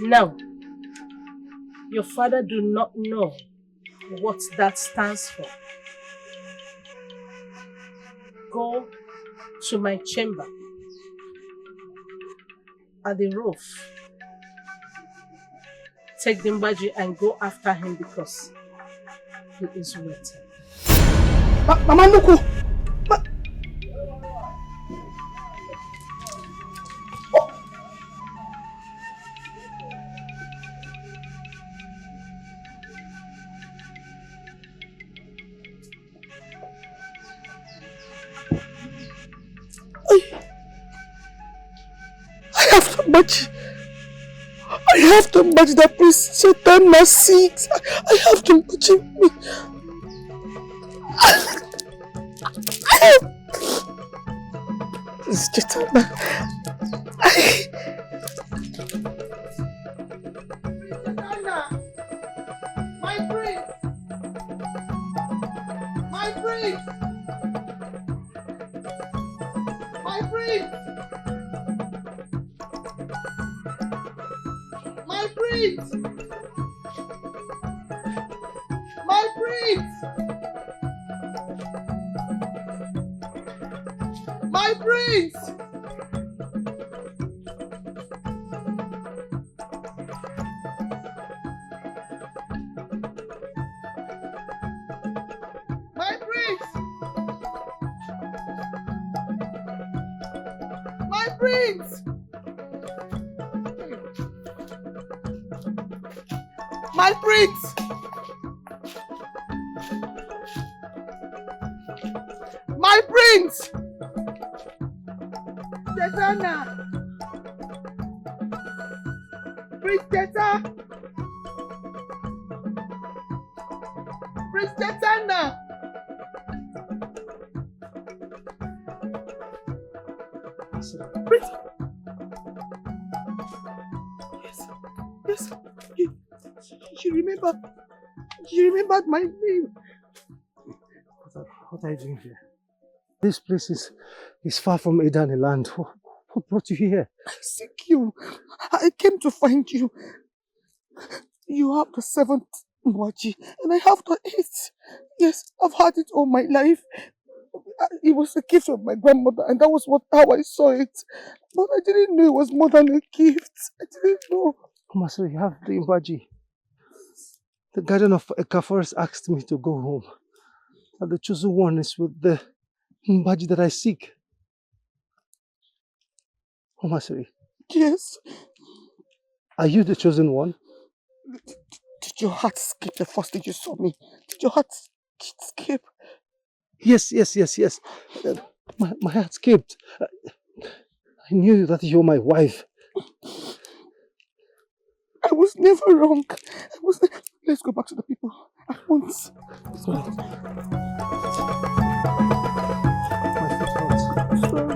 [SPEAKER 1] Now, your father do not know what that stands for. Go to my chamber at the roof. Take the Mbaji and go after him because he is waiting.
[SPEAKER 5] Mama Nuku! I have the Mbaji that Prince Chaitanya seeks. I have the Mbaji. Prince Chaitanya.
[SPEAKER 20] My prince! My prince! My prince! My prince! My prince! My prince! My prince! My prince! My prince! My prince! Tetana! Prince Teta! Prince Tetana! Prince! Yes, yes. You remembered my name.
[SPEAKER 7] What are you doing here? This place is far from Edani land. What brought you here?
[SPEAKER 20] I seek you. I came to find you. You have the 7th Mwaji and I have the 8th. Yes, I've had it all my life. It was a gift of my grandmother and that was how I saw it. But I didn't know it was more than a gift. I didn't know.
[SPEAKER 7] So you have the Mwaji. The guardian of Eka Forest asked me to go home. And the chosen one is with the Mwaji that I seek. Masri.
[SPEAKER 20] Yes.
[SPEAKER 7] Are you the chosen one?
[SPEAKER 20] Did your heart skip the first day you saw me? Did your heart skip?
[SPEAKER 7] Yes. My heart skipped. I knew that you're my wife.
[SPEAKER 20] I was never wrong. Let's go back to the people at once. Let's go.
[SPEAKER 7] My foot hurts.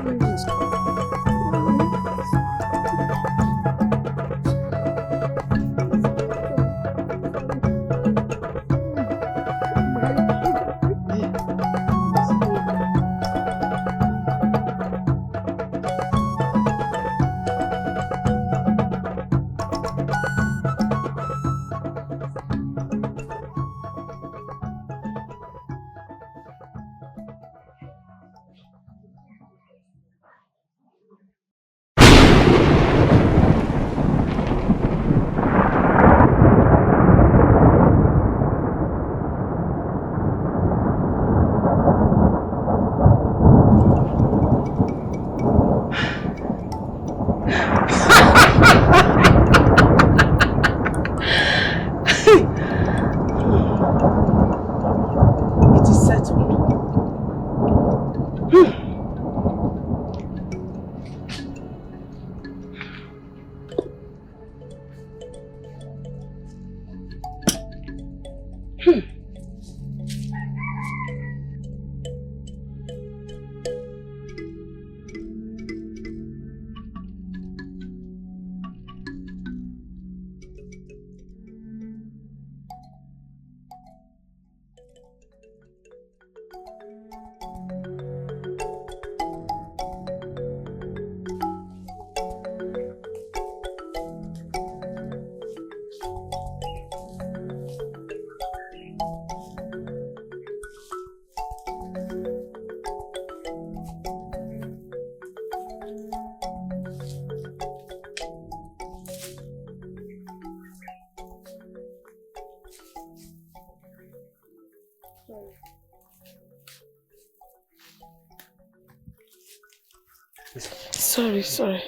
[SPEAKER 20] Sorry. Sorry.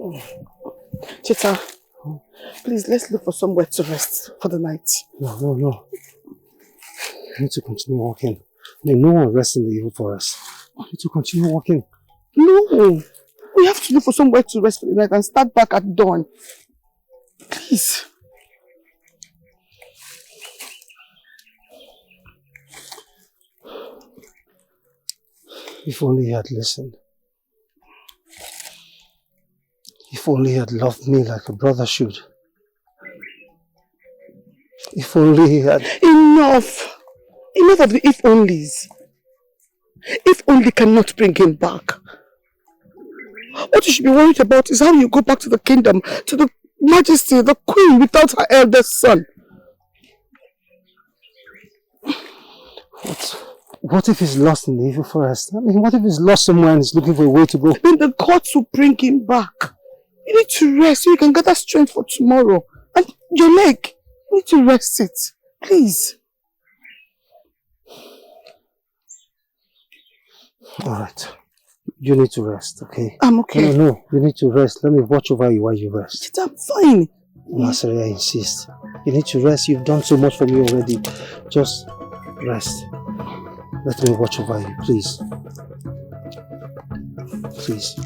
[SPEAKER 20] Oh. Chita, please let's look for somewhere to rest for the night.
[SPEAKER 7] No. I need to continue walking. No one rests in the evil forest. I need to continue walking.
[SPEAKER 20] No, we have to look for somewhere to rest for the night and start back at dawn. Please.
[SPEAKER 7] If only he had listened. If only he had loved me like a brother should. If only he had...
[SPEAKER 20] Enough of the if onlys. If only cannot bring him back. What you should be worried about is how you go back to the kingdom, to the majesty, the queen without her eldest son.
[SPEAKER 7] What if he's lost in the evil forest? I mean, what if he's lost somewhere and he's looking for a way to go?
[SPEAKER 20] Then the gods will bring him back. You need to rest so you can gather strength for tomorrow. And your leg, you need to rest it. Please.
[SPEAKER 7] Alright. You need to rest, okay?
[SPEAKER 20] I'm okay.
[SPEAKER 7] No, you need to rest. Let me watch over you while you rest.
[SPEAKER 20] I'm fine.
[SPEAKER 7] Masari, I insist. You need to rest. You've done so much for me already. Just rest. Let me watch over you, please. Please.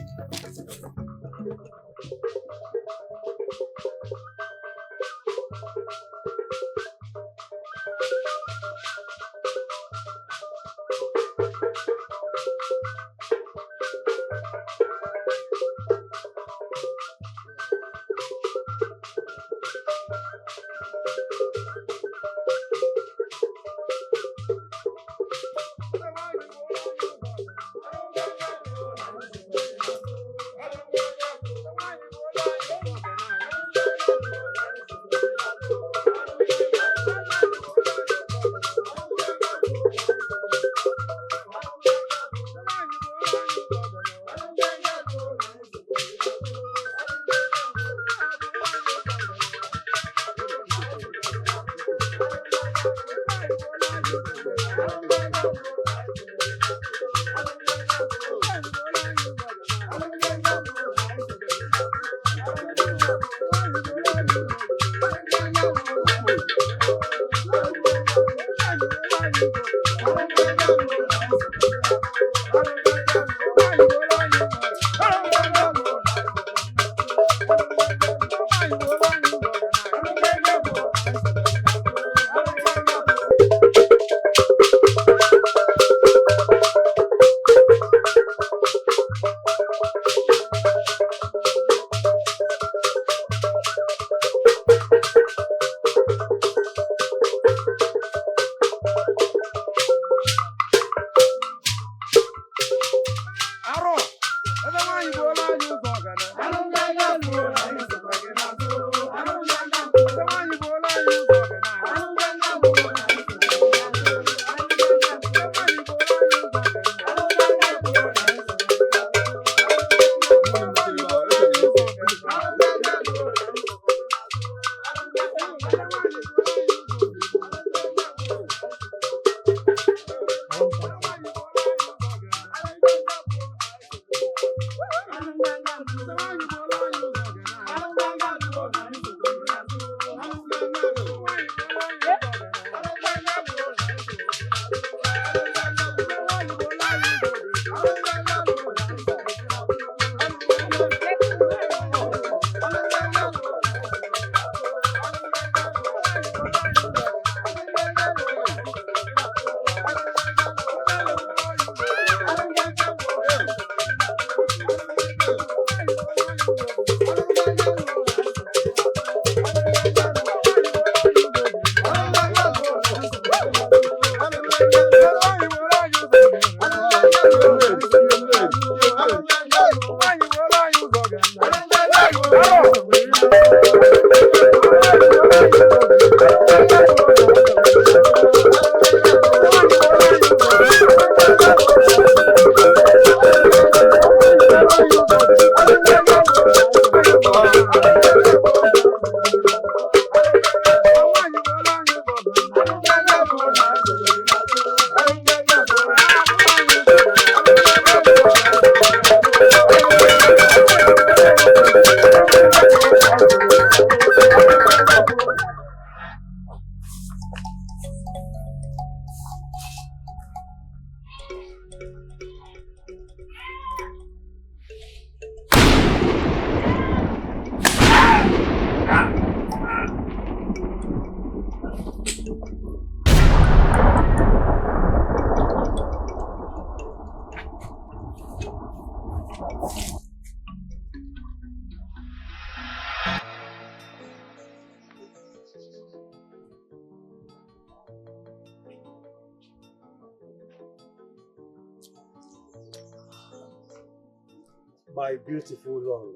[SPEAKER 7] My beautiful Lord.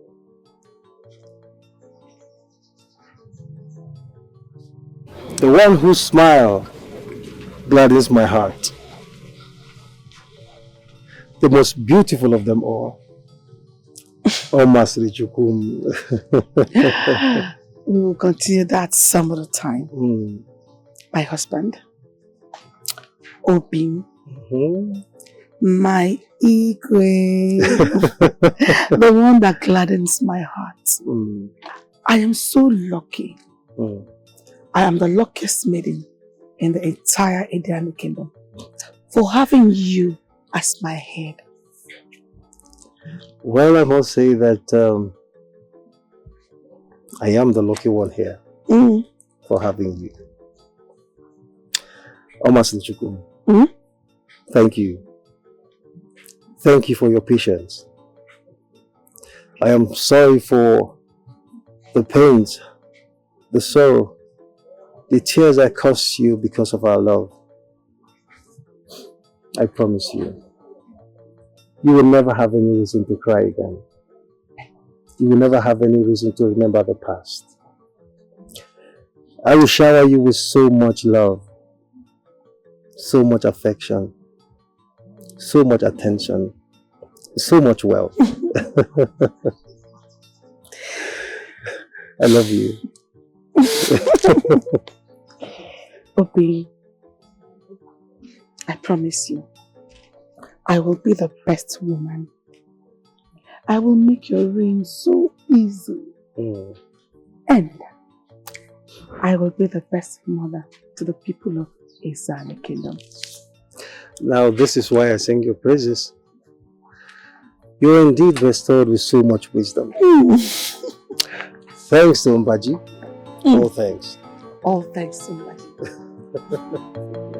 [SPEAKER 7] The one whose smile gladdens my heart. The most beautiful of them all. Oh, Masri Chukum.
[SPEAKER 20] We will continue that some other time. My husband, Obim, my Igwe, the one that gladdens my heart. I am so lucky. I am the luckiest maiden in the entire Indian kingdom. for having you as my head.
[SPEAKER 7] Well, I must say that I am the lucky one here for having you. Omaslichukwu, thank you. Thank you for your patience. I am sorry for the pains, the sorrow, the tears I caused you because of our love. I promise you, you will never have any reason to cry again. You will never have any reason to remember the past. I will shower you with so much love, so much affection, so much attention, so much wealth. I love you.
[SPEAKER 20] Obi, I promise you, I will be the best woman. I will make your reign so easy. And I will be the best mother to the people of Isani Kingdom.
[SPEAKER 7] Now this is why I sing your praises. You are indeed bestowed with so much wisdom. Thanks to Mbaji. All thanks.
[SPEAKER 20] All thanks to Mbaji.